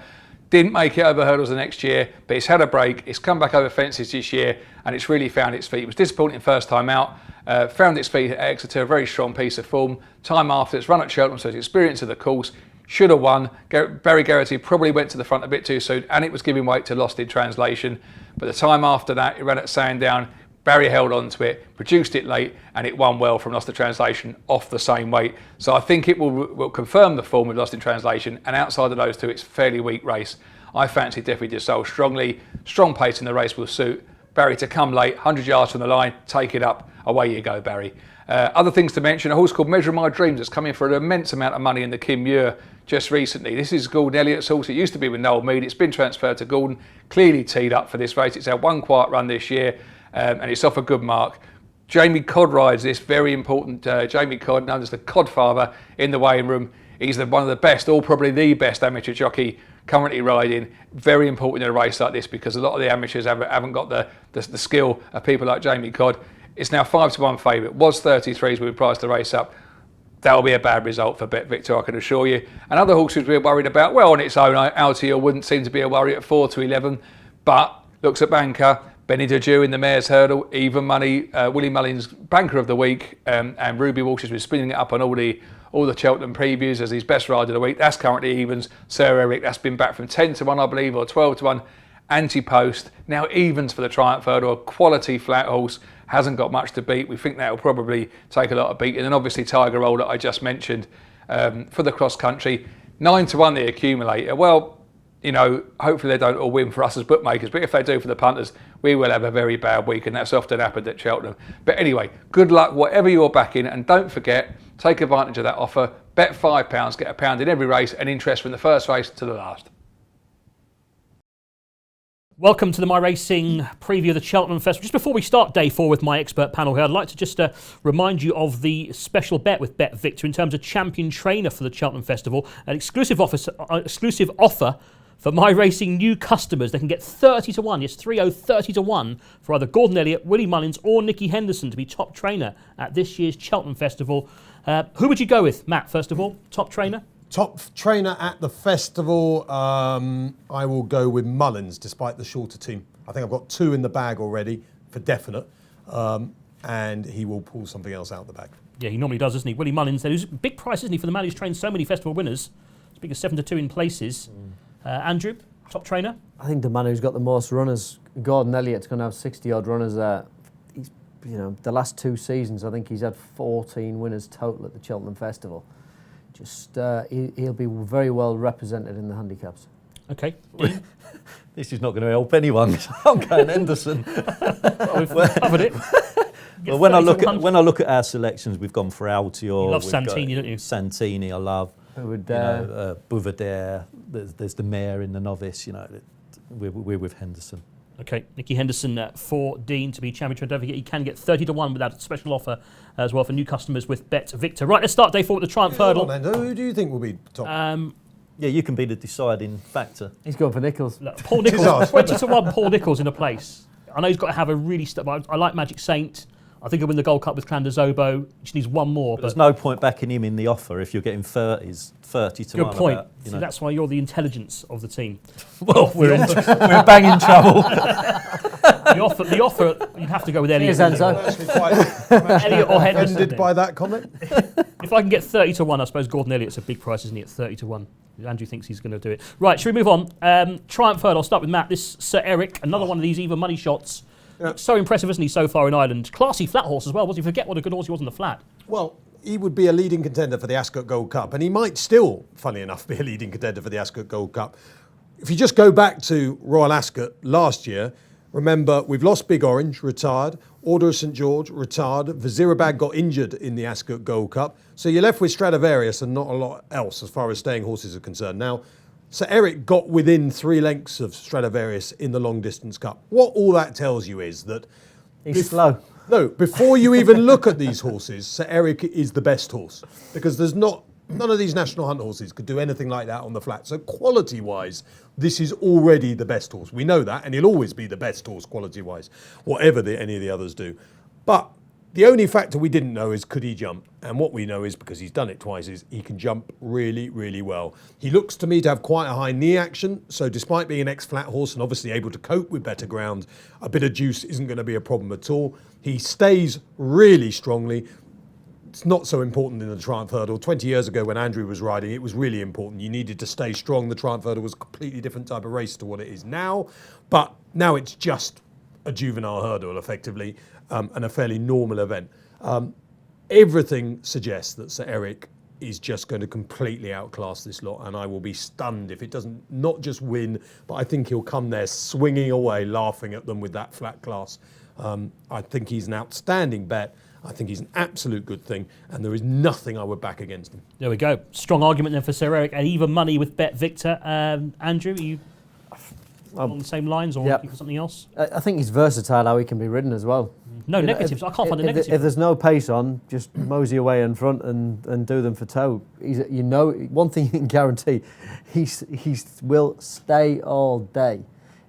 Didn't make it over hurdles the next year, but it's had a break. It's come back over fences this year and it's really found its feet. It was disappointing first time out. Found its feet at Exeter, a very strong piece of form. Time after, it's run at Cheltenham, so it's experience of the course. Should have won. Barry Geraghty probably went to the front a bit too soon and it was giving weight to Lost in Translation. But the time after that, it ran at Sandown. Barry held on to it, produced it late, and it won well from Lost in Translation off the same weight. So I think it will confirm the form with Lost in Translation, and outside of those two, it's a fairly weak race. I fancy Defi Desai strongly. Strong pace in the race will suit. Barry to come late, 100 yards from the line, take it up. Away you go, Barry. Other things to mention, a horse called Measure My Dreams that's come in for an immense amount of money in the Kim Muir just recently. This is Gordon Elliott's horse. It used to be with Noel Mead. It's been transferred to Gordon, clearly teed up for this race. It's had one quiet run this year and it's off a good mark. Jamie Codd rides this, very important. Jamie Codd, known as the Codfather in the weighing room. He's one of the best, or probably the best amateur jockey currently riding. Very important in a race like this because a lot of the amateurs haven't got the skill of people like Jamie Codd. It's now 5 to 1 favourite. Was 33s when we priced the race up. That'll be a bad result for Bet Victor, I can assure you. Another horse we're worried about, well, on its own, Altior wouldn't seem to be a worry at 4 to 11, but looks at banker. Benny Dejew in the Mayor's Hurdle, even money. Willie Mullins, banker of the week, and Ruby Walsh has been spinning it up on all the Cheltenham previews as his best rider of the week. That's currently evens. Sir Eric, that's been back from 10 to 1, I believe, or 12 to 1. Anti-post, now evens for the Triumph Hurdle, a quality flat horse, hasn't got much to beat. We think that will probably take a lot of beating. And obviously Tiger Roll that I just mentioned for the cross country. 9 to 1 the accumulator. Well, hopefully they don't all win for us as bookmakers, but if they do for the punters, we will have a very bad week, and that's often happened at Cheltenham. But anyway, good luck, whatever you're backing, and don't forget, take advantage of that offer. Bet £5, get £1 in every race, and interest from the first race to the last. Welcome to the My Racing preview of the Cheltenham Festival. Just before we start day 4 with my expert panel here, I'd like to just remind you of the special bet with Bet Victor in terms of champion trainer for the Cheltenham Festival. An exclusive offer for My Racing new customers. They can get 30 to 1, yes, 30 to 1 for either Gordon Elliott, Willie Mullins or Nicky Henderson to be top trainer at this year's Cheltenham Festival. Who would you go with, Matt, first of all? Top trainer? Top trainer at the festival, I will go with Mullins, despite the shorter team. I think I've got 2 in the bag already, for definite, and he will pull something else out the bag. Yeah, he normally does, doesn't he? Willie Mullins, who's a big price, isn't he, for the man who's trained so many festival winners. As big as 7 to 2 in places. Andrew, top trainer? I think the man who's got the most runners, Gordon Elliott's going to have 60-odd runners there. He's, the last 2 seasons, I think he's had 14 winners total at the Cheltenham Festival. Just he'll be very well represented in the handicaps. Okay. This is not going to help anyone. I'm going Henderson. We've covered it. Well, when I look at our selections, we've gone for Altior. You love Santini, don't you? Santini, I love. Bouvardere. There's the Mayor in the novice. We're with Henderson. Okay, Nicky Henderson for Dean to be champion. Don't forget, you can get 30 to 1 with that special offer as well for new customers with Bet Victor. Right, let's start day 4 with the Triumph Hurdle. Who do you think will be top? Yeah, you can be the deciding factor. He's going for Nichols. Look, Paul Nichols, 20 to 1 Paul Nichols in a place. I know he's got to have a really... I like Magic Saint. I think he'll win the Gold Cup with Clanderzobo. He just needs one more. But there's no point backing him in the offer if you're getting 30 to 1. Good point. See, that's why you're the intelligence of the team. Well, we're banging trouble. The offer, you'd have to go with Elliot. I'm actually quite Elliot or Henderson. offended by that comment. If I can get 30 to 1, I suppose Gordon Elliott's a big price, isn't he, at 30 to 1? Andrew thinks he's going to do it. Right, should we move on? Triumph Hurdle, I'll start with Matt. This Sir Eric, another one of these even money shots. Yeah. So impressive, isn't he, so far in Ireland? Classy flat horse as well, wasn't he? Forget what a good horse he was on the flat. Well, he would be a leading contender for the Ascot Gold Cup, and he might still, funnily enough, be a leading contender for the Ascot Gold Cup. If you just go back to Royal Ascot last year, remember, we've lost Big Orange, retired, Order of St George, retired, Vizirabad got injured in the Ascot Gold Cup, so you're left with Stradivarius and not a lot else as far as staying horses are concerned. Now, Sir Eric got within 3 lengths of Stradivarius in the long distance cup. What all that tells you is that... He's slow. No, before you even look at these horses, Sir Eric is the best horse. Because none of these National Hunt horses could do anything like that on the flat. So quality-wise, this is already the best horse. We know that, and he'll always be the best horse quality-wise, whatever any of the others do. But the only factor we didn't know is could he jump? And what we know is, because he's done it twice, is he can jump really, really well. He looks to me to have quite a high knee action. So despite being an ex-flat horse and obviously able to cope with better ground, a bit of juice isn't going to be a problem at all. He stays really strongly. It's not so important in the Triumph Hurdle. 20 years ago when Andrew was riding, it was really important. You needed to stay strong. The Triumph Hurdle was a completely different type of race to what it is now. But now it's just a juvenile hurdle, effectively, and a fairly normal event. Everything suggests that Sir Eric is just going to completely outclass this lot, and I will be stunned if it doesn't not just win, but I think he'll come there swinging away, laughing at them with that flat class. I think he's an outstanding bet. I think he's an absolute good thing, and there is nothing I would back against him. There we go. Strong argument then for Sir Eric, and even money with Bet Victor. Andrew, are you on the same lines, or looking for something else? I think he's versatile, how he can be ridden as well. No negatives. I can't find a negative. If there's no pace on, just mosey away in front and do them for toe. One thing you can guarantee, he will stay all day.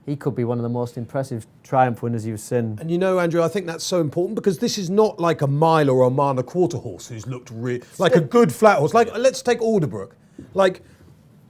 He could be one of the most impressive Triumph winners you've seen. And Andrew, I think that's so important because this is not like a mile or a mile and a quarter horse who's looked like a good flat horse. Like, let's take Alderbrook. Like,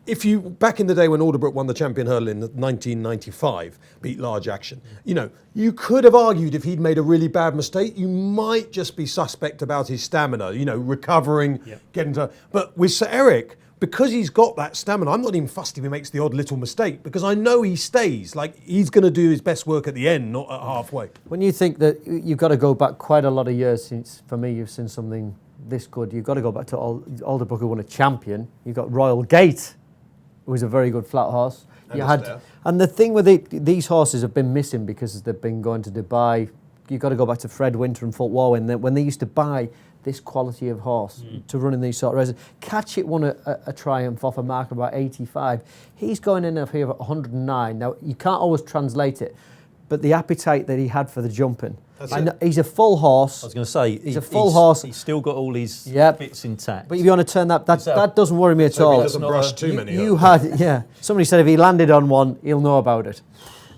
if you, back in the day when Alderbrook won the Champion Hurdle in 1995, beat Large Action, you could have argued if he'd made a really bad mistake, you might just be suspect about his stamina, recovering, getting to... But with Sir Eric, because he's got that stamina, I'm not even fussed if he makes the odd little mistake because I know he stays. Like, he's going to do his best work at the end, not at halfway. When you think that you've got to go back quite a lot of years since, for me, you've seen something this good, you've got to go back to Alderbrook, who won a champion. You've got Royal Gate, who was a very good flat horse. And the thing with these horses have been missing because they've been going to Dubai. You've got to go back to Fred Winter and Fulk Warwin when they used to buy this quality of horse to run in these sort of races. Catchit won a Triumph off a mark of about 85. He's going in up here at 109. Now, you can't always translate it, but the appetite that he had for the jumping. He's a full horse. I was going to say, he's a full horse. He's still got all his bits intact. But if you want to turn that doesn't worry me at all. He doesn't brush too many. Somebody said if he landed on one, he'll know about it.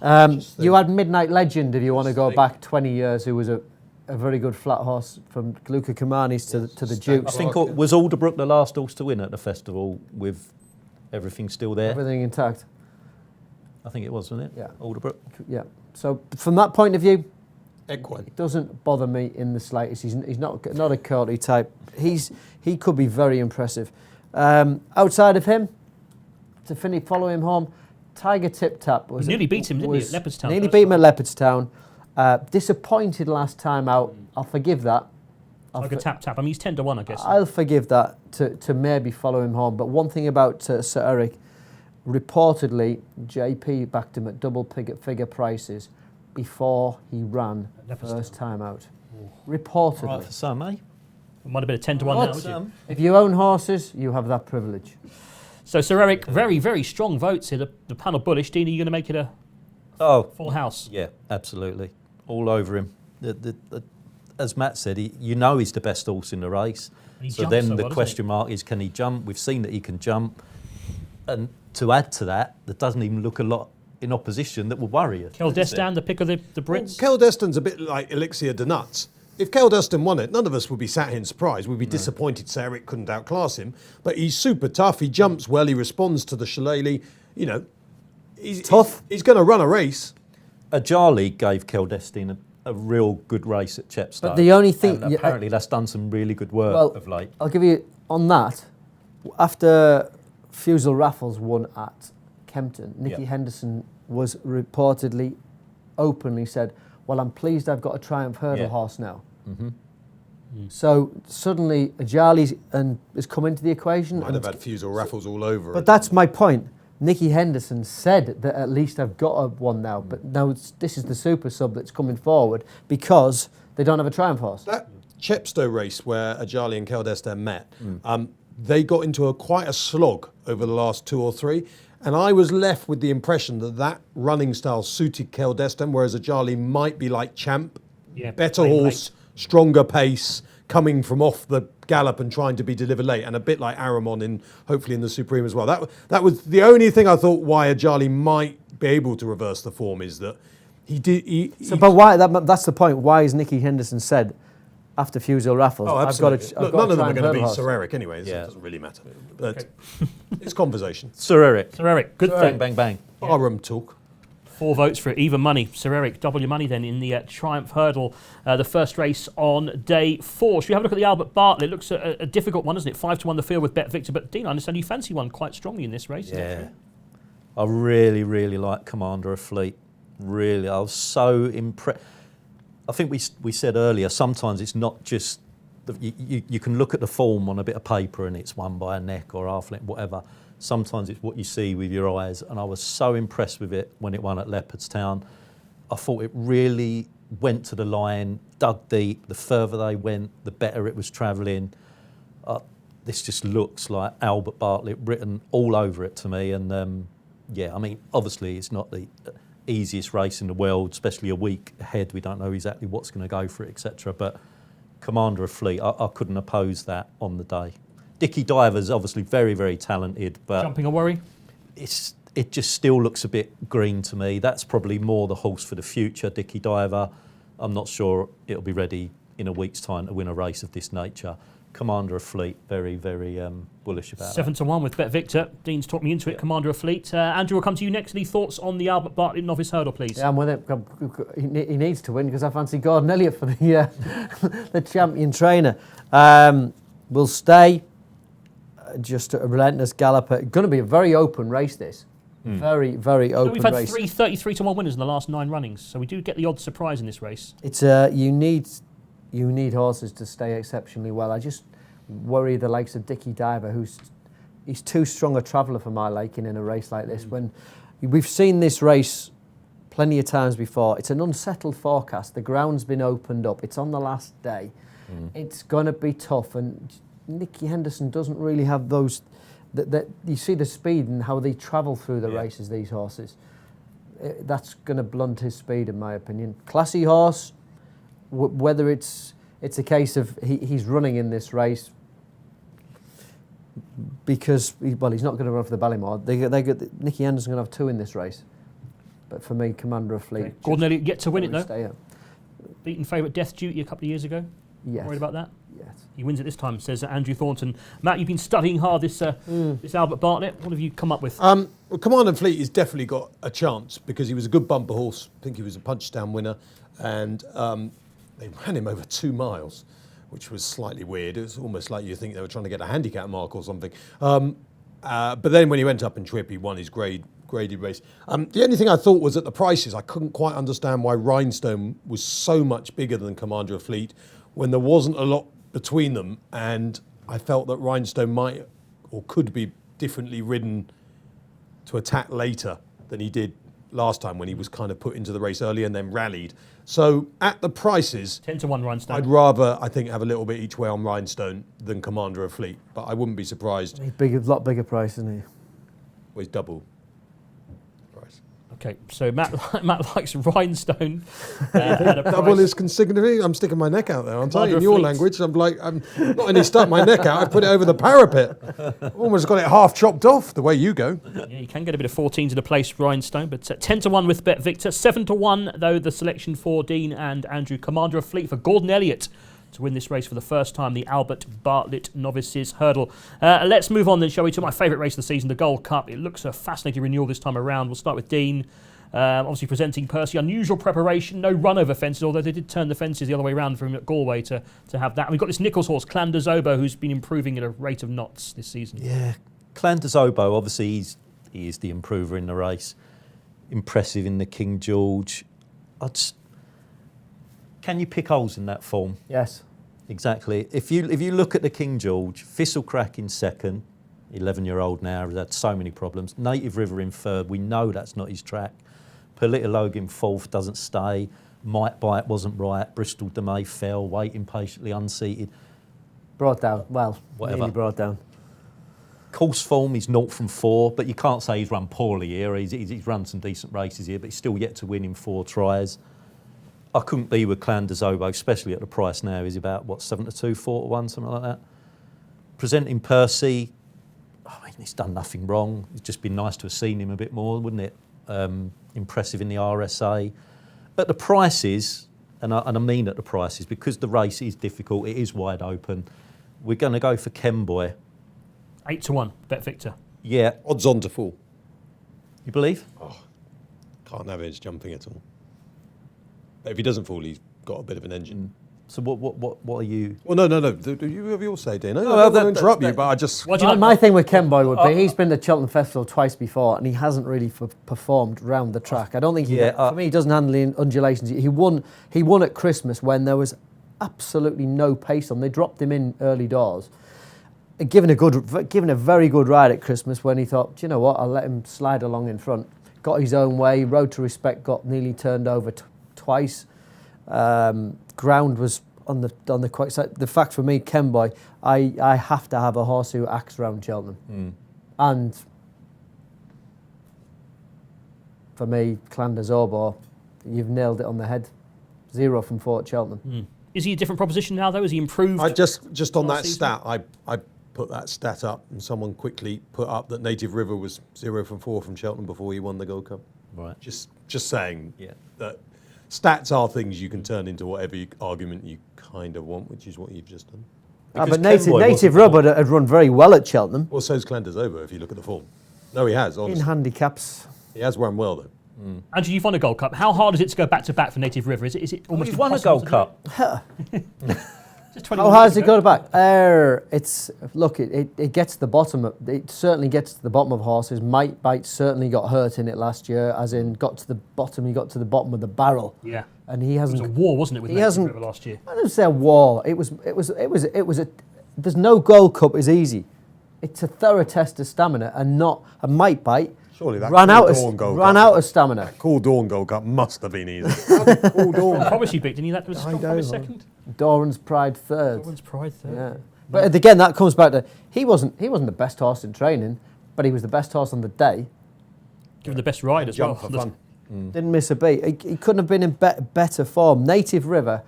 You had Midnight Legend, if you want to go back 20 years, who was a very good flat horse from Luca Camanis to the Duke. I think was Alderbrook the last horse to win at the festival with everything still there? Everything intact. I think it was, wasn't it? Yeah. Alderbrook. Yeah. So from that point of view, Equine. It doesn't bother me in the slightest. He's not a Curly type. He could be very impressive. Outside of him, to finish, follow him home, Tiger Tip Tap was nearly beat him, didn't he, at Leopardstown? Nearly beat him at Leopardstown. Disappointed last time out. I'll forgive that. Like a tap. I mean, he's 10 to 1, I guess. I'll forgive that to maybe follow him home. But one thing about Sir Eric, reportedly, JP backed him at double figure prices before he ran first time out. Reportedly. Right for some, eh? It might have been a 10 to 1 now, would you? If you own horses, you have that privilege. So, Sir Eric, very, very strong votes here. The panel bullish. Dean, are you going to make it a full house? Yeah, absolutely. All over him. As Matt said, he's the best horse in the race. So then the question mark is, can he jump? We've seen that he can jump. And to add to that, there doesn't even look a lot in opposition that would worry you. Keldestan, the pick of the Brits? Well, Keldestan's a bit like Elixir de Nuts. If Keldestan won it, none of us would be sat here in surprise. We'd be disappointed Sir Eric couldn't outclass him. But he's super tough. He jumps well. He responds to the shillelagh. You know, he's tough. He's going to run a race. Ajali gave Keldestan a real good race at Chepstow. But the only thing... And apparently that's done some really good work of late. I'll give you... On that, after Fusel Raffles won at Kempton, Nicky Henderson was reportedly, openly said, well, I'm pleased I've got a Triumph Hurdle horse now. So suddenly Ajali has come into the equation. Might have had Fusel Raffles all over. But that's my point. Nicky Henderson said that at least I've got one now, but now this is the super sub that's coming forward because they don't have a Triumph horse. That Chepstow race where Ajali and Keldestan met, they got into quite a slog over the last 2 or 3, and I was left with the impression that running style suited Keldestan, whereas Ajali might be like Champ, better horse, stronger pace, coming from off the gallop and trying to be delivered late, and a bit like Aramon hopefully in the Supreme as well. That was the only thing I thought why Ajali might be able to reverse the form is that but why? That's the point. Why is Nicky Henderson said after Fusel Raffles? Oh, absolutely. Look, none of them are going to be horse. Sir Eric anyway. So it doesn't really matter. But it's conversation. Sir Eric. Sir Eric, good Bang, bang, bang. Barroom talk. 4 votes for even money. Sir Eric, double your money then in the Triumph Hurdle, the first race on day 4. Should we have a look at the Albert Bartlett? It looks a difficult one, isn't it? 5 to 1 the field with Bet Victor. But Dean, I understand you fancy one quite strongly in this race. Yeah. I really, really like Commander of Fleet. Really, I was so impressed. I think we said earlier, sometimes it's not just, you can look at the form on a bit of paper and it's won by a neck or half length, whatever. Sometimes it's what you see with your eyes, and I was so impressed with it when it won at Leopardstown. I thought it really went to the line, dug deep. The further they went, the better it was travelling. This just looks like Albert Bartlett written all over it to me. And I mean, obviously it's not the easiest race in the world, especially a week ahead. We don't know exactly what's going to go for it, etc. But Commander of Fleet, I couldn't oppose that on the day. Dickie Diver's obviously very, very talented, but Jumping a worry? it just still looks a bit green to me. That's probably more the horse for the future, Dickie Diver. I'm not sure it'll be ready in a week's time to win a race of this nature. Commander of Fleet, very, very bullish about 7 to 1 with Bet Victor. Dean's talked me into it. Commander of Fleet. Andrew, will come to you next. Any thoughts on the Albert Bartlett Novice Hurdle, please? Yeah, I'm with it. He needs to win because I fancy Gordon Elliott for the champion trainer. We'll stay. Just a relentless galloper. Going to be a very open race, this. Very, very open race. We've had 3 33 to 1 winners in the last 9 runnings, so we do get the odd surprise in this race. It's you need horses to stay exceptionally well. I just worry the likes of Dickie Diver, he's too strong a traveller for my liking in a race like this. When we've seen this race plenty of times before, it's an unsettled forecast. The ground's been opened up. It's on the last day. It's going to be tough, and Nicky Henderson doesn't really have those. That you see the speed and how they travel through the races. These horses, that's going to blunt his speed, in my opinion. Classy horse. Whether it's a case of he's running in this race because he's not going to run for the Ballymore. Nicky Henderson's going to have 2 in this race. But for me, Commander of Fleet. Okay. Gordon Elliott yet to win it though. Stay up. Beaten favourite Death Duty a couple of years ago. Yes. Worried about that? Yes. He wins it this time, says Andrew Thornton. Matt, you've been studying hard this Albert Bartlett. What have you come up with? Well, Commander of Fleet has definitely got a chance because he was a good bumper horse. I think he was a Punchestown winner, and they ran him over 2 miles, which was slightly weird. It was almost like you think they were trying to get a handicap mark or something. But then when he went up in Trip, he won his graded race. The only thing I thought was at the prices, I couldn't quite understand why Rhinestone was so much bigger than Commander of Fleet when there wasn't a lot between them, and I felt that Rhinestone might or could be differently ridden to attack later than he did last time when he was kind of put into the race early and then rallied. So at the prices, 10-1 Rhinestone. I'd rather, I think, have a little bit each way on Rhinestone than Commander of Fleet, but I wouldn't be surprised. He's big, a lot bigger price, isn't he? Well, he's double price. Okay, so Matt likes Rhinestone at a Double price. is considerably. I'm sticking my neck out there. I'm telling you, in Commander your of language, I'm like, I'm not only stuck my neck out, I put it over the parapet. Almost got it half chopped off the way you go. Yeah, you can get a bit of 14 to the place Rhinestone, but 10-1 with Bet Victor. 7-1 though the selection for Dean and Andrew. Commander of Fleet for Gordon Elliott to win this race for the first time, the Albert Bartlett Novices Hurdle. Let's move on then, shall we, to my favourite race of the season, the Gold Cup. It looks a fascinating renewal this time around. We'll start with Dean. Obviously presenting Percy. Unusual preparation, no run over fences, although they did turn the fences the other way around from Galway to have that. And we've got this Nichols horse, Clan de Zobo, who's been improving at a rate of knots this season. Yeah, Clan de Zobo, obviously he is the improver in the race. Impressive in the King George. Can you pick holes in that form? Yes. Exactly. If you look at the King George, Thistlecrack in second, 11-year-old now, has had so many problems. Native River in third, we know that's not his track. Politolog in fourth, doesn't stay. Might Bite wasn't right. Bristol de May fell, waiting patiently, unseated. Brought down. Well, Whatever. nearly brought down. Course form, he's 0 from 4, but you can't say he's run poorly here. He's run some decent races here, but he's still yet to win in 4 tries. I couldn't be with Clan de Zobo, especially at the price now. He's about, 7-2, 4-1, something like that. Presenting Percy, I mean, he's done nothing wrong. It's just been nice to have seen him a bit more, wouldn't it? Impressive in the RSA. At the prices, and I mean at the prices, because the race is difficult, it is wide open, we're going to go for Kenboy. 8-1, Bet Victor. Yeah. Odds on to fall. You believe? Can't have edge jumping at all. But if he doesn't fall, he's got a bit of an engine. So what are you? Well, no. You have your say, Dino. No, I don't want to that- interrupt you, that- but I just... What do you like? My thing with Kenboy would be he's been to Cheltenham Festival twice before and he hasn't really performed round the track. I don't think for me he doesn't handle the undulations. He won at Christmas when there was absolutely no pace on. They dropped him in early doors. Given a very good ride at Christmas when he thought, do you know what, I'll let him slide along in front. Got his own way. Road to Respect got nearly turned over twice. Ground was on the quick side. The fact for me, Kenboy, I have to have a horse who acts round Cheltenham. And for me, Clan de Zobo, you've nailed it on the head. 0 from 4 at Cheltenham. Is he a different proposition now, though? Has he improved? I just on last that season? stat, I put that stat up and someone quickly put up that Native River was 0 from 4 from Cheltenham before he won the Gold Cup. Right. Just saying Yeah. that stats are things you can turn into whatever argument you kind of want, which is what you've just done. Because But Native wasn't Rubber had run very well at Cheltenham. Well, so's Clan de Zobo if you look at the form. No, he has, In honestly. handicaps. He has run well, though. Andrew, you've won a Gold Cup. How hard is it to go back to back for Native River? Is it almost He's won a impossible Gold to do? Cup. Just How 21 hard years does it ago. go back? It gets to the bottom of it. Certainly gets to the bottom of horses. Might Bite certainly got hurt in it last year, as in got to the bottom. He got to the bottom of the barrel, Yeah. and he It hasn't. was a war, wasn't it, with He Native hasn't- River last year? I don't say a war. It was a. There's no Gold Cup is easy. It's a thorough test of stamina, and not a Might Bite. Surely that ran Cool out Dawn of Gold ran Cup. out of stamina. Cool Dawn Gold Cup must have been easy. How did Cool I Dawn? promise you, Vic, didn't you? That was I Strong know, Promise man. second. Doran's Pride third. Owen's Pride third. Yeah. But again, that comes back to he wasn't the best horse in training, but he was the best horse on the day. Given the best ride as well. Jump for fun. Didn't miss a beat. He couldn't have been in better form. Native River,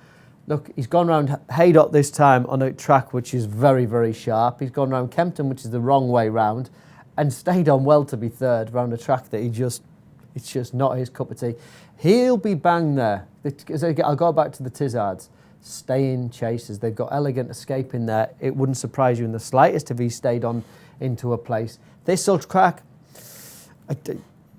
look, he's gone round Haydock this time on a track which is very, very sharp. He's gone round Kempton, which is the wrong way round, and stayed on well to be third round a track that it's just not his cup of tea. He'll be bang there. I'll go back to the Tizzards. Staying chasers. They've got Elegant Escape in there. It wouldn't surprise you in the slightest if he stayed on into a place. Thistlecrack,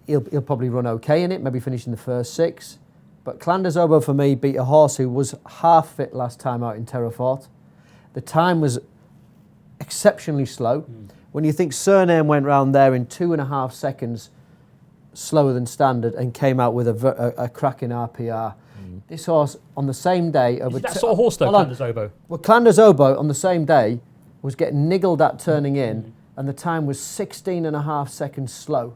he'll probably run okay in it, maybe finish in the first 6. But Clan de Zobo for me beat a horse who was half fit last time out in Terrafort. The time was exceptionally slow. When you think Surname went round there in 2.5 seconds slower than standard and came out with a cracking RPR, This horse on the same day over. Is that sort of horse though, Clanders Oboe? Well, Clanders Oboe on the same day was getting niggled at turning in, and the time was 16.5 seconds slow.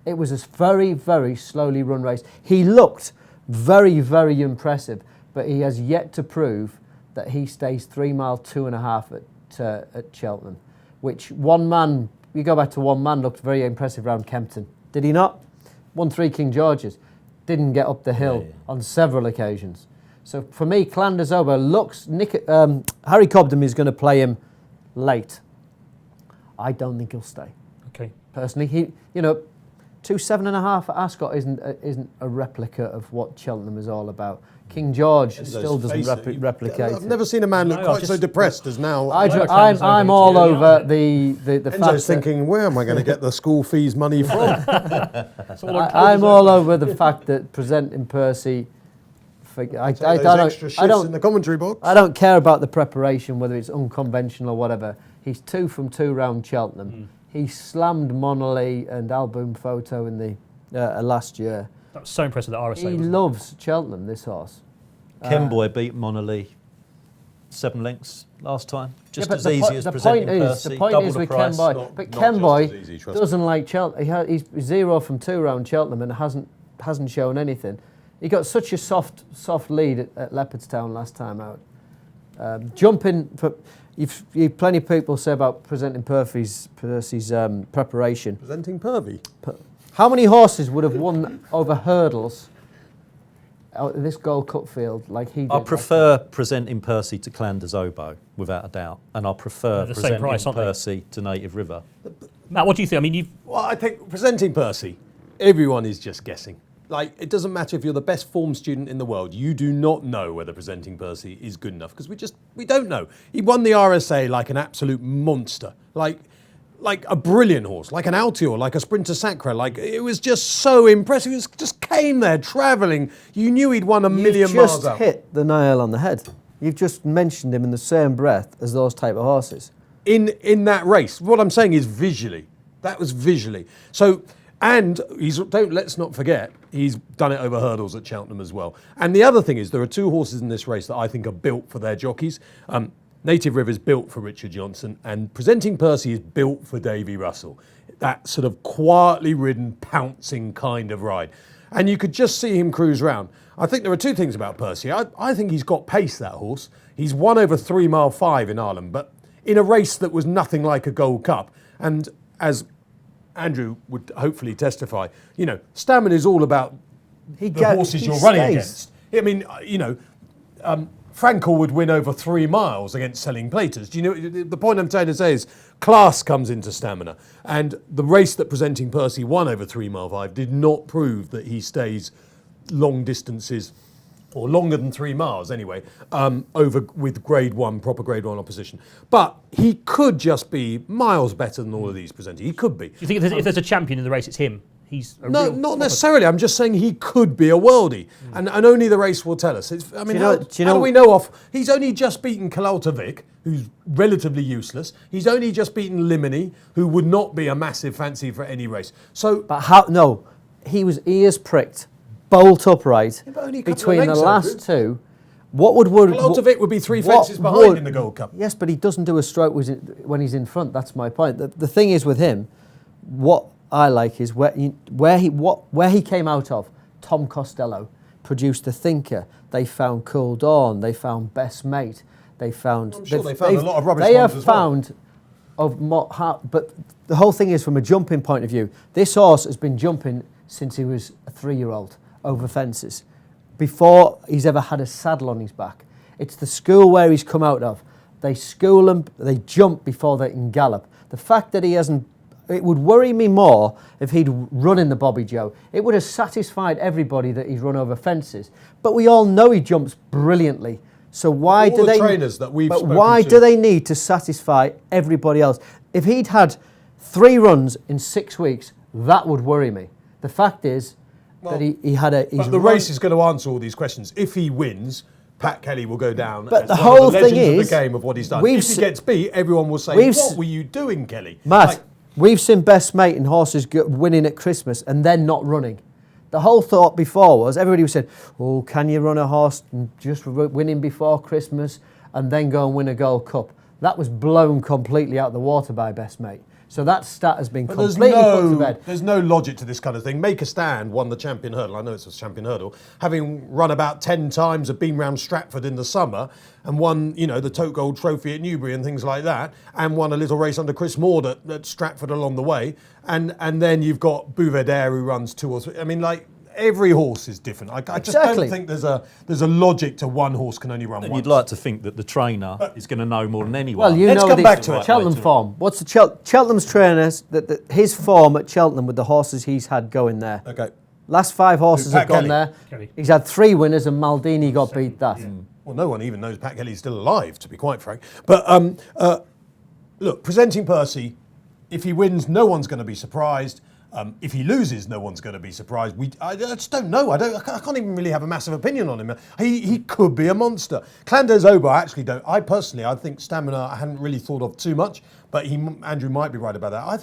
It was a very, very slowly run race. He looked very, very impressive, but he has yet to prove that he stays 3 mile 2.5 at Cheltenham, which one man, you go back to one man, looked very impressive around Kempton. Did he not? Won 3 King Georges. Didn't get up the hill on several occasions. So for me, Clanders Oboe looks... Harry Cobden is going to play him late. I don't think he'll stay. Okay. Personally, 2.7.5 at Ascot isn't a replica of what Cheltenham is all about. King George still doesn't replicate. I've never seen a man look quite so depressed as now. I'm all over the fact Enzo's thinking, where am I going to get the school fees money from? I'm all over the fact that presenting Percy. I don't in the commentary box. I don't care about the preparation, whether it's unconventional or whatever. He's 2 from 2 round Cheltenham. He slammed Monolly and Album Photo in the last year. That was so impressive that RSA. He loves Cheltenham, this horse. Kenboy beat Monolly 7 lengths last time. Just but as easy as presenting Percy. The point double is the with price. Kenboy, but Kenboy doesn't like Cheltenham. He's 0 from 2 round Cheltenham and hasn't shown anything. He got such a soft lead at Leopardstown last time out. Jumping, you've plenty of people say about presenting Percy's preparation. Presenting Pervy. How many horses would have won over hurdles out in this Gold Cup field like he did? I prefer presenting Percy to Clanders Oboe, without a doubt. And I prefer the same price, presenting aren't they? Percy to Native River. Matt, what do you think? I mean, Well, I think presenting Percy, everyone is just guessing. Like, it doesn't matter if you're the best form student in the world, you do not know whether presenting Percy is good enough, because we don't know. He won the RSA like an absolute monster, like a brilliant horse, like an Altior, like a Sprinter Sacra. Like, it was just so impressive. He just came there travelling. You knew he'd won a million miles out. You've just hit the nail on the head. You've just mentioned him in the same breath as those type of horses. In that race, what I'm saying is visually. That was visually. So. And let's not forget, he's done it over hurdles at Cheltenham as well. And the other thing is, there are 2 horses in this race that I think are built for their jockeys. Native River is built for Richard Johnson, and Presenting Percy is built for Davy Russell. That sort of quietly ridden, pouncing kind of ride. And you could just see him cruise round. I think there are 2 things about Percy. I think he's got pace, that horse. He's won over 3 mile 5 in Ireland, but in a race that was nothing like a Gold Cup. And as Andrew would hopefully testify, stamina is all about the horses you're running against. I mean, Frankel would win over 3 miles against Selling Platers. Do you know, the point I'm trying to say is class comes into stamina. And the race that Presenting Percy won over 3 mile 5 did not prove that he stays long distances, or longer than 3 miles anyway, over with proper grade 1 opposition. But he could just be miles better than all of these presenting. He could be. do you think if there's a champion in the race, it's him? He's a No, not necessarily. I'm just saying he could be a worldie. And only the race will tell us. How do we know he's only just beaten Kalaltovic, who's relatively useless. He's only just beaten Limini, who would not be a massive fancy for any race. So, But he was ears pricked, bolt upright between the last 2. What would Kalaltovic would be 3 fences behind in the Gold Cup. Yes, but he doesn't do a stroke when he's in front. That's my point. The thing is with him, what I like is where he came out of. Tom Costello produced The Thinker. They found Cool Dawn. They found Best Mate. They found. I'm sure they found a lot of rubbish. They ones have as well. found but the whole thing is, from a jumping point of view, this horse has been jumping since he was a 3-year-old over fences, before he's ever had a saddle on his back. It's the school where he's come out of. They school him, they jump before they can gallop. The fact that he hasn't, it would worry me more if he'd run in the Bobby Joe. It would have satisfied everybody that he's run over fences. But we all know he jumps brilliantly. So why do they need to satisfy everybody else? If he'd had 3 runs in 6 weeks, that would worry me. The fact is that he had a... But the race is going to answer all these questions. If he wins, Pat Kelly will go down but as the one whole of the thing legends is, of the game of what he's done. If he gets beat, everyone will say, what were you doing, Kelly? Matt, we've seen Best Mate and horses winning at Christmas and then not running. The whole thought before was, everybody was saying, oh, can you run a horse and just winning before Christmas and then go and win a Gold Cup? That was blown completely out of the water by Best Mate. So that stat has been completely put to bed. There's no logic to this kind of thing. Make a Stand won the Champion Hurdle. I know it's a Champion Hurdle. Having run about 10 times, have been round Stratford in the summer and won, the Tote Gold Trophy at Newbury and things like that, and won a little race under Chris Maud at Stratford along the way. And then you've got Bouvedere who runs 2 or 3. I mean, every horse is different. I just don't think there's a logic to one horse can only run once. You'd like to think that the trainer is going to know more than anyone. Well, Let's come back to it. Cheltenham form. What's the Cheltenham's trainers? His form at Cheltenham with the horses he's had going there. Okay. Last 5 horses have gone Kelly? there. Kelly. He's had 3 winners, and Maldini got beat that. Well, no one even knows Pat Kelly's still alive, to be quite frank. But look, presenting Percy, if he wins, no one's going to be surprised. If he loses, no one's going to be surprised. I just don't know. I can't even really have a massive opinion on him. He could be a monster. Clandes Oba, I actually don't. I think stamina I hadn't really thought of too much, but Andrew might be right about that. I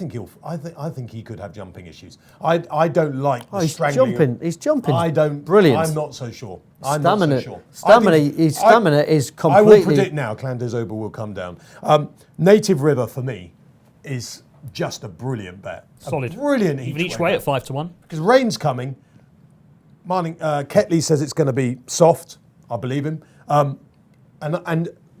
think he could have jumping issues. I don't like the strangling. He's jumping. I don't. Brilliant. I'm not so sure. Stamina is completely. I will predict now. Clandes Oba will come down. Native River for me is just a brilliant bet. Solid. Brilliant Even each way at 5-1. Because rain's coming. Ketley says it's going to be soft. I believe him. And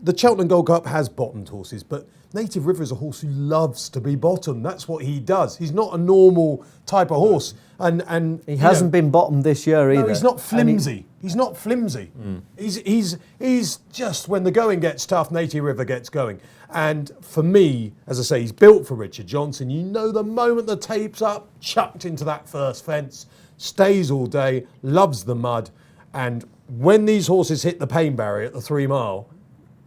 the Cheltenham Gold Cup has bottomed horses, but Native River is a horse who loves to be bottomed. That's what he does. He's not a normal type of horse. And he hasn't been bottomed this year either. No, he's not flimsy. He's not flimsy. He's just, when the going gets tough, Native River gets going. And for me, as I say, he's built for Richard Johnson. The moment the tape's up, chucked into that first fence, stays all day, loves the mud. And when these horses hit the pain barrier at the 3 mile,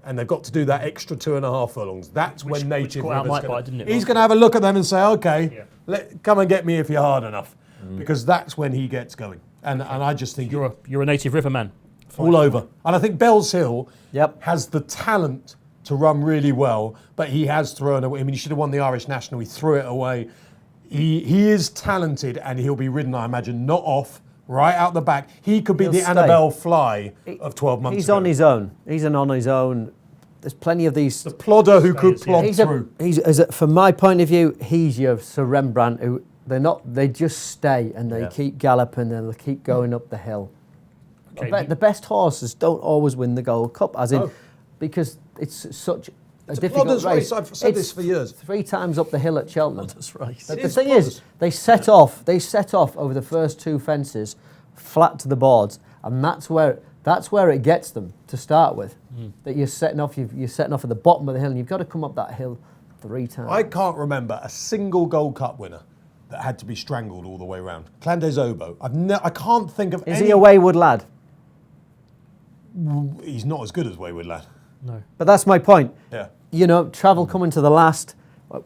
and they've got to do that extra 2.5 furlongs, that's when Native River's he's going to have a look at them and say, okay, come and get me if you're hard enough. Because that's when he gets going. And I just think... You're a Native River man. All over. And I think Bells Hill has the talent to run really well, but he has thrown away. I mean, he should have won the Irish National. He threw it away. He is talented, and he'll be ridden, I imagine, not off, right out the back. He could be the Annabelle Fly of 12 months ago. He's on his own. He's on his own. There's plenty of these... The plodder who could plod through. From my point of view, he's your Sir Rembrandt, who they just stay and they keep galloping and they keep going up the hill. Okay. The best horses don't always win the Gold Cup, because it's such a difficult race. I've said this for years. 3 times up the hill at Cheltenham. Race. The thing is, they set off over the first 2 fences, flat to the boards, and that's where it gets them to start with. That you're setting off at the bottom of the hill, and you've got to come up that hill 3 times. I can't remember a single Gold Cup winner that had to be strangled all the way around. Clandes Obo. I can't think of any... Is he a wayward lad? He's not as good as Wayward Lad. No. But that's my point. Yeah. Travel coming to the last,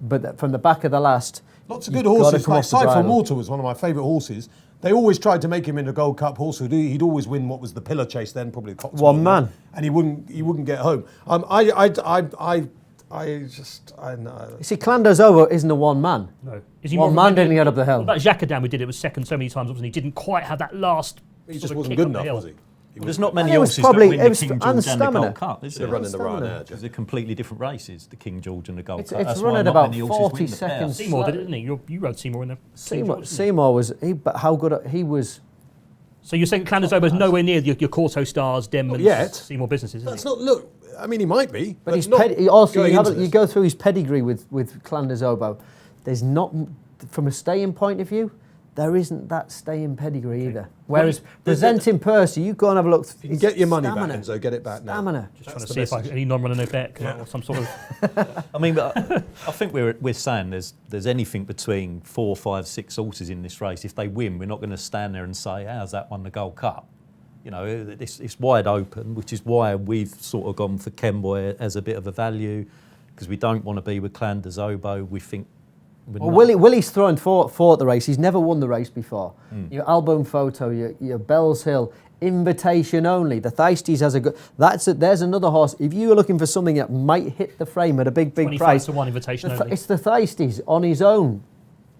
but from the back of the last... Lots of good horses. Like Cypher Mortar was one of my favourite horses. They always tried to make him into a Gold Cup horse. He'd always win what was the pillar chase then, probably Cox's One man. And he wouldn't get home. You see, Clandes Obo isn't a one man. No. One man didn't get up the hill. What about Jacquardin? We did it was second so many times, wasn't he? Didn't quite have that last. He just wasn't good enough, was he? There's not many horses that win the King George and the stamina. Gold Cup, is there? They're running the Ryanair. They're completely different races, the King George and the Gold Cup. It's That's run why at not about many horses 40 win the pair. seconds. Seymour did it, didn't he? You rode Seymour in the. Seymour was, but how good he was. So you're saying Clandes Obo is nowhere near your Corto Stars, Denman, Seymour businesses, That's isn't not, look, I mean, he might be. But he's not you go through his pedigree with Clandes Obo. There's not, from a staying point of view, there isn't that staying pedigree either. Whereas presenting Percy, you go and have a look. You can get your money back, Enzo. Get it back now. Stamina. Just trying to see if any non-runner no bet or some sort of. I mean, I think we're saying there's anything between 4, 5, 6 horses in this race. If they win, we're not going to stand there and say, how's that won the Gold Cup? It's wide open, which is why we've sort of gone for Kenboy as a bit of a value, because we don't want to be with Clandes Obo. We think... Willie's thrown for the race. He's never won the race before. Your album photo, your Bells Hill, invitation only. The Theistes has a good... There's another horse. If you were looking for something that might hit the frame at a big price... 25-1 invitation only. It's the Theistes on his own.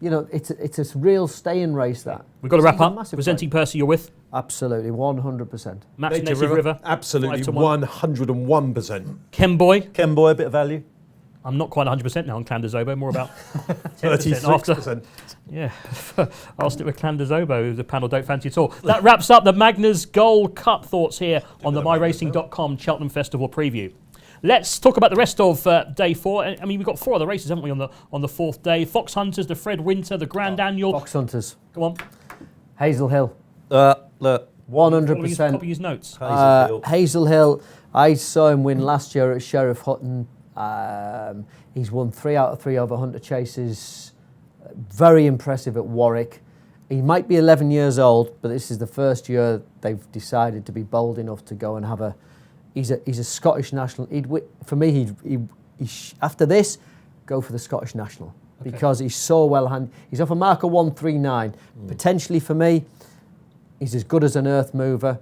you know, it's a real staying race that. We've got to wrap It's a up. massive Presenting fight. Percy, you're with? Absolutely, 100%. Matt's Native River. Absolutely, 5-1. 101%. Kenboy. Kenboy, a bit of value. I'm not quite 100% now on Clanderzobo, more about 10% after. 36%. Yeah, I'll stick with Clanderzobo, who the panel don't fancy at all. That wraps up the Magners Gold Cup thoughts here on the MyRacing.com Cheltenham Festival preview. Let's talk about the rest of day 4. I mean, we've got 4 other races, haven't we, on the 4th day? Fox Hunters, the Fred Winter, the Grand Annual. Fox Hunters. Come on. Hazel Hill. Look, 100%. Copy his notes. Hazel Hill. I saw him win last year at Sheriff Hutton. He's won 3 out of 3 over Hunter Chases. Very impressive at Warwick. He might be 11 years old, but this is the first year they've decided to be bold enough to go and have a. He's a Scottish national. For me, after this, go for the Scottish national because he's so well handled. He's off a marker 139. Potentially for me, he's as good as an Earth Mover,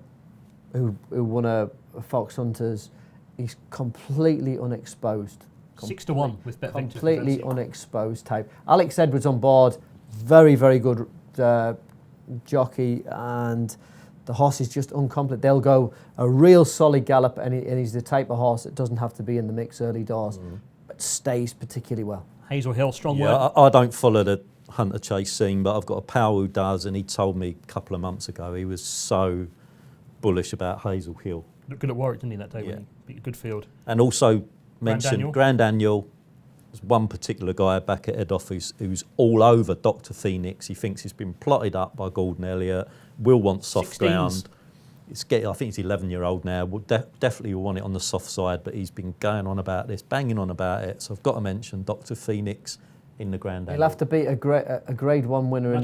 who won a Fox Hunters. He's completely unexposed. 6-1 with Bet Victor. Completely unexposed type. Alex Edwards on board, very, very good jockey, and the horse is just uncomplicated. They'll go a real solid gallop, and he's the type of horse that doesn't have to be in the mix early doors, but stays particularly well. Hazel Hill, strong word. I don't follow the Hunter Chase scene, but I've got a pal who does, and he told me a couple of months ago he was so bullish about Hazel Hill. Looked good at Warwick, didn't he, that day when he beat a good field. And also mentioned Annual. Grand Annual. There's one particular guy back at head office who's all over Dr. Phoenix. He thinks he's been plotted up by Gordon Elliott. Will want soft 16s. ground. I think he's 11-year-old now. Definitely will want it on the soft side, but he's been going on about this, banging on about it. So I've got to mention Dr. Phoenix in the Grand Annual. He'll have to beat a Grade 1 winner in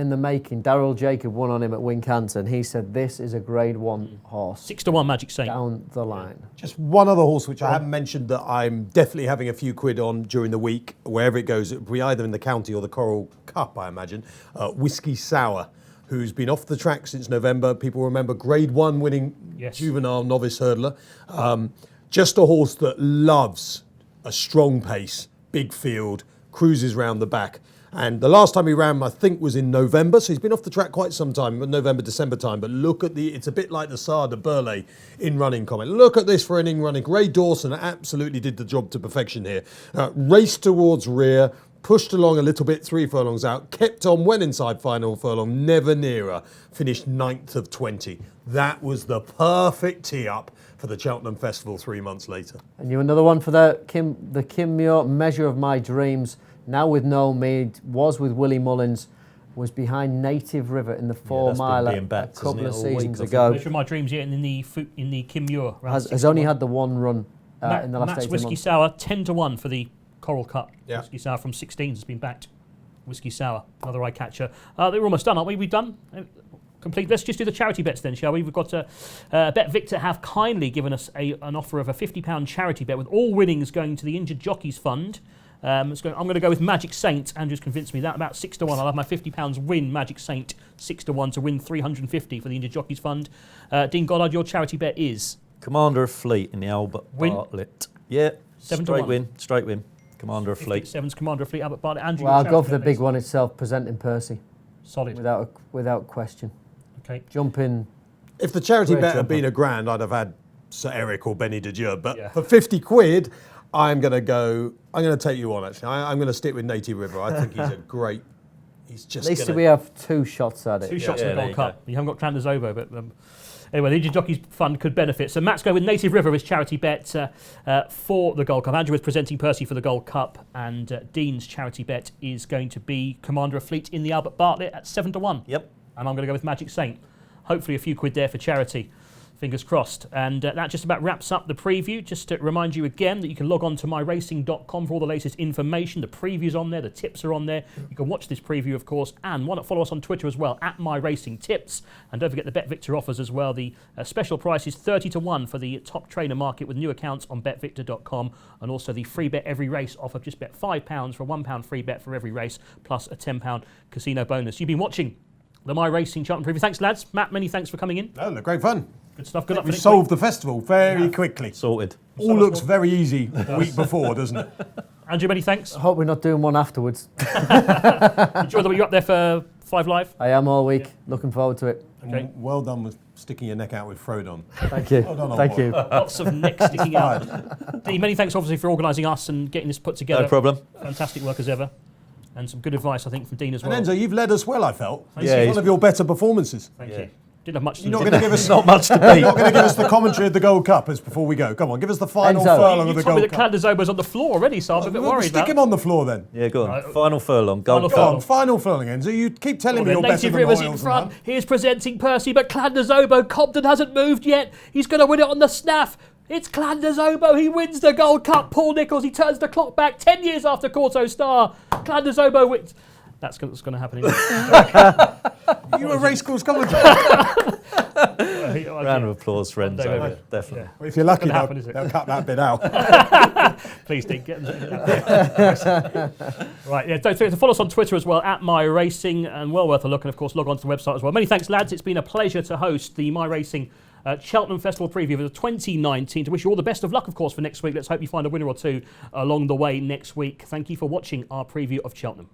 the making. Darryl Jacob won on him at Wincanton. He said this is a Grade 1 horse. 6-1 Magic Saint. Down the line. Just one other horse which I haven't mentioned that I'm definitely having a few quid on during the week, wherever it goes. It'll be either in the county or the Coral Cup, I imagine. Whiskey Sour, who's been off the track since November. People remember Grade 1 winning juvenile novice hurdler. Just a horse that loves a strong pace, big field, cruises round the back. And the last time he ran, I think, was in November, so he's been off the track quite some time, November, December time. But look at it's a bit like the Sard de Burley in-running comment. Look at this for an in-running. Ray Dawson absolutely did the job to perfection here. Raced towards rear, pushed along a little bit, 3 furlongs out, kept on, went inside final furlong, never nearer, finished 9th of 20. That was the perfect tee-up for the Cheltenham Festival 3 months later. And you another one for the Kim Muir Measure of My Dreams. Now with Noel Mead, was with Willie Mullins, was behind Native River in the 4 mile a couple of seasons ago. Measure of My Dreams yet in the Kim Muir. Has only had the one run in the last 18 Whiskey months. Sour 10-1 for the Coral Cup. Yeah. Whiskey Sour from 16s has been backed. Whiskey Sour, another eye catcher. We're almost done, aren't we? We've done complete. Let's just do the charity bets then, shall we? We've got Bet Victor have kindly given us an offer of a £50 charity bet with all winnings going to the Injured Jockeys Fund. I'm going to go with Magic Saint. Andrew's convinced me that about 6-1. I'll have my £50 win Magic Saint 6-1 to win 350 for the Injured Jockeys Fund. Dean Goddard, your charity bet is Commander of Fleet in the Albert Bartlett. Yeah, 7-1. Straight win. Commander of Fleet. 7's Commander of Fleet, Albert Bartlett. Andrew, Well, your I'll go charity for the bet big is one itself, Presenting Percy, solid. without question. Okay. Jump in. If the charity Great bet had jumper. been £1,000, I'd have had Sir Eric or Benny de Dieu. But Yeah. for 50 quid, I'm going to take you on, actually. I'm going to stick with Native River. I think he's just At least we have 2 shots at it. 2 shots Yeah, in the there Gold you Cup. You haven't got Clanderzobo, but anyway, the Injured Jockeys Fund could benefit. So Matt's going with Native River as charity bet for the Gold Cup. Andrew is presenting Percy for the Gold Cup, and Dean's charity bet is going to be Commander of Fleet in the Albert Bartlett at 7-1. Yep. And I'm going to go with Magic Saint. Hopefully a few quid there for charity. Fingers crossed. And that just about wraps up the preview. Just to remind you again that you can log on to myracing.com for all the latest information. The preview's on there, the tips are on there. You can watch this preview, of course, and why not follow us on Twitter as well, at myracingtips. And don't forget the Bet Victor offers as well. The special price is 30-1 for the top trainer market with new accounts on betvictor.com, and also the free bet every race offer. Just bet £5 for a £1 free bet for every race, plus a £10 casino bonus. You've been watching the My Racing Cheltenham preview. Thanks, lads. Matt, many thanks for coming in. Oh, look, great fun. Good stuff. Good luck for We next solved week. the festival very quickly. Sorted. All looks very easy the week before, doesn't it? Andrew, many thanks. I hope we're not doing one afterwards. Enjoy that you're up there for 5 Live. I am all week. Looking forward to it. Okay. Well done with sticking your neck out with Frodon. Thank you. Well done, old Thank boy. you. Lots of neck sticking out. Dean, many thanks obviously for organising us and getting this put together. No problem. Fantastic work as ever. And some good advice, I think, from Dean as well. And Enzo, you've led us well, I felt. Thank This you. is one of your better performances. Thank you. Didn't have much to You're not do. going to give us Not much to You're beat. not going to give us the commentary of the Gold Cup as before we go. Come on, give us the final Enzo. furlong You of the told me Gold that Cup. Clandazoba's on the floor already, so I'm a bit worried Stick about him on the floor then. Yeah, go on. Right. Final furlong. Gold Final Go Cup. on, final furlong, Enzo. You keep telling me The you're better Native than Rivers in Hoyles and front. Hunt. Here's presenting Percy, but Clandazobo, Compton hasn't moved yet. He's going to win it on the snaff. It's Clandazobo. He wins the Gold Cup. Paul Nicholls, he turns the clock back 10 years after Corto Star. Clandazobo wins. That's going to happen. You a racecourse commentator? Round of applause for Enzo. David. Definitely. Well, if you're lucky, Not gonna happen, is it? they'll cut that bit out. Please, Dean, get Right, yeah, don't forget to follow us on Twitter as well, @MyRacing, and well worth a look. And of course, log on to the website as well. Many thanks, lads. It's been a pleasure to host the My Racing Cheltenham Festival preview for the 2019. To wish you all the best of luck, of course, for next week. Let's hope you find a winner or two along the way next week. Thank you for watching our preview of Cheltenham.